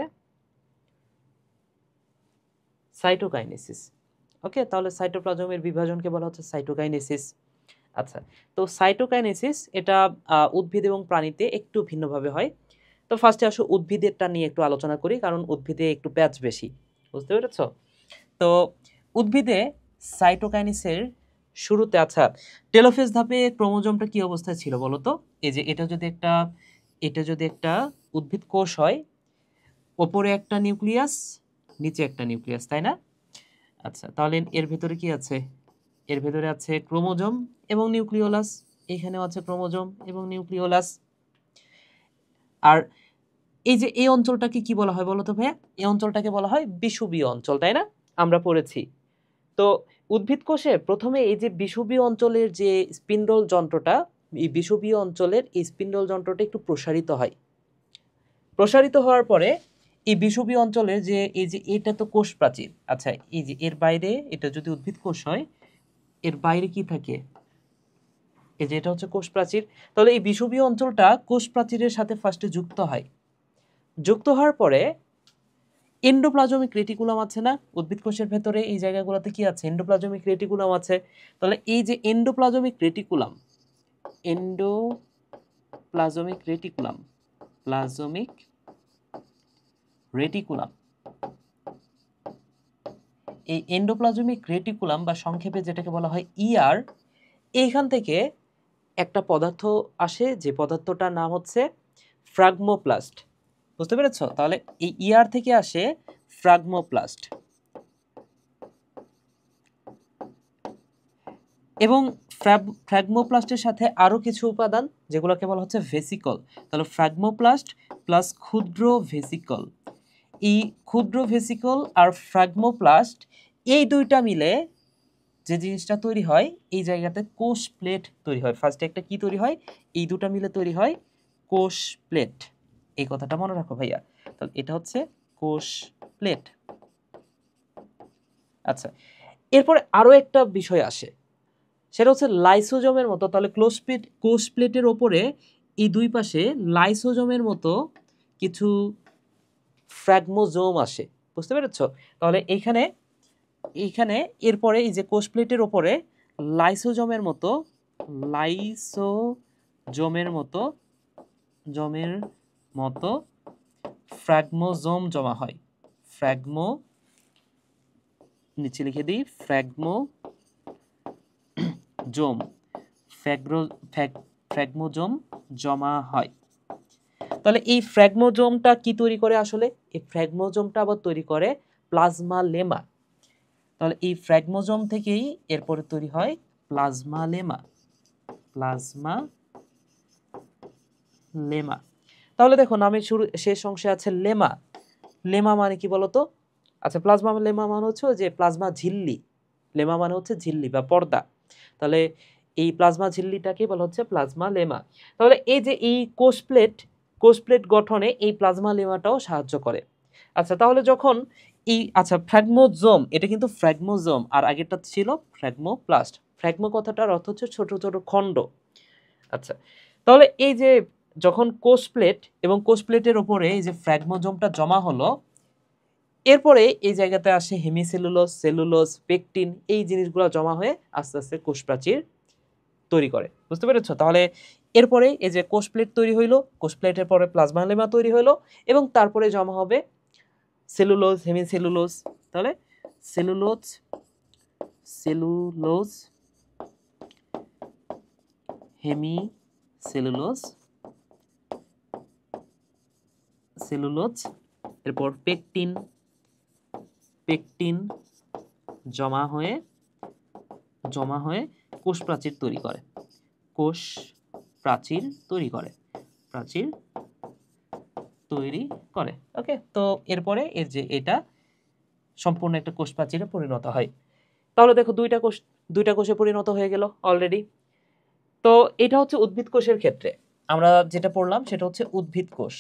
[SPEAKER 1] সাইটোকাইনেসিস। ওকে, তাহলে সাইটোপ্লাজমের বিভাজনকে বলা হচ্ছে সাইটোকাইনেসিস। আচ্ছা, তো সাইটোকাইনেসিস এটা উদ্ভিদ এবং প্রাণীতে একটু ভিন্নভাবে হয়। তো ফার্স্টে আসো উদ্ভিদেরটা নিয়ে একটু আলোচনা করি, কারণ উদ্ভিদে একটু প্যাচ বেশি। বুঝতে পেরেছো? তো উদ্ভিদে সাইটোকাইনেসের শুরুতে, আচ্ছা, টেলোফেজ ধাপে ক্রোমোজোমটা কি অবস্থায় ছিল বলো তো? এই যে এটা যদি একটা উদ্ভিদ কোষ হয়, ওপরে একটা নিউক্লিয়াস, নিচে একটা নিউক্লিয়াস, তাই না? আচ্ছা, তাহলে এর ভেতরে কি আছে? এর ভেতরে আছে ক্রোমোজোম এবং নিউক্লিওলাস। এখানেও আছে ক্রোমোজোম এবং নিউক্লিওলাস। আর এই যে এই অঞ্চলটাকে কি বলা হয় বলো তো ভাইয়া? এই অঞ্চলটাকে বলা হয় বিষুবীয় অঞ্চল, তাই না? আমরা পড়েছি। তো উদ্ভিদ কোষে প্রথমে এই যে বিষুবীয় অঞ্চলের যে স্পিন্ডল যন্ত্রটা, এই বিষুবীয় অঞ্চলের এই স্পিন্ডল যন্ত্রটা একটু প্রসারিত হয়। প্রসারিত হওয়ার পরে এই বিষুবীয় অঞ্চলের যে এই যে এটা তো কোষ প্রাচীর। আচ্ছা, এই যে এর বাইরে, এটা যদি উদ্ভিদ কোষ হয়, এর বাইরে কি থাকে? এই যে এটা হচ্ছে কোষ প্রাচীর। তাহলে এই বিষুবীয় অঞ্চলটা কোষ প্রাচীরের সাথে ফার্স্টে যুক্ত হয়। যুক্ত হওয়ার পরে এন্ডোপ্লাজমিক রেটিকুলাম আছে না উদ্ভিদ কোষের ভেতরে? এই জায়গাগুলোতে কি আছে? এন্ডোপ্লাজমিক রেটিকুলাম আছে। তাহলে এই যে endoplasmic reticulum, endoplasmic reticulum, plasmic reticulum, এই এন্ডোপ্লাজমিক রেটিকুলাম বা সংক্ষেপে যেটাকে বলা হয় ইআর, এইখান থেকে একটা পদার্থ আসে, যে পদার্থটার নাম হচ্ছে ফ্রাগমোপ্লাস্ট। বুঝতে পেরেছো? তাহলে এই ইআর থেকে আসে ফ্রাগমোপ্লাস্ট, এবং ফ্রাগমোপ্লাস্টের সাথে আরও কিছু উপাদান যেগুলোকে বলা হচ্ছে ভেসিকল। তাহলে ফ্রাগমোপ্লাস্ট প্লাস ক্ষুদ্র ভেসিকল, এই ক্ষুদ্র ভেসিকল আর ফ্রাগমোপ্লাস্ট, এই দুইটা মিলে যে জিনিসটা তৈরি হয়, এই জায়গাতে কোষ প্লেট তৈরি হয়। ফার্স্টে একটা কি তৈরি হয়? এই দুটা মিলে তৈরি হয় কোষ প্লেট। এই কথাটা মনে রাখো ভাইয়া। তাহলে এটা হচ্ছে কোষ প্লেট। আচ্ছা, এরপরে আরও একটা বিষয় আসে, সেটা হচ্ছে লাইসোজোমের মতো। তাহলে কোষ প্লেটের ওপরে এই দুই পাশে লাইসোজোমের মতো কিছু ফ্র্যাগমোজোম আসে। বুঝতে পেরেছো? তাহলে এইখানে এরপরে এই যে কোষ প্লেটের ওপরে লাইসোজোমের মতো ফ্র্যাগমোজোম জমা হয়। নিচে লিখে দিই, ফ্র্যাগমোজোম জমা হয়। তাহলে এই ফ্র্যাগমোজোমটা কি তৈরি করে আসলে? এই ফ্র্যাগমোজোমটা আবার তৈরি করে প্লাজমা লেমা। তাহলে এই ফ্র্যাগমোজোম থেকেই এরপরে তৈরি হয় প্লাজমা লেমা। তাহলে দেখো নামের শেষ অংশে আছে লেমা। লেমা মানে কি বলতো? আচ্ছা, প্লাজমা লেমা মানে হচ্ছে যে প্লাজমা ঝিল্লি। লেমা মানে হচ্ছে ঝিল্লি বা পর্দা। তাহলে এই প্লাজমা ঝিল্লিটাকে বলা হচ্ছে প্লাজমা লেমা। তাহলে এই যে এই কোষ প্লেট গঠনে এই প্লাজমা লেমাটাও সাহায্য করে। আচ্ছা, তাহলে যখন এই আচ্ছা ফ্র্যাগমোজোম, এটা কিন্তু ফ্র্যাগমোজোম, আর আগেরটা ছিল ফ্র্যাগমোপ্লাস্ট। ফ্র্যাগমো কথাটার অর্থ হচ্ছে ছোট ছোট খণ্ড। আচ্ছা, তাহলে এই যে যখন কোষ প্লেট এবং কোষ প্লেটের উপরে এই যে ফ্র্যাগমোজোমটা জমা হলো, এরপরে এই জায়গাতে আসে হেমিসেলুলোজ, সেলুলোজ, পেকটিন, এই জিনিসগুলো জমা হয়ে আস্তে আস্তে কোষ প্রাচীর তৈরি করে। বুঝতে পেরেছো? তাহলে এরপরে এই যে কোষ প্লেট তৈরি হইলো, কোষ প্লেটের পরে প্লাজমা লেমা তৈরি হইলো, এবং তারপরে জমা হবে সেলুলোজ, হেমিসেলুলোজ। তাহলে সেলুলোজ, সেলুলোজ, হেমিসেলুলোজ, সেলুলোজ, এরপর পেকটিন, পেকটিন জমা হয়ে কোষ প্রাচীর তৈরি করে, কোষ প্রাচীর তৈরি করে, প্রাচীর তৈরি করে। ওকে, তো এরপরে এর যে এটা সম্পূর্ণ একটা কোষ প্রাচীরে পরিণত হয়। তাহলে দেখো দুইটা কোষে পরিণত হয়ে গেল অলরেডি। তো এটা হচ্ছে উদ্ভিদ কোষের ক্ষেত্রে আমরা যেটা পড়লাম সেটা হচ্ছে উদ্ভিদ কোষ।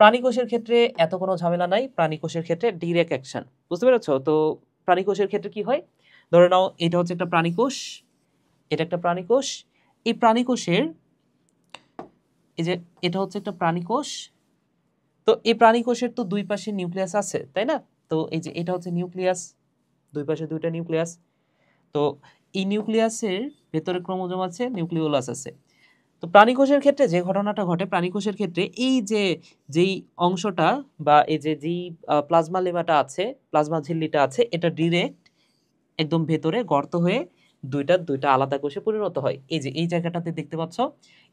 [SPEAKER 1] প্রাণী কোষের ক্ষেত্রে এত কোনো ঝামেলা নাই, প্রাণী কোষের ক্ষেত্রে ডিরেক্ট অ্যাকশন। বুঝতে পেরেছো? তো প্রাণী কোষের ক্ষেত্রে কি হয়, ধরে নাও এটা হচ্ছে একটা প্রাণী কোষ, এটা একটা প্রাণী কোষ। এই প্রাণী কোষের এই যে এটা হচ্ছে একটা প্রাণী কোষ। তো এই প্রাণী কোষের তো দুই পাশে নিউক্লিয়াস আছে, তাই না? তো এই যে এটা হচ্ছে নিউক্লিয়াস, দুই পাশে দুইটা নিউক্লিয়াস। তো এই নিউক্লিয়াসের ভেতরে ক্রোমোজোম আছে, নিউক্লিওলাস আছে। তো প্রাণী কোষের ক্ষেত্রে যে ঘটনাটা ঘটে, প্রাণী কোষের ক্ষেত্রে এই যে যেই অংশটা বা এই যে যেই প্লাজমা লেমাটা আছে, প্লাজমা ঝিল্লিটা আছে, এটা ডিরেক্ট একদম ভেতরে গর্ত হয়ে দুইটা আলাদা কোষে পরিণত হয়। এই যে এই জায়গাটাতে দেখতে পাচ্ছ,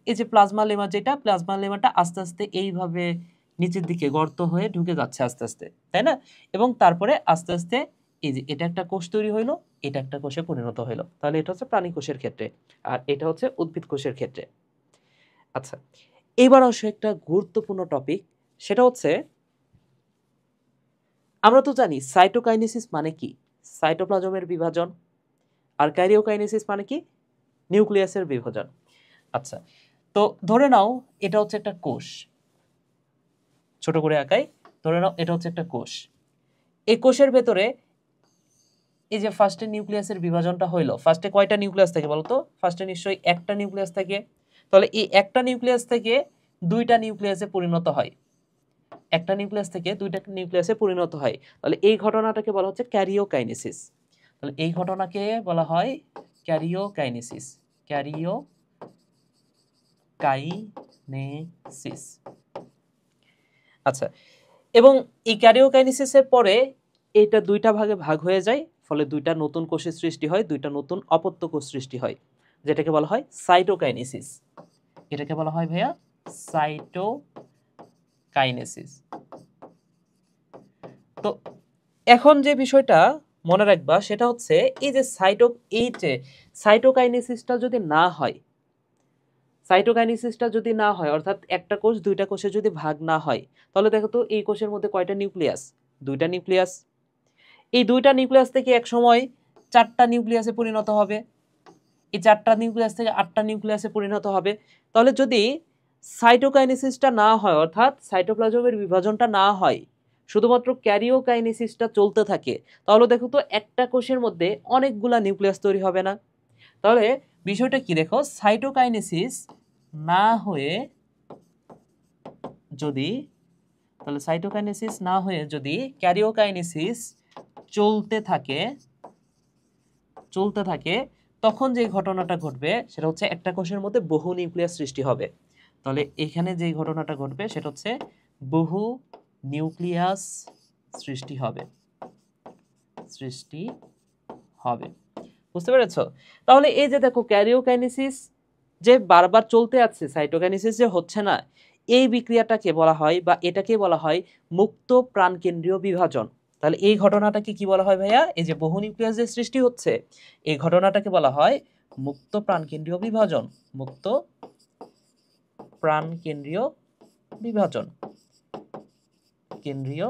[SPEAKER 1] এই যে প্লাজমা লেমা, যেটা প্লাজমা লেমাটা আস্তে আস্তে এইভাবে নিচের দিকে গর্ত হয়ে ঢুকে যাচ্ছে আস্তে আস্তে, তাই না? এবং তারপরে আস্তে আস্তে এই যে এটা একটা কোষ তৈরি হইলো, এটা একটা কোষে পরিণত হইলো। তাহলে এটা হচ্ছে প্রাণী কোষের ক্ষেত্রে, আর এটা হচ্ছে উদ্ভিদ কোষের ক্ষেত্রে। আচ্ছা, এবার আসে একটা গুরুত্বপূর্ণ টপিক, সেটা হচ্ছে আমরা তো জানি সাইটোকাইনেসিস মানে কি, সাইটোপ্লাজমের বিভাজন, আর ক্যারিওকাইনেসিস মানে কি, নিউক্লিয়াসের বিভাজন। আচ্ছা, তো ধরে নাও এটা হচ্ছে একটা কোষ, ছোট করে আঁকাই, ধরে নাও এটা হচ্ছে একটা কোষ। এই কোষের ভেতরে এই যে ফার্স্টে নিউক্লিয়াসের বিভাজনটা হইলো, ফার্স্টে কয়টা নিউক্লিয়াস থাকে বলতো? ফার্স্টে নিশ্চয়ই একটা নিউক্লিয়াস থাকে। তাহলে এই একটা নিউক্লিয়াস থেকে দুইটা নিউক্লিয়াসে পরিণত হয়, একটা নিউক্লিয়াস থেকে দুইটা নিউক্লিয়াসে পরিণত হয়। তাহলে এই ঘটনাটাকে বলা হচ্ছে ক্যারিওকাইনেসিস। তাহলে এই ঘটনাকে বলা হয় ক্যারিওকাইনেসিস, ক্যারিওকাইনেসিস। আচ্ছা, এবং এই ক্যারিওকাইনেসিসের পরে এটা দুইটা ভাগে ভাগ হয়ে যায়, ফলে দুইটা নতুন কোষের সৃষ্টি হয়, দুইটা নতুন অপত্য কোষ সৃষ্টি হয়, যেটাকে বলা হয় সাইটোকাইনেসিস। এটাকে বলা হয় ভাইয়া সাইটোকাইনেসিস। তো এখন যে বিষয়টা মনে রাখবা সেটা হচ্ছে এই যে সাইটোকাইনেসিসটা যদি না হয়, সাইটোকাইনেসিসটা যদি না হয়, অর্থাৎ একটা কোষ দুইটা কোষে যদি ভাগ না হয়, তাহলে দেখো তো এই কোষের মধ্যে কয়টা নিউক্লিয়াস? দুইটা নিউক্লিয়াস। এই দুইটা নিউক্লিয়াস থেকে এক সময় চারটা নিউক্লিয়াসে পরিণত হবে, এই চারটা নিউক্লিয়াস থেকে আটটা নিউক্লিয়াসে পরিণত হবে। তাহলে যদি সাইটোকাইনেসিসটা না হয়, অর্থাৎ সাইটোপ্লাজমের বিভাজনটা না হয়, শুধুমাত্র ক্যারিওকাইনেসিসটা চলতে থাকে, তাহলে দেখো তো একটা কোষের মধ্যে অনেকগুলা নিউক্লিয়াস তৈরি হবে না? তাহলে বিষয়টা কি দেখো, সাইটোকাইনেসিস না হয়ে যদি, তাহলে সাইটোকাইনেসিস না হয়ে যদি ক্যারিওকাইনেসিস চলতে থাকে, তখন যে ঘটনাটা ঘটবে সেটা হচ্ছে একটা কোষের মধ্যে বহু নিউক্লিয়াস সৃষ্টি হবে। তাহলে এখানে যে ঘটনাটা ঘটবে সেটা হচ্ছে বহু নিউক্লিয়াস সৃষ্টি হবে। বুঝতে পেরেছো? তাহলে এই যে দেখো ক্যারিওকাইনেসিস যে বারবার চলতে আছে, সাইটোকাইনেসিস যে হচ্ছে না, এই বিক্রিয়াটাকে বলা হয় বা এটাকে বলা হয় মুক্ত প্রাণকেন্দ্রীয় বিভাজন। তাহলে এই ঘটনাটাকে কি বলা হয় ভাইয়া? এই যে বহু নিউক্লিয়াস যে সৃষ্টি হচ্ছে, এই ঘটনাটাকে বলা হয় মুক্ত প্রাণকেন্দ্রীয় বিভাজন, মুক্ত প্রাণকেন্দ্রীয় বিভাজন, কেন্দ্রীয়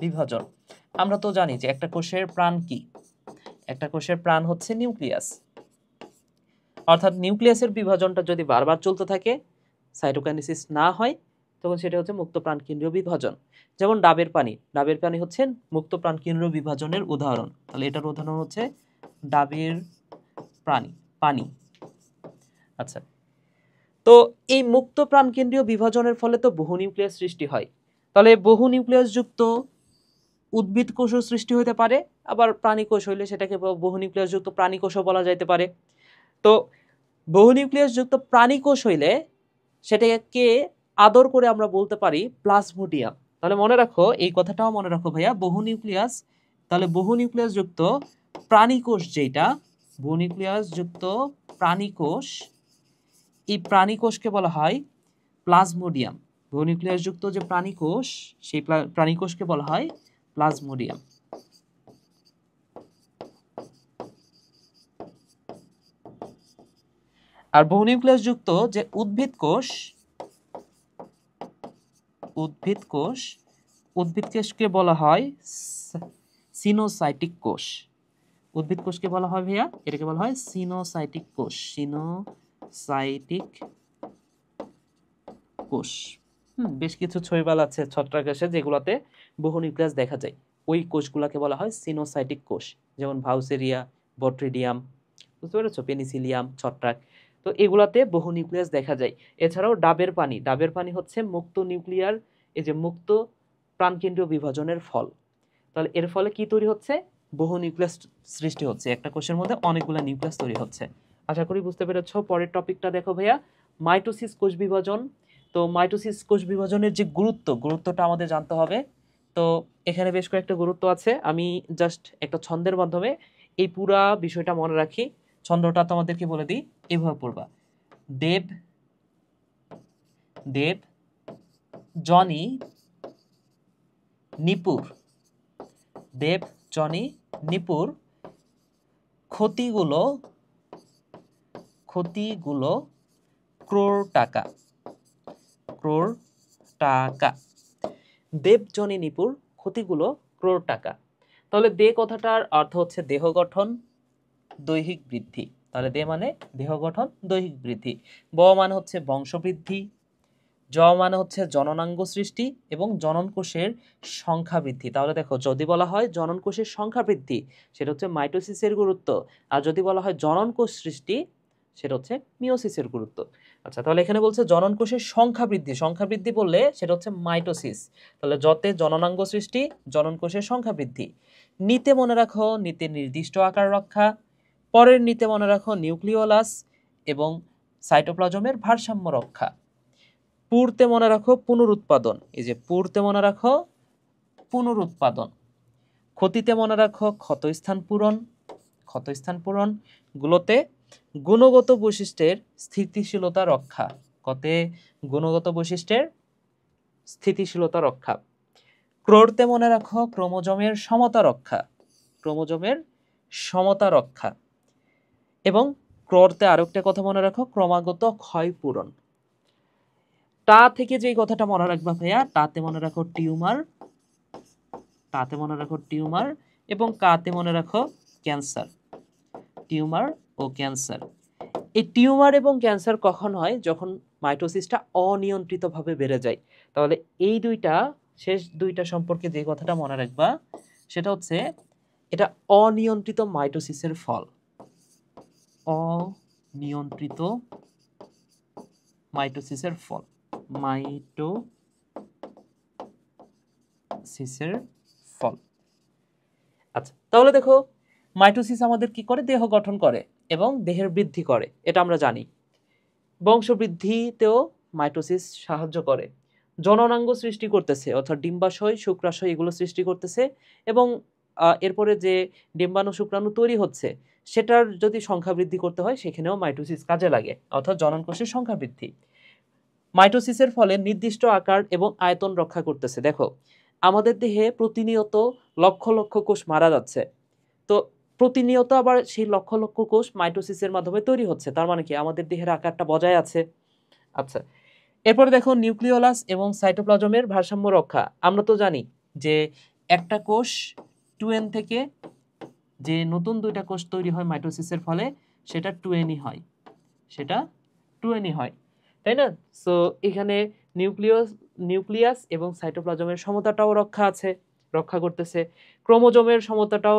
[SPEAKER 1] বিভাজন। আমরা তো জানি যে একটা কোষের প্রাণ কি, একটা কোষের প্রাণ হচ্ছে নিউক্লিয়াস। অর্থাৎ নিউক্লিয়াসের বিভাজনটা যদি বারবার চলতে থাকে, সাইটোকাইনেসিস না হয়, তখন সেটা হচ্ছে মুক্ত প্রাণকেন্দ্রীয় বিভাজন। যেমন ডাবের পানি হচ্ছে মুক্ত প্রাণকেন্দ্রীয় বিভাজনের উদাহরণ। তাহলে এটার উদাহরণ হচ্ছে ডাবের পানি। আচ্ছা, তো এই মুক্ত প্রাণকেন্দ্রীয় বিভাজনের ফলে তো বহু নিউক্লিয়াস সৃষ্টি হয়। তাহলে বহু নিউক্লিয়াস যুক্ত উদ্ভিদ কোষও সৃষ্টি হতে পারে, আবার প্রাণী কোষ হইলে সেটাকে বহু নিউক্লিয়াস যুক্ত প্রাণী কোষও বলা যাইতে পারে। তো বহু নিউক্লিয়াস যুক্ত প্রাণী কোষ হইলে সেটাকে আদর করে আমরা বলতে পারি প্লাজমোডিয়াম। তাহলে মনে রাখো, এই কথাটাও মনে রাখো ভাইয়া, বহু নিউক্লিয়াস যুক্ত প্রাণী কোষ, যেটা বহু নিউক্লিয়াস যুক্ত প্রাণী কোষ, এই প্রাণী কোষকে বলা হয় প্লাজমোডিয়াম। বহু নিউক্লিয়াস যুক্ত যে প্রাণী কোষ, সেই প্রাণী কোষকে বলা হয় প্লাজমোডিয়াম। আর বহু নিউক্লিয়াস যুক্ত যে উদ্ভিদ কোষকে বলা হয় সিনোসাইটিক কোষ। উদ্ভিদ কোষকে বলা হয় ভাইয়া, এটাকে বলা হয় সিনোসাইটিক কোষ। বেশ কিছু শৈবাল আছে ছত্রাকাশে যেগুলোতে বহু নিউক্লিয়াস দেখা যায়, ওই কোষগুলোকে বলা হয় সিনোসাইটিক কোষ। যেমন ভাউসেরিয়া, বট্রিডিয়াম, বুঝতে পেরেছো, পেনিসিলিয়াম, ছত্রাক, তো এগুলাতে বহু নিউক্লিয়াস দেখা যায়। এছাড়াও ডাবের পানি হচ্ছে মুক্ত নিউক্লিয়ার, এই যে মুক্ত প্রাণকেন্দ্রীয় বিভাজনের ফল। তাহলে এর ফলে কি তৈরি হচ্ছে? বহু নিউক্লিয়াস সৃষ্টি হচ্ছে, একটা কোষের মধ্যে অনেকগুলো নিউক্লিয়াস তৈরি হচ্ছে। আশা করি বুঝতে পেরেছো। পরের টপিকটা দেখো ভাইয়া, মাইটোসিস কোষ বিভাজন। তো মাইটোসিস কোষ বিভাজনের যে গুরুত্বটা আমাদের জানতে হবে। তো এখানে বেশ কয়েকটা গুরুত্ব আছে, আমি জাস্ট একটা ছন্দের মাধ্যমে এই পুরা বিষয়টা মনে রাখি। ছন্দটা তোমাদেরকে বলে দিই, এভাবে পড়বা: দেব জনি নিপুর ক্ষতিগুলো ক্রোড় টাকা। দেবজনী নিপুর ক্ষতিগুলো ক্রোড় টাকা। তাহলে দে কথাটার অর্থ হচ্ছে দেহ গঠন, দৈহিক বৃদ্ধি। তাহলে দে মানে দেহ গঠন, দৈহিক বৃদ্ধি। ব মানে হচ্ছে বংশবৃদ্ধি। জ মানে হচ্ছে জননাঙ্গ সৃষ্টি এবং জনন কোষের সংখ্যা বৃদ্ধি। তাহলে দেখো, যদি বলা হয় জনন কোষের সংখ্যা বৃদ্ধি, সেটা হচ্ছে মাইটোসিসের গুরুত্ব। আর যদি বলা হয় জনন কোষ সৃষ্টি, সেটা হচ্ছে মিওসিসের গুরুত্ব। আচ্ছা, তাহলে এখানে বলছে জনন কোষের সংখ্যা বৃদ্ধি বললে সেটা হচ্ছে মাইটোসিস। তাহলে যতে জননাঙ্গ সৃষ্টি, জনন কোষের সংখ্যা বৃদ্ধি। নিতে মনে রাখো, নিতে নির্দিষ্ট আকার রক্ষা। পরের নিতে মনে রাখো নিউক্লিওলাস এবং সাইটোপ্লাজমের ভারসাম্য রক্ষা। পুরতে মনে রাখো পুনরুৎপাদন, এই যে পুরতে মনে রাখো পুনরুৎপাদন। ক্ষতিতে মনে রাখো ক্ষতস্থান পূরণ। গুলোতে গুণগত বৈশিষ্ট্যের স্থিতিশীলতা রক্ষা। কতে গুণগত বৈশিষ্ট্যের স্থিতিশীলতা রক্ষা। ক্রোড়তে মনে রাখো ক্রোমোজোমের সমতা রক্ষা। এবং ক্রোড়তে আরেকটা কথা মনে রাখো, ক্রমাগত ক্ষয় পূরণ। টা থেকে যে কথাটা মনে রাখবা ভাইয়া, টাতে মনে রাখো টিউমার এবং কাতে মনে রাখো ক্যান্সার। টিউমার ও ক্যান্সার। এই টিউমার এবং ক্যান্সার কখন হয়? যখন মাইটোসিসটা অনিয়ন্ত্রিতভাবে বেড়ে যায়। তাহলে এই শেষ দুইটা সম্পর্কে যে কথাটা মনে রাখবা, সেটা হচ্ছে এটা অনিয়ন্ত্রিত মাইটোসিসের ফল। অনিয়ন্ত্রিত মাইটোসিসের ফল। আচ্ছা, তাহলে দেখো, মাইটোসিস আমাদের কি করে? দেহ গঠন করে এবং দেহের বৃদ্ধি করে, এটা আমরা জানি। বংশবৃদ্ধিতেও মাইটোসিস সাহায্য করে। জননাঙ্গ সৃষ্টি করতেছে, অর্থাৎ ডিম্বাশয়, শুক্রাশয় এগুলো সৃষ্টি করতেছে। এবং এরপরে যে ডিম্বাণু শুক্রাণু তৈরি হচ্ছে, সেটার যদি সংখ্যা বৃদ্ধি করতে হয়, সেখানেও মাইটোসিস কাজে লাগে, অর্থাৎ জনন কোষের সংখ্যা বৃদ্ধি। মাইটোসিসের ফলে নির্দিষ্ট আকার এবং আয়তন রক্ষা করতেছে। দেখো, আমাদের দেহে প্রতিনিয়ত লক্ষ লক্ষ কোষ মারা যাচ্ছে, তো প্রতিনিয়ত আবার সেই লক্ষ লক্ষ কোষ মাইটোসিসের মাধ্যমে তৈরি হচ্ছে। তার মানে কি আমাদের দেহের আকারটা বজায় আছে। আচ্ছা, এরপরে দেখো নিউক্লিওলাস এবং সাইটোপ্লাজমের ভারসাম্য রক্ষা। আমরা তো জানি যে একটা কোষ 2n থেকে যে নতুন দুইটা কোষ তৈরি হয় মাইটোসিসের ফলে, সেটা 2n হয়, তাই না? সো এখানে নিউক্লিয়াস নিউক্লিয়াস এবং সাইটোপ্লাজমের সমতাটাও রক্ষা করতেছে, ক্রোমোজোমের সমতাটাও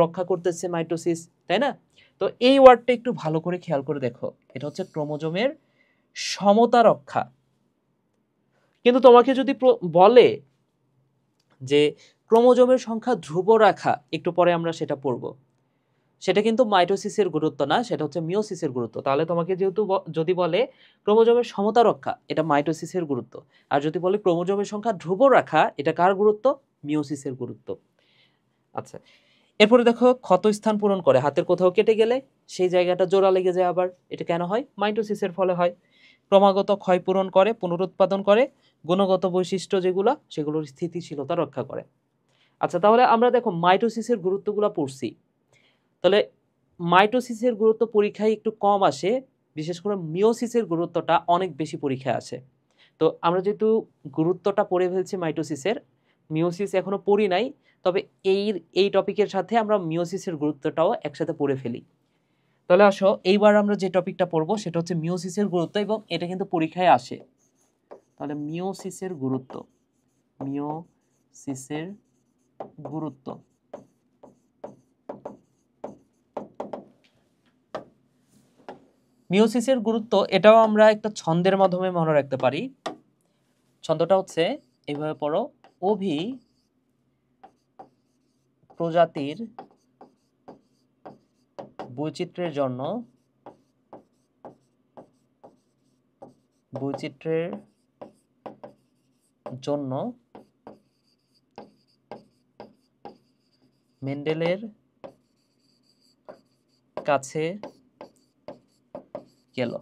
[SPEAKER 1] রক্ষা করতেছে মাইটোসিস, তাই না? তো এই ওয়ার্ডটা একটু ভালো করে খেয়াল করে দেখো, এটা হচ্ছে ক্রোমোজোমের সমতা রক্ষা। কিন্তু তোমাকে যদি বলে যে ক্রোমোজোমের সংখ্যা ধ্রুব রাখা, একটু পরে আমরা সেটা পড়ব, সেটা কিন্তু মাইটোসিসের গুরুত্ব না, সেটা হচ্ছে মিওসিসের গুরুত্ব। তাহলে তোমাকে যেহেতু যদি বলে ক্রোমোজোমের সমতা রক্ষা, এটা মাইটোসিসের গুরুত্ব। আর যদি বলে ক্রোমোজোমের সংখ্যা ধ্রুব রাখা, এটা কার গুরুত্ব? মিওসিসের গুরুত্ব। আচ্ছা, এরপরে দেখো ক্ষত স্থান পূরণ করে, হাতের কোথাও কেটে গেলে সেই জায়গাটা জোড়া লেগে যায় আবার, এটা কেন হয়? মাইটোসিসের ফলে হয়। ক্রমাগত ক্ষয় পূরণ করে, পুনরুৎপাদন করে, গুণগত বৈশিষ্ট্য যেগুলো সেগুলোর স্থিতিশীলতা রক্ষা করে। আচ্ছা, তাহলে আমরা দেখো মাইটোসিসের গুরুত্বগুলো পড়ছি। তাহলে মাইটোসিসের গুরুত্ব পরীক্ষায় একটু কম আসে, বিশেষ করে মিওসিসের গুরুত্বটা অনেক বেশি পরীক্ষায় আসে। তো আমরা যেহেতু গুরুত্বটা পড়ে ফেলছি মাইটোসিসের, মিওসিস এখনো পড়ি নাই, তবে এই টপিকের সাথে আমরা মিওসিসের গুরুত্বটাও একসাথে পড়ে ফেলি। তাহলে আসো এইবার আমরা যে টপিকটা পড়বো সেটা হচ্ছে মিওসিসের গুরুত্ব, এবং এটা কিন্তু পরীক্ষায় আসে। তাহলে মিওসিসের গুরুত্ব, মিওসিসের গুরুত্ব। মিওসিসের গুরুত্ব এটাও আমরা একটা ছন্দের মাধ্যমে মনে রাখতে পারি। ছন্দটা হচ্ছে এইভাবে পড়ো, অভি প্রজাতির বৈচিত্র্যের জন্য মেন্ডেলের কাছে গেল।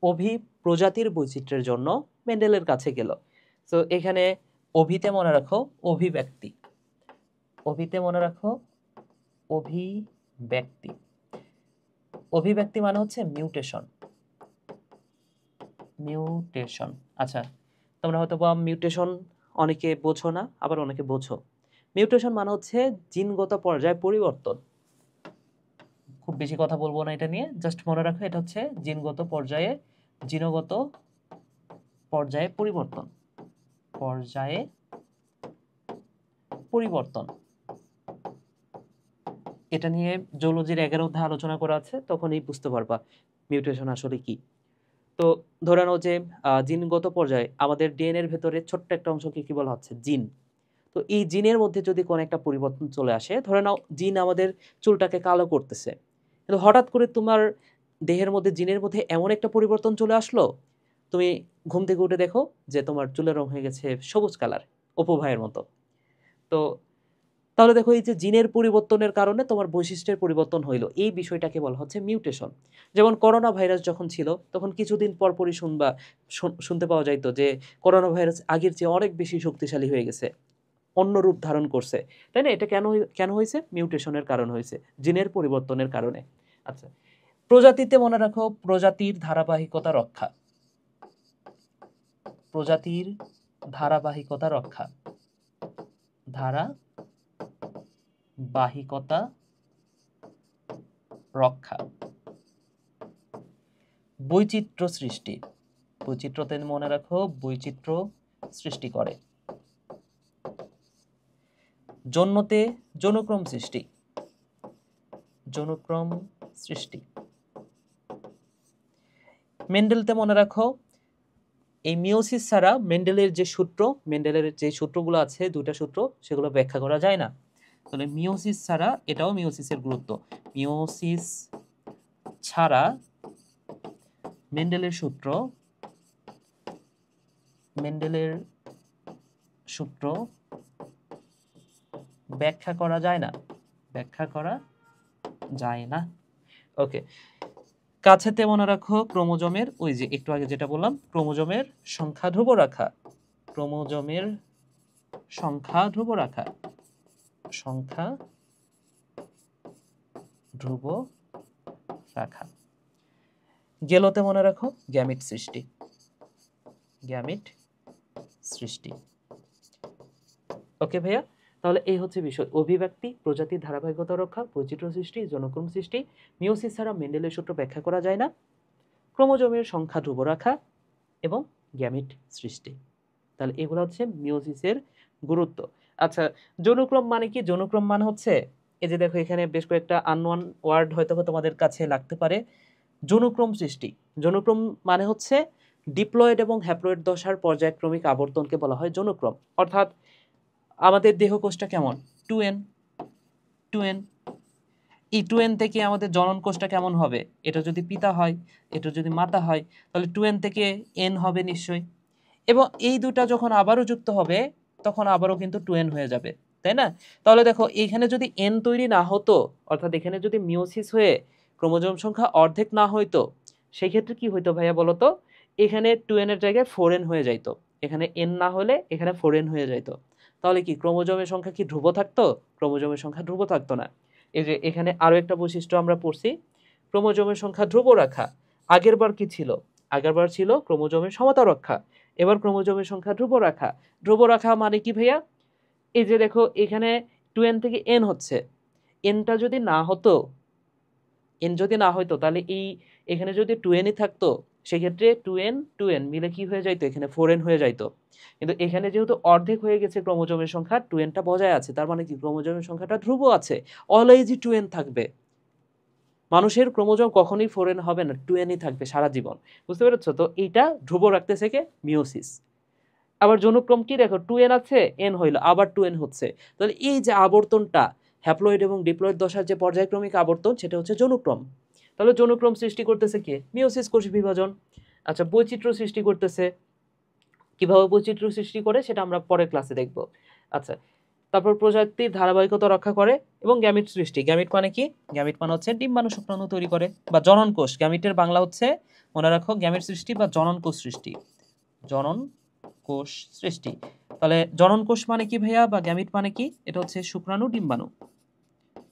[SPEAKER 1] অভি প্রজাতির বৈচিত্র্যের জন্য মেন্ডেলের কাছে গেল। তো এখানে অভিতে মনে রাখো অভিব্যক্তি, অভিতে মনে রাখো অভিব্যক্তি। অভিব্যক্তি মানে হচ্ছে মিউটেশন। আচ্ছা, তোমরা হয়তো মিউটেশন অনেকে বোঝো না, আবার অনেকে বোঝো। মিউটেশন মানে হচ্ছে জিনগত পর্যায়ে পরিবর্তন। খুব বেশি কথা বলবো না এটা নিয়ে, জাস্ট মনে রাখো এটা হচ্ছে জিনগত পর্যায়ে পরিবর্তন। এটা নিয়ে জুলজির 11 অধ্যায়ে আলোচনা করা আছে, তখনই বুঝতে পারবা মিউটেশন আসলে কি। তো ধরে নাও যে জিনগত পর্যায়ে আমাদের ডিএনএর ভেতরে ছোট্ট একটা অংশকে কি বলা হচ্ছে? জিন। তো এই জিনের মধ্যে যদি কোনো একটা পরিবর্তন চলে আসে, ধরে নাও জিন আমাদের চুলটাকে কালো করতেছে, কিন্তু হঠাৎ করে তোমার দেহের মধ্যে জিনের মধ্যে এমন একটা পরিবর্তন চলে আসলো, তুমি ঘুম থেকে উঠে দেখো যে তোমার চুলের রং হয়ে গেছে সবুজ কালার, অপু ভাইয়ের মতো। তো তাহলে দেখো এই যে জিনের পরিবর্তনের কারণে তোমার বৈশিষ্ট্যের পরিবর্তন হইলো, এই বিষয়টাকে বলা হচ্ছে মিউটেশন। যেমন করোনা ভাইরাস যখন ছিল, তখন কিছুদিন পরপরই শুনতে পাওয়া যাইতো যে করোনা ভাইরাস আগের চেয়ে অনেক বেশি শক্তিশালী হয়ে গেছে, অন্য রূপ ধারণ করছে, তাই না? এটা কেন হয়েছে? মিউটেশনের কারণ হয়েছে, জিনের পরিবর্তনের কারণে। আচ্ছা, প্রজাতিতে মনে রাখো প্রজাতির ধারাবাহিকতা রক্ষা। প্রজাতির ধারাবাহিকতা রক্ষা। বৈচিত্র্য সৃষ্টি। বৈচিত্র্যতে মনে রাখো বৈচিত্র্য সৃষ্টি করে। জন্যতে যৌনক্রম সৃষ্টি। মেন্ডেলতে মনে রাখো এই মিওসিস ছাড়া মেন্ডেলের যে সূত্রগুলো আছে, দুইটা সূত্র, সেগুলো ব্যাখ্যা করা যায় না। তাহলে মিওসিস ছাড়া, এটাও মিওসিসের গুরুত্ব, মিওসিস ছাড়া মেন্ডেলের সূত্র ব্যাখ্যা করা যায় না। ওকে, কাছেতে মনে রাখো ক্রোমোজোমের, ওই যে একটু আগে যেটা বললাম, ক্রোমোজোমের সংখ্যা ধ্রুব রাখা। গেলোতে মনে রাখো গ্যামিট সৃষ্টি। ওকে ভাইয়া, তাহলে এই হচ্ছে বিষয়, অভিব্যক্তি, প্রজাতির ধারাবাহিকতা রক্ষা, বৈচিত্র্য সৃষ্টি, যৌনক্রম সৃষ্টি, মিওসিস ছাড়া মেন্ডেলের সূত্র ব্যাখ্যা করা যায় না, ক্রোমোজোমের সংখ্যা ধ্রুব রাখা, এবং গ্যামিট সৃষ্টি। তাহলে এগুলো হচ্ছে মিওসিসের গুরুত্ব। আচ্ছা, যৌনক্রম মানে কি? যৌনক্রম মানে হচ্ছে, এই যে দেখো এখানে বেশ কয়েকটা আননোন ওয়ার্ড হয়তো তোমাদের কাছে লাগতে পারে। যৌনক্রম সৃষ্টি, যৌনক্রম মানে হচ্ছে ডিপ্লয়েড এবং হ্যাপ্লয়েড দশার পর্যায়ক্রমিক আবর্তনকে বলা হয় যৌনক্রম। অর্থাৎ আমাদের দেহকোষটা কেমন? 2n, 2n, এই 2n থেকে আমাদের জনন কোষটা কেমন হবে? এটা যদি পিতা হয়, এটা যদি মাতা হয়, তাহলে 2n থেকে n হবে নিশ্চয়ই। এবং এই দুটা যখন আবারও যুক্ত হবে তখন আবারও কিন্তু 2n হয়ে যাবে, তাই না? তাহলে দেখো এখানে যদি n তৈরি না হতো, অর্থাৎ এখানে যদি মিওসিস হয়ে ক্রোমোজোম সংখ্যা অর্ধেক না হইতো, সেই ক্ষেত্রে কি হইতো ভাইয়া বলো তো? এখানে 2n এর জায়গায় 4n হয়ে যাইতো। এখানে n না হলে এখানে 4n হয়ে যাইতো। তাহলে কি ক্রোমোজোমের সংখ্যা কি ধ্রুব থাকতো? ক্রোমোজোমের সংখ্যা ধ্রুব থাকতো না। এই যে এখানে আরো একটা বৈশিষ্ট্য আমরা পড়ছি, ক্রোমোজোমের সংখ্যা ধ্রুব রাখা। আগের বার কি ছিল? আগের বার ছিল ক্রোমোজোমের সমতা রক্ষা। এবার ক্রোমোজোমের সংখ্যা ধ্রুব রাখা। ধ্রুব রাখা মানে কি ভাইয়া? এই যে দেখো এখানে 2n থেকে n হচ্ছে, nটা যদি না হতো, n যদি না হইতো, তাহলে এখানে যদি 2nই থাকতো, সেক্ষেত্রে 2n 2n মিলে কি হয়ে যাইতো? এখানে 4n হয়ে যাইতো। কিন্তু এখানে যেহেতু অর্ধেক হয়ে গেছে ক্রোমোজোমের সংখ্যা, 2nটা বজায় আছে। তার মানে কি? ক্রোমোজোমের সংখ্যাটা ধ্রুব আছে, অলওয়েজই 2n থাকবে। মানুষের ক্রোমোজোম কখনোই 4n হবে না, 2nই থাকবে সারা জীবন। বুঝতে পেরেছো তো? এইটা ধ্রুব রাখতেছে কে? মিওসিস। আবার যৌনক্রম কি দেখো, 2n আছে, n হইল, আবার 2n হচ্ছে। তাহলে এই যে আবর্তনটা, হ্যাপ্লয়েড এবং ডিপ্লয়েড দশার যে পর্যায়ক্রমিক আবর্তন, সেটা হচ্ছে যৌনক্রম। তাহলে যৌনক্রম সৃষ্টি করতেছে কে? মিওসিস, কোষ বিভাজন। আচ্ছা, বৈচিত্র্য সৃষ্টি করতেছে। কিভাবে বৈচিত্র্য সৃষ্টি করে সেটা আমরা পরের ক্লাসে দেখব। আচ্ছা, তারপর প্রজাতির ধারাবাহিকতা রক্ষা করে এবং গ্যামিট সৃষ্টি। গ্যামিট মানে কি? গ্যামিট মানে হচ্ছে ডিম্বাণু শুক্রাণু তৈরি করে বা জনন কোষ। গ্যামিটের বাংলা হচ্ছে, মনে রাখো, গ্যামিট সৃষ্টি বা জনন কোষ সৃষ্টি। জনন কোষ সৃষ্টি। তাহলে জনন কোষ মানে কি ভাইয়া, বা গ্যামিট মানে কি? এটা হচ্ছে শুক্রাণু, ডিম্বাণু,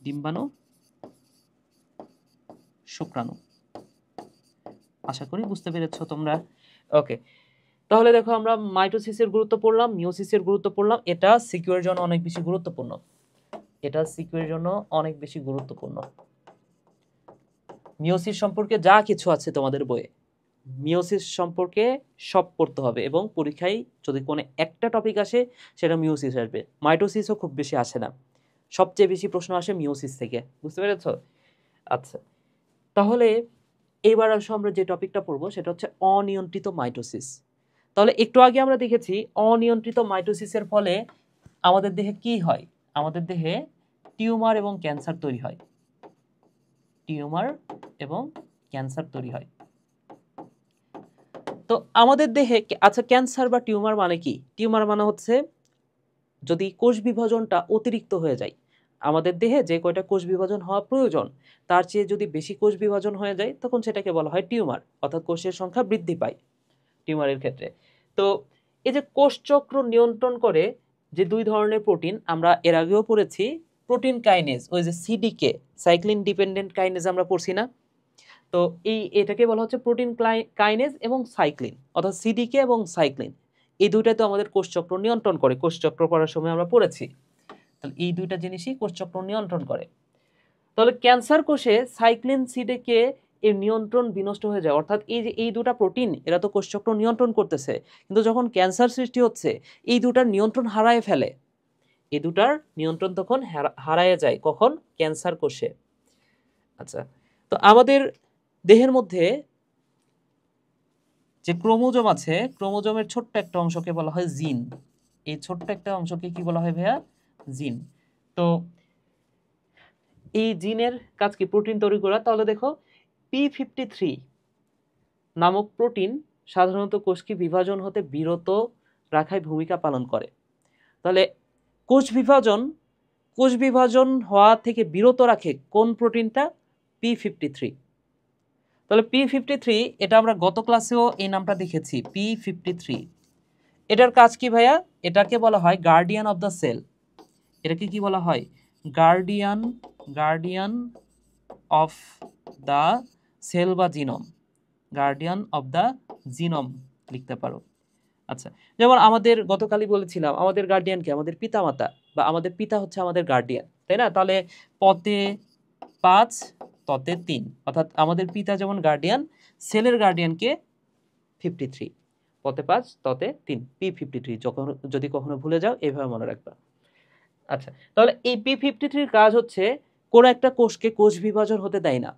[SPEAKER 1] ডিম্বাণু শুক্রাণু। আশা করি বুঝতে পেরেছো তোমরা। ওকে, তাহলে দেখো আমরা মাইটোসিসের গুরুত্ব পড়লাম, মিওসিসের গুরুত্ব পড়লাম। এটা সিকিউরের জন্য অনেক বেশি গুরুত্বপূর্ণ। এটা সিকিউরের জন্য অনেক বেশি গুরুত্বপূর্ণ। মিওসিস সম্পর্কে যা কিছু আছে তোমাদের বইয়ে, মিওসিস সম্পর্কে সব পড়তে হবে। এবং পরীক্ষায় যদি কোনো একটা টপিক আসে, সেটা মিওসিস আসবে। মাইটোসিসও খুব বেশি আসে না, সবচেয়ে বেশি প্রশ্ন আসে মিওসিস থেকে। বুঝতে পেরেছো? আচ্ছা, তাহলে এইবার আসো আমরা যে টপিকটা পড়বো সেটা হচ্ছে অনিয়ন্ত্রিত মাইটোসিস। তাহলে একটু আগে আমরা দেখেছি অনিয়ন্ত্রিত মাইটোসিসের ফলে আমাদের দেহে কি হয়? আমাদের দেহে টিউমার এবং ক্যান্সার তৈরি হয়। টিউমার এবং ক্যান্সার তৈরি হয়। তো আমাদের দেহে, আচ্ছা, ক্যান্সার বা টিউমার মানে কি? টিউমার মানে হচ্ছে যদি কোষ বিভাজনটা অতিরিক্ত হয়ে যায়, আমাদের দেহে যে কয়টা কোষ বিভাজন হওয়া প্রয়োজন তার চেয়ে যদি বেশি কোষ বিভাজন হয়ে যায়, তখন সেটাকে বলা হয় টিউমার, অর্থাৎ কোষের সংখ্যা বৃদ্ধি পায় টিউমারের ক্ষেত্রে। তো এই যে কোষচক্র নিয়ন্ত্রণ করে যে দুই ধরনের প্রোটিন, আমরা এর আগেও পড়েছি, প্রোটিন কাইনেজ, ওই যে সিডিকে, সাইক্লিন ডিপেন্ডেন্ট কাইনেজ আমরা পড়ছি না? তো এটাকে বলা হচ্ছে প্রোটিন কাইনেজ এবং সাইক্লিন, অর্থাৎ সিডিকে এবং সাইক্লিন। এই দুইটাই তো আমাদের কোষচক্র নিয়ন্ত্রণ করে। কোষচক্র পড়ার সময় আমরা পড়েছি। তাহলে এই দুইটা জিনিসই কোষচক্র নিয়ন্ত্রণ করে। তাহলে ক্যান্সার কোষে সাইক্লিন সিডিকে এর নিয়ন্ত্রণ বিনষ্ট হয়ে যায়। অর্থাৎ এই যে এই দুটা প্রোটিন, এরা তো কোষচক্র নিয়ন্ত্রণ করতেছে, কিন্তু যখন ক্যান্সার সৃষ্টি হচ্ছে, এই দুটার নিয়ন্ত্রণ হারায় ফেলে। এই দুটার নিয়ন্ত্রণ তখন হারায় যায় কখন? ক্যান্সার কোষে। আচ্ছা, তো আমাদের দেহের মধ্যে যে ক্রোমোজোম আছে, ক্রোমোজোমের ছোট্ট একটা অংশকে বলা হয় জিন। এই ছোট্ট একটা অংশকে কি বলা হয় ভাইয়া? জিন। তো এই জিনের কাজ কি? প্রোটিন তৈরি করা। তাহলে দেখো P53 নামক প্রোটিন সাধারণত কোষকে বিভাজন হতে বিরত রাখায় ভূমিকা পালন করে। তাহলে কোষ বিভাজন হওয়া থেকে বিরত রাখে কোন প্রোটিনটা? P53। তাহলে P53, এটা আমরা গত ক্লাসেও এই নামটা দেখেছি, P53। এটার কাজ কি ভাইয়া? এটাকে বলা হয় গার্ডিয়ান অফ দ্য সেল। এটাকে কি বলা হয়? গার্ডিয়ান অফ দ্য সেল বা genome. Guardian of the genome লিখতে পারো। আচ্ছা, যেমন আমাদের গতকালই বলেছিলাম, আমাদের গার্ডিয়ান কে? আমাদের পিতামাতা, বা আমাদের পিতা হচ্ছে আমাদের গার্ডিয়ান, তাই না? তাহলে পতে 5 ততে 3, অর্থাৎ আমাদের পিতা যেমন গার্ডিয়ান, সেলের গার্ডিয়ান কে? 53। পতে 5 ততে 3 P53 যখন যদি কখনো ভুলে যাও এইভাবে মনে রাখবা। আচ্ছা, তাহলে এই P53 এর কাজ হচ্ছে কোনো একটা কোষকে কোষ বিভাজন হতে দেয় না।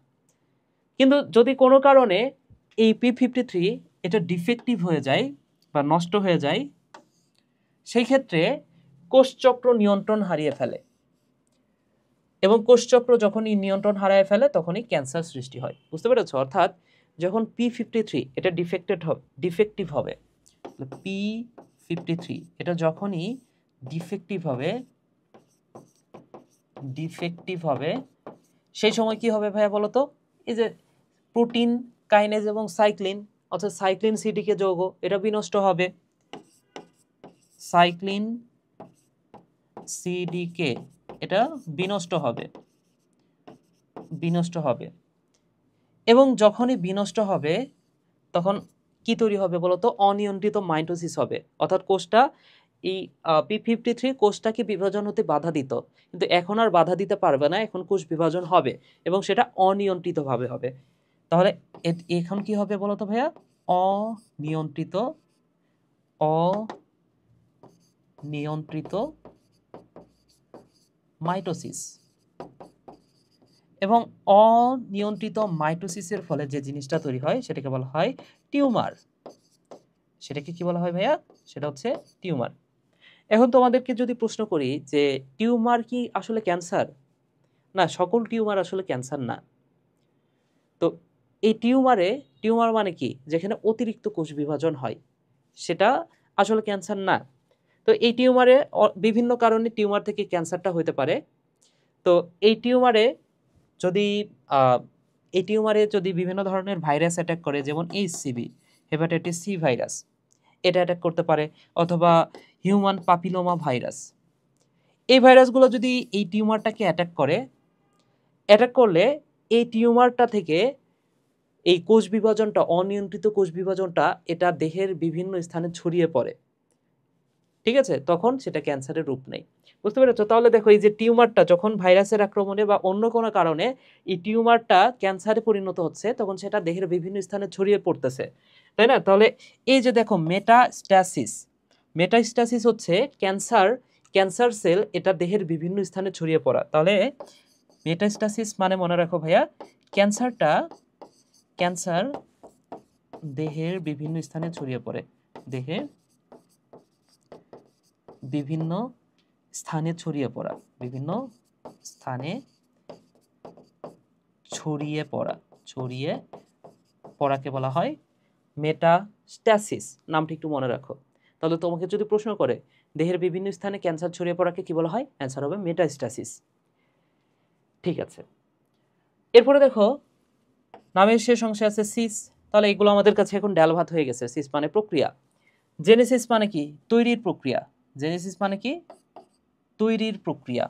[SPEAKER 1] কিন্তু যদি কোনো কারণে এই P53 এটা ডিফেক্টিভ হয়ে যায় বা নষ্ট হয়ে যায়, সেই ক্ষেত্রে কোষচক্র নিয়ন্ত্রণ হারিয়ে ফেলে এবং কোষচক্র যখনই নিয়ন্ত্রণ হারিয়ে ফেলে তখনই ক্যান্সার সৃষ্টি হয়। বুঝতে পেরেছো? অর্থাৎ যখন P53 এটা ডিফেক্টিভ হবে, P53 এটা যখনই ডিফেক্টিভ হবে সেই সময় কি হবে ভাইয়া বলো তো? এই যে প্রোটিন, কাইনেজ এবং সাইক্লিন, অর্থাৎ সাইক্লিন সিডিকে যৌগ, এটা বিনষ্ট হবে। সাইক্লিন সিডিকে এটা বিনষ্ট হবে এবং যখনই বিনষ্ট হবে তখন কি তৈরি হবে বলতো? অনিয়ন্ত্রিত মাইটোসিস হবে। অর্থাৎ কোষটা এই P53 কোষটাকে বিভাজন হতে বাধা দিত, কিন্তু এখন আর বাধা দিতে পারবে না, এখন কোষ বিভাজন হবে এবং সেটা অনিয়ন্ত্রিতভাবে হবে। তাহলে এখন কি হবে বলতো ভাইয়া? অনিয়ন্ত্রিত মাইটোসিস। এবং অনিয়ন্ত্রিত মাইটোসিসের ফলে যে জিনিসটা তৈরি হয় সেটাকে বলা হয় টিউমার। সেটাকে কি বলা হয় ভাইয়া? সেটা হচ্ছে টিউমার। এখন তোমাদেরকে যদি প্রশ্ন করি যে টিউমার কি আসলে ক্যান্সার? না, সকল টিউমার আসলে ক্যান্সার না। তো এই টিউমার মানে কি? যেখানে অতিরিক্ত কোষ বিভাজন হয় সেটা আসলে ক্যান্সার না। তো এই টিউমারে বিভিন্ন কারণে টিউমার থেকে ক্যান্সারটা হতে পারে। তো এই টিউমারে যদি বিভিন্ন ধরনের ভাইরাস অ্যাটাক করে, যেমন HCV, হেপাটাইটিস সি ভাইরাস, এটা অ্যাটাক করতে পারে, অথবা হিউম্যান পাপিলোমা ভাইরাস। এই ভাইরাসগুলো যদি এই টিউমারটাকে অ্যাটাক করলে এই টিউমারটা থেকে এই কোষ বিভাজনটা, অনিয়ন্ত্রিত কোষ বিভাজনটা এটা দেহের বিভিন্ন স্থানে ছড়িয়ে পড়ে। ঠিক আছে? তখন সেটা ক্যান্সারের রূপ নেয়। বুঝতে পেরেছো? তাহলে দেখো, এই যে টিউমারটা যখন ভাইরাসের আক্রমণে বা অন্য কোনো কারণে এই টিউমারটা ক্যান্সারে পরিণত হচ্ছে, তখন সেটা দেহের বিভিন্ন স্থানে ছড়িয়ে পড়তেছে, তাই না? তাহলে এই যে দেখো মেটাস্ট্যাসিস হচ্ছে ক্যান্সার সেল এটা দেহের বিভিন্ন স্থানে ছড়িয়ে পড়া। তাহলে মেটাস্ট্যাসিস মানে মনে রাখো ভাইয়া, ক্যান্সার দেহের বিভিন্ন স্থানে ছড়িয়ে পড়ে, দেহের বিভিন্ন স্থানে ছড়িয়ে পড়াকে বলা হয় মেটাস্ট্যাসিস। নামটা একটু মনে রাখো। তাহলে তোমাকে যদি প্রশ্ন করে দেহের বিভিন্ন স্থানে ক্যান্সার ছড়িয়ে পড়াকে কি বলা হয়, অ্যান্সার হবে মেটাস্ট্যাসিস। ঠিক আছে, এরপরে দেখো নামের শেষ অংশে আছে সিস। তাহলে এগুলো আমাদের কাছে এখন ডাল ভাত হয়ে গেছে। সিস মানে প্রক্রিয়া, জেনেসিস মানে কি? তৈরির প্রক্রিয়া। জেনেসিস মানে কি? তৈরির প্রক্রিয়া।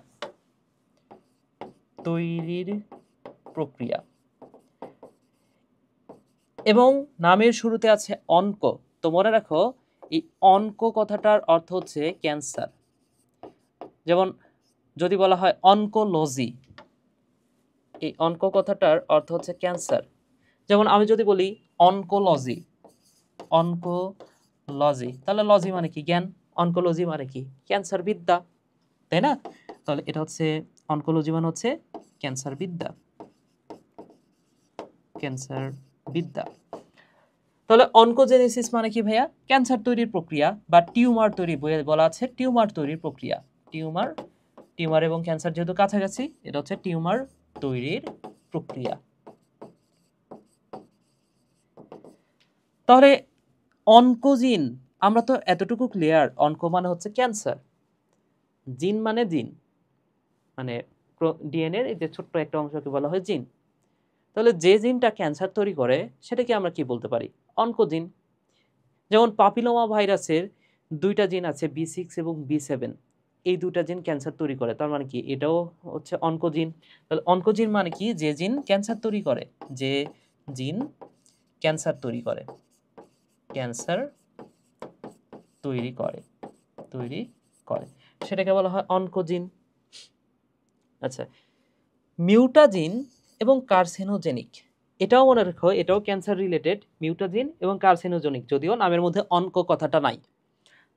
[SPEAKER 1] এবং নামের শুরুতে আছে অনক। তো মনে রাখো, এই অনক কথাটার অর্থ হচ্ছে ক্যান্সার। যেমন যদি বলা হয় অনকোলজি, এই অনক কথাটার অর্থ হচ্ছে ক্যান্সার। যেমন আমি যদি বলি অনকোলজি, তাহলে লজি মানে কি? জ্ঞান। অনকোলজি মানে কি? ক্যান্সার বিদ্যা, তাই না? তাহলে এটা হচ্ছে অনকোলজি মানে হচ্ছে ক্যান্সার বিদ্যা। তাহলে অনকোজেনেসিস মানে কি ভাইয়া? ক্যান্সার তৈরির প্রক্রিয়া বা টিউমার তৈরি, বলা আছে টিউমার তৈরির প্রক্রিয়া। টিউমার এবং ক্যান্সার যেহেতু কাছাকাছি, এটা হচ্ছে টিউমার তৈরির প্রক্রিয়া। তাহলে অনকোজিন, আমরা তো এতটুকু ক্লিয়ার, অনকো মানে হচ্ছে ক্যান্সার, জিন মানে মানে ডিএনএর এই যে ছোট্ট একটা অংশকে বলা হয় জিন। তাহলে যে জিনটা ক্যান্সার তৈরি করে সেটাকে আমরা কি বলতে পারি? অনকোজিন। যেমন পাপিলোমা ভাইরাসের দুইটা জিন আছে, B6 এবং B7, এই দুইটা জিন ক্যান্সার তৈরি করে। তার মানে কি? এটাও হচ্ছে অনকোজিন। তাহলে অনকোজিন মানে কি? যে জিন ক্যান্সার তৈরি করে, সেটাকে বলা হয় অনকোজিন। আচ্ছা, মিউটাজিন এবং কার্সিনোজেনিক, এটাও মনে রাখো, এটাও ক্যান্সার রিলেটেড, মিউটাজিন এবং কার্সিনোজেনিক, যদিও নামের মধ্যে অনক কথাটা নাই।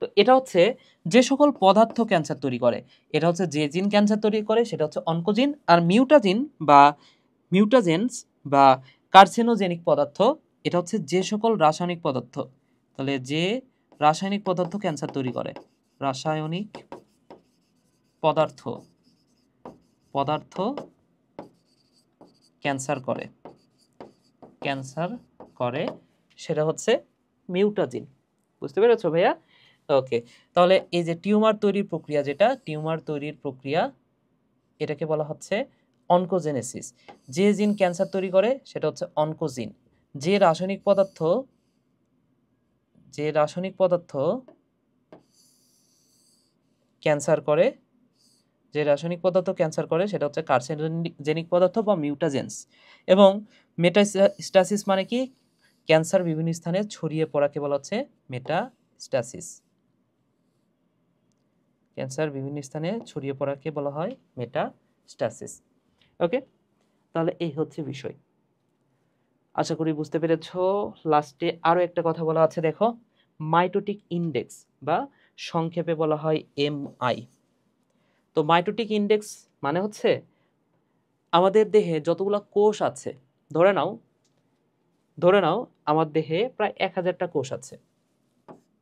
[SPEAKER 1] তো এটা হচ্ছে যে সকল পদার্থ ক্যান্সার তৈরি করে, এটা হচ্ছে যে জিন ক্যান্সার তৈরি করে সেটা হচ্ছে অনকোজিন, আর মিউটাজিন বা মিউটাজেন্স বা কার্সিনোজেনিক পদার্থ এটা হচ্ছে যে সকল রাসায়নিক পদার্থ, তাহলে যে রাসায়নিক পদার্থ ক্যান্সার তৈরি করে, রাসায়নিক পদার্থ পদার্থ ক্যান্সার করে সেটা হচ্ছে মিউটাজিন। বুঝতে পেরেছো ভাইয়া? ওকে, তাহলে এই যে টিউমার তৈরির প্রক্রিয়া, যেটা টিউমার তৈরির প্রক্রিয়া, এটাকে বলা হচ্ছে অনকোজেনেসিস। যে জিন ক্যান্সার তৈরি করে সেটা হচ্ছে অনকোজিন। যে রাসায়নিক পদার্থ ক্যান্সার করে সেটা হচ্ছে কার্সিনোজেনিক পদার্থ বা মিউটাজেন্স। এবং মেটাস্টাসিস মানে কি? ক্যান্সার বিভিন্ন স্থানে ছড়িয়ে পড়াকে বলা হচ্ছে মেটাস্টাসিস। ক্যান্সার বিভিন্ন স্থানে ছড়িয়ে পড়াকে বলা হয় মেটাস্টাসিস। ওকে, তাহলে এই হচ্ছে বিষয়। আশা করি বুঝতে পেরেছো। লাস্টে আরো একটা কথা বলা আছে, দেখো, মাইটোটিক ইনডেক্স বা সংক্ষেপে বলা হয় এমআই। তো মাইটোটিক ইনডেক্স মানে হচ্ছে আমাদের দেহে যতগুলো কোষ আছে, ধরে নাও আমার দেহে প্রায় 1000টা কোষ আছে।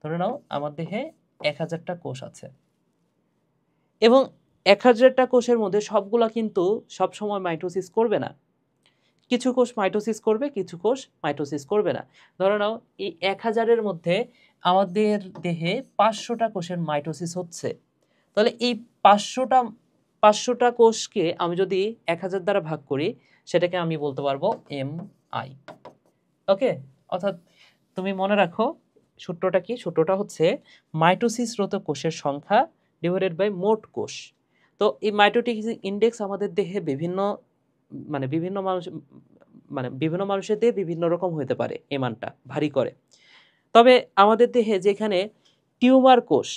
[SPEAKER 1] ধরে নাও আমার দেহে 1000টা কোষ আছে, এবং 1000টা কোষের মধ্যে সবগুলা কিন্তু সবসময় মাইটোসিস করবে না। কিছু কোষ মাইটোসিস করবে, কিছু কোষ মাইটোসিস করবে না। ধরে নাও এই 1000-এর মধ্যে আমাদের দেহে 500টা কোষের মাইটোসিস হচ্ছে, তাহলে এই 500টা কোষকে আমি যদি 1000 দ্বারা ভাগ করি, সেটাকে আমি বলতে পারবো এমআই। ওকে, অর্থাৎ তুমি মনে রাখো সূত্রটা কি? সূত্রটা হচ্ছে মাইটোসিসরত কোষের সংখ্যা ডিভাইডেড বাই মোট কোষ। তো এই মাইটোটিক ইনডেক্স আমাদের দেহে বিভিন্ন মানুষের দেহে বিভিন্ন রকম হতে পারে, এই মানটা ভারী করে। তবে আমাদের দেহে যেখানে টিউমার কোষ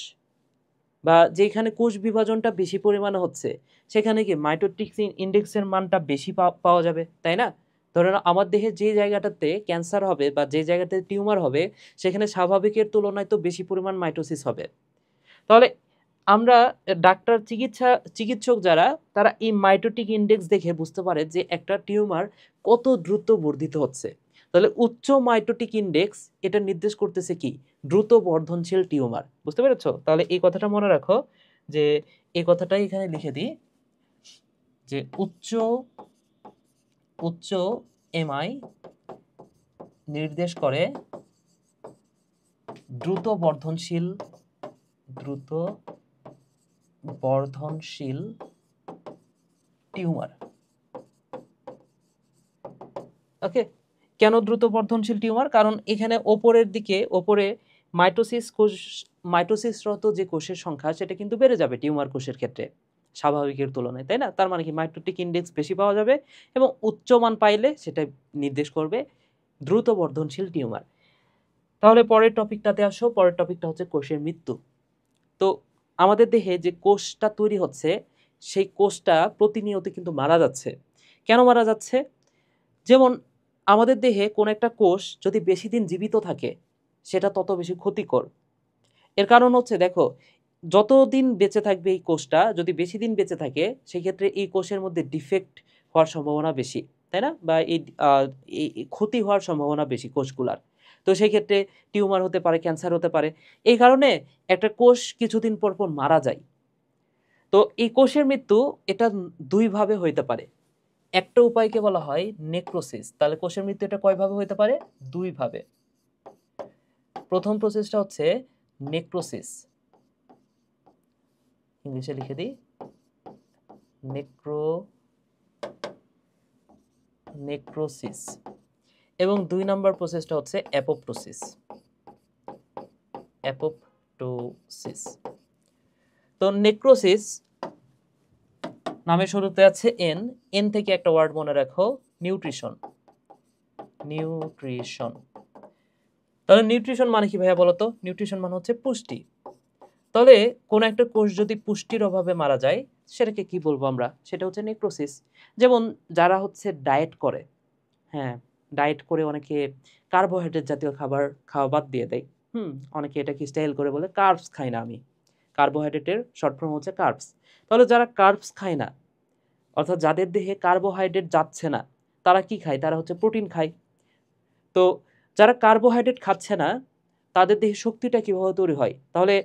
[SPEAKER 1] বা যেখানে কোষ বিভাজনটা বেশি পরিমাণে হচ্ছে, সেখানে কি মাইটোটিক ইনডেক্সের মানটা বেশি পাওয়া যাবে, তাই না? ধরে নাও আমার দেহে যে জায়গাটাতে ক্যান্সার হবে বা যে জায়গাতে টিউমার হবে, সেখানে স্বাভাবিকের তুলনায় তো বেশি পরিমাণ মাইটোসিস হবে। তাহলে আমরা ডাক্তার চিকিৎসক যারা, তারা এই মাইটোটিক ইনডেক্স দেখে বুঝতে পারে যে একটা টিউমার কত দ্রুত বর্ধিত হচ্ছে। তাহলে উচ্চ মাইটোটিক ইনডেক্স এটা নির্দেশ করতেছে কি? দ্রুত বর্ধনশীল টিউমার। বুঝতে পেরেছো? তাহলে এই কথাটা মনে রাখো, যে এই কথাটাই এখানে লিখে দিই, যে উচ্চ এমআই নির্দেশ করে দ্রুত বর্ধনশীল টিউমার। ওকে, কেন দ্রুত বর্ধনশীল টিউমার? কারণ এখানে ওপরে মাইটোসিসরত যে কোষের সংখ্যা, সেটা কিন্তু বেড়ে যাবে টিউমার কোষের ক্ষেত্রে স্বাভাবিকের তুলনায়, তাই না? তার মানে কি মাইটোটিক ইনডেক্স বেশি পাওয়া যাবে, এবং উচ্চ মান পাইলে সেটা নির্দেশ করবে দ্রুত বর্ধনশীল টিউমার। তাহলে পরের টপিকটাতে আসো। পরের টপিকটা হচ্ছে কোষের মৃত্যু। তো আমাদের দেহে যে কোষটা তৈরি হচ্ছে, সেই কোষটা প্রতিনিয়ত কিন্তু মারা যাচ্ছে। কেন মারা যাচ্ছে? যেমন আমাদের দেহে কোন একটা কোষ যদি বেশি দিন জীবিত থাকে, সেটা তত বেশি ক্ষতিকর। এর কারণ হচ্ছে, দেখো, যতদিন বেঁচে থাকবে এই কোষটা, যদি বেশি দিন বেঁচে থাকে, সেক্ষেত্রে এই কোষের মধ্যে ডিফেক্ট হওয়ার সম্ভাবনা বেশি, তাই না? বা এই ক্ষতি হওয়ার সম্ভাবনা বেশি কোষগুলার। তো সেই ক্ষেত্রে টিউমার হতে পারে, ক্যান্সার হতে পারে। এই কারণে একটা কোষ কিছুদিন পর পর মারা যায়। তো এই কোষের মৃত্যু এটা দুইভাবে হইতে পারে। একটা উপায়কে বলা হয় নেক্রোসিস। তাহলে কোষের মৃত্যু এটা কয়ভাবে হতে পারে? দুইভাবে। প্রথম প্রসেসটা হচ্ছে নেক্রোসিস, ইংলিশে লিখে দিই নেক্রোসিস। এবং 2 নম্বর প্রসেসটা হচ্ছে অ্যাপোপ্টোসিস। তো নেক্রোসিস নামের শুরুতে আছে এন থেকে একটা ওয়ার্ড মনে রাখো, নিউট্রিশন। তাহলে নিউট্রিশন মানে কি ভাইয়া বলো তো? নিউট্রিশন মানে হচ্ছে পুষ্টি। তাহলে কোন একটা কোষ যদি পুষ্টির অভাবে মারা যায়, সেটাকে কি বলবো আমরা? সেটা হচ্ছে নেক্রোসিস। যেমন যারা হচ্ছে ডায়েট করে, হ্যাঁ, ডায়েট করে অনেকে কার্বোহাইড্রেট জাতীয় খাবার খাওয়া বাদ দিয়ে দেয়। অনেকে এটাকে স্টাইল করে বলে কার্বস খাই না আমি। কার্বোহাইড্রেটের শর্ট ফর্ম হচ্ছে কার্বস। তাহলে যারা কার্বস খায় না, অর্থাৎ যাদের দেহে কার্বোহাইড্রেট যাচ্ছে না, তারা কি খায়? তারা হচ্ছে প্রোটিন খায়। তো যারা কার্বোহাইড্রেট খাচ্ছে না, তাদের দেহে শক্তিটা কিভাবে তৈরি হয়? তাহলে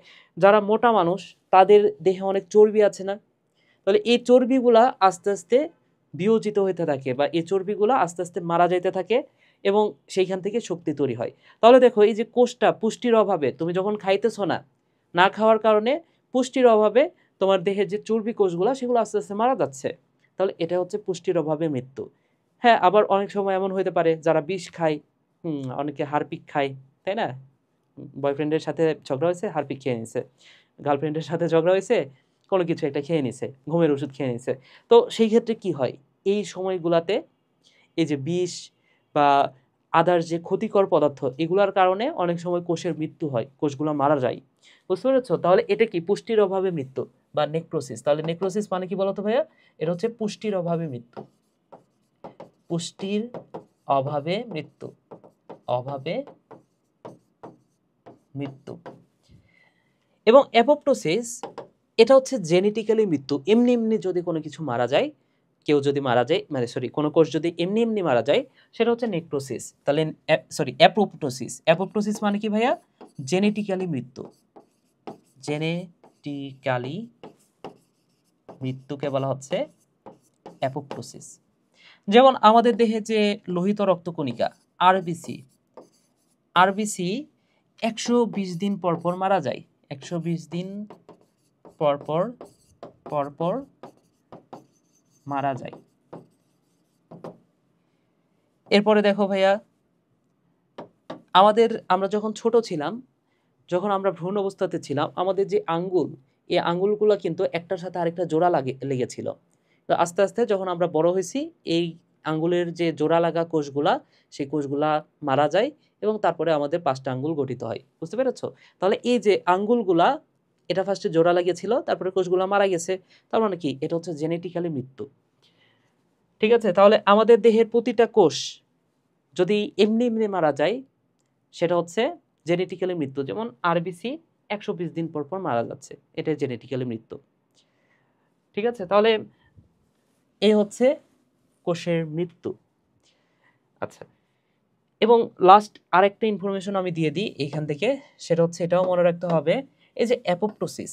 [SPEAKER 1] যারা মোটা মানুষ, তাদের দেহে অনেক চর্বি আছে না? তাহলে এই চর্বিগুলা আস্তে আস্তে বিয়োজিত হইতে থাকে, বা এই চর্বিগুলা আস্তে আস্তে মারা যাইতে থাকে, এবং সেইখান থেকে শক্তি তৈরি হয়। তাহলে দেখো, এই যে কোষটা পুষ্টির অভাবে, তুমি যখন খাইতেছো না, না খাওয়ার কারণে পুষ্টির অভাবে তোমার দেহের যে চর্বি কোষগুলা, সেগুলো আস্তে আস্তে মারা যাচ্ছে। তাহলে এটা হচ্ছে পুষ্টির অভাবে মৃত্যু। হ্যাঁ, আবার অনেক সময় এমন হতে পারে যারা বিষ খায়, অনেকে হারপিক খায়, তাই না? বয়ফ্রেন্ডের সাথে ঝগড়া হয়েছে, হারপিক খেয়ে নিছে। গার্লফ্রেন্ডের সাথে ঝগড়া হয়েছে, কোনো কিছু একটা খেয়ে নিছে, ঘুমের ওষুধ খেয়ে নিছে। তো সেই ক্ষেত্রে কি হয়? এই সময়গুলাতে এই যে বিষ বা আদার যে ক্ষতিকর পদার্থ, এগুলার কারণে অনেক সময় কোষের মৃত্যু হয়, কোষগুলো মারা যায়। বুঝতে পেরেছো? তাহলে এটা কি পুষ্টির অভাবে মৃত্যু বা নেক্রোসিস। তাহলে নেক্রোসিস মানে কি বলতো ভাইয়া? এটা হচ্ছে পুষ্টির অভাবে মৃত্যু। পুষ্টির অভাবে মৃত্যু, অভাবে মৃত্যু। এবং অ্যাপোপ্টোসিস, এটা হচ্ছে জেনেটিক্যালি মৃত্যু। এমনি এমনি যদি কোনো কিছু মারা যায়, কেউ যদি মারা যায়, মানে সরি, কোনো কোষ যদি এমনি এমনি মারা যায়, সেটা হচ্ছে নেক্রোসিস। তাহলে অ্যাপোপ্টোসিস। অ্যাপোপ্টোসিস মানে কি ভাইয়া? জেনেটিক্যালি মৃত্যু। জেনেটিক্যালি মৃত্যুকে বলা হচ্ছে অ্যাপোপ্টোসিস। যেমন আমাদের দেহে যে লোহিত রক্তকণিকা আরবিসি, আরবিসি 120 দিন পর পর মারা যায়। 120 দিন পর পর মারা যায়। এরপরে দেখো ভাইয়া, আমরা যখন ছোট ছিলাম, যখন আমরা ভ্রূণ অবস্থাতে ছিলাম, আমাদের যে আঙ্গুল, এই আঙ্গুলগুলো কিন্তু একটার সাথে আরেকটা জোড়া লেগেছিল। তো আস্তে আস্তে যখন আমরা বড় হয়েছি, এই আঙ্গুলের যে জোড়া লাগা কোষগুলা, সেই কোষগুলা মারা যায়, এবং তারপরে আমাদের 5টা আঙ্গুল গঠিত হয়। বুঝতে পেরেছো? তাহলে এই যে আঙ্গুলগুলা, এটা ফার্স্টে জোড়া লাগিয়েছিল, তারপরে কোষগুলা মারা গেছে। তার মানে কি? এটা হচ্ছে জেনেটিক্যালি মৃত্যু। ঠিক আছে? তাহলে আমাদের দেহের প্রতিটা কোষ যদি এমনি এমনি মারা যায়, সেটা হচ্ছে জেনেটিক্যালি মৃত্যু। যেমন আরবিসি 120 দিন পর পর মারা যাচ্ছে, এটা জেনেটিক্যালি মৃত্যু। ঠিক আছে? তাহলে এই হচ্ছে কোষের মৃত্যু। আচ্ছা, এবং লাস্ট আরেকটা ইনফরমেশন আমি দিয়ে দিই এখান থেকে, সেটা হচ্ছে, এটাও মনে রাখতে হবে, এই যে অ্যাপোপ্টোসিস,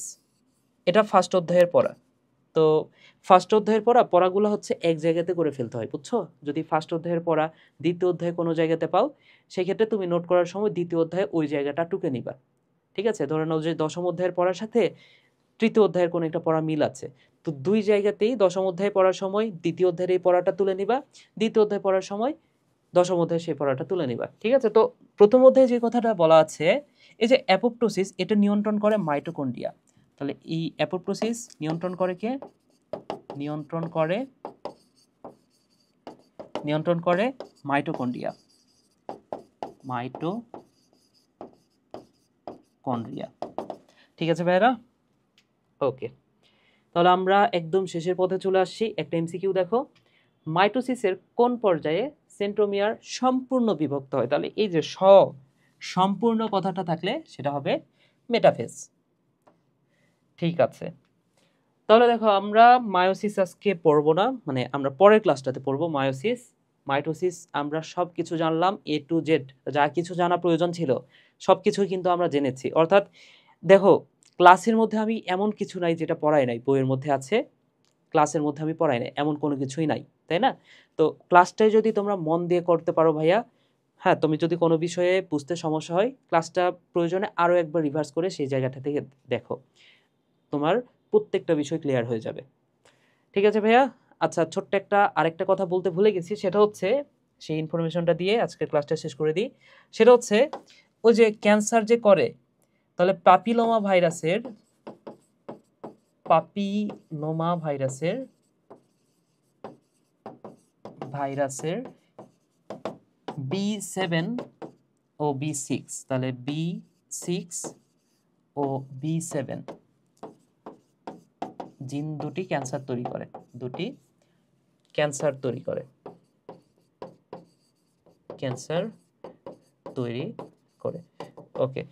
[SPEAKER 1] এটা ফার্স্ট অধ্যায়ের পড়া। তো ফার্স্ট অধ্যায়ের পড়াগুলো হচ্ছে এক জায়গাতে করে ফেলতে হয়, বুঝছো? যদি ফার্স্ট অধ্যায়ের পড়া দ্বিতীয় অধ্যায়ে কোনো জায়গাতে পাও, সেক্ষেত্রে তুমি নোট করার সময় দ্বিতীয় অধ্যায়ে ওই জায়গাটা টুকে নিবা। ঠিক আছে? ধরে নাও যে দশম অধ্যায়ের পড়ার সাথে তৃতীয় অধ্যায়ের কোনো একটা পড়া মিল আছে, তো দুই জায়গাতেই দশম অধ্যায় পড়ার সময় দ্বিতীয় অধ্যায়ের এই পড়াটা তুলে নিবা, দ্বিতীয় অধ্যায় পড়ার সময় দশম অধ্যায়ে সেই পড়াটা তুলে নিবা। ঠিক আছে? তো প্রথম অধ্যায়ে যে কথাটা বলা আছে, এই যে অ্যাপোপ্টোসিস, এটা নিয়ন্ত্রণ করে মাইটোকন্ড্রিয়া। তাহলে এই অ্যাপোপ্টোসিস নিয়ন্ত্রণ করে কে? নিয়ন্ত্রণ করে মাইটোকন্ড্রিয়া। মাইটোকন্ড্রিয়া। ঠিক আছে ভাইরা? ওকে, তাহলে আমরা একদম শেষের পথে চলে আসছি। একটা এমসিকিউ দেখো, মাইটোসিসের কোন পর্যায়ে সেন্ট্রোমিয়ার সম্পূর্ণ বিভক্ত হয়? তাহলে এই যে সম্পূর্ণ কথাটা থাকলে সেটা হবে মেটাফেজ। ঠিক আছে, তাহলে দেখো, আমরা মায়োসিস আজকে পড়বো না, মানে আমরা পরের ক্লাসটাতে পড়বো মায়োসিস। মাইটোসিস আমরা সব কিছু জানলাম, এ টু জেড যা কিছু জানা প্রয়োজন ছিল সব কিছুই কিন্তু আমরা জেনেছি। অর্থাৎ দেখো, ক্লাসের মধ্যে আমি এমন কিছু নাই যেটা পড়াই নাই, বইয়ের মধ্যে আছে, ক্লাসের মধ্যে আমি পড়াই নাই, এমন কোনো কিছুই নাই, তাই না? তো ক্লাসটাই যদি তোমরা মন দিয়ে করতে পারো ভাইয়া, হ্যাঁ, তুমি যদি কোনো বিষয়ে বুঝতে সমস্যা হয়, ক্লাসটা প্রয়োজনে আরও একবার রিভার্স করে সেই জায়গাটা থেকে দেখো, তোমার প্রত্যেকটা বিষয় ক্লিয়ার হয়ে যাবে। ঠিক আছে ভাইয়া? আচ্ছা, ছোট্ট আরেকটা কথা বলতে ভুলে গেছি, সেটা হচ্ছে, সেই ইনফরমেশনটা দিয়ে আজকের ক্লাসটা শেষ করে দিই। সেটা হচ্ছে, ওই যে ক্যান্সার যে করে, তাহলে পাপিলোমা ভাইরাসের B7 ও B6, তাহলে B6 ও B7 জিন দুটি ক্যান্সার তৈরি করে। ক্যান্সার তৈরি করে। ওকে,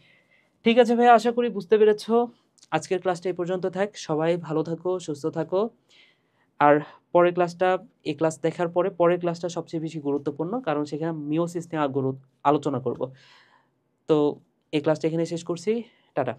[SPEAKER 1] ঠিক আছে ভাই, আশা করি বুঝতে পেরেছ। আজকের ক্লাসটা এই পর্যন্ত থাক। সবাই ভালো থাকো, সুস্থ থাকো। আর পরের ক্লাসটা, এই ক্লাস দেখার পরে পরের ক্লাসটা সবচেয়ে বেশি গুরুত্বপূর্ণ, কারণ সেখানে মিওসিস নিয়ে আলোচনা করব। তো এই ক্লাসটা এখানে শেষ করছি। টাটা।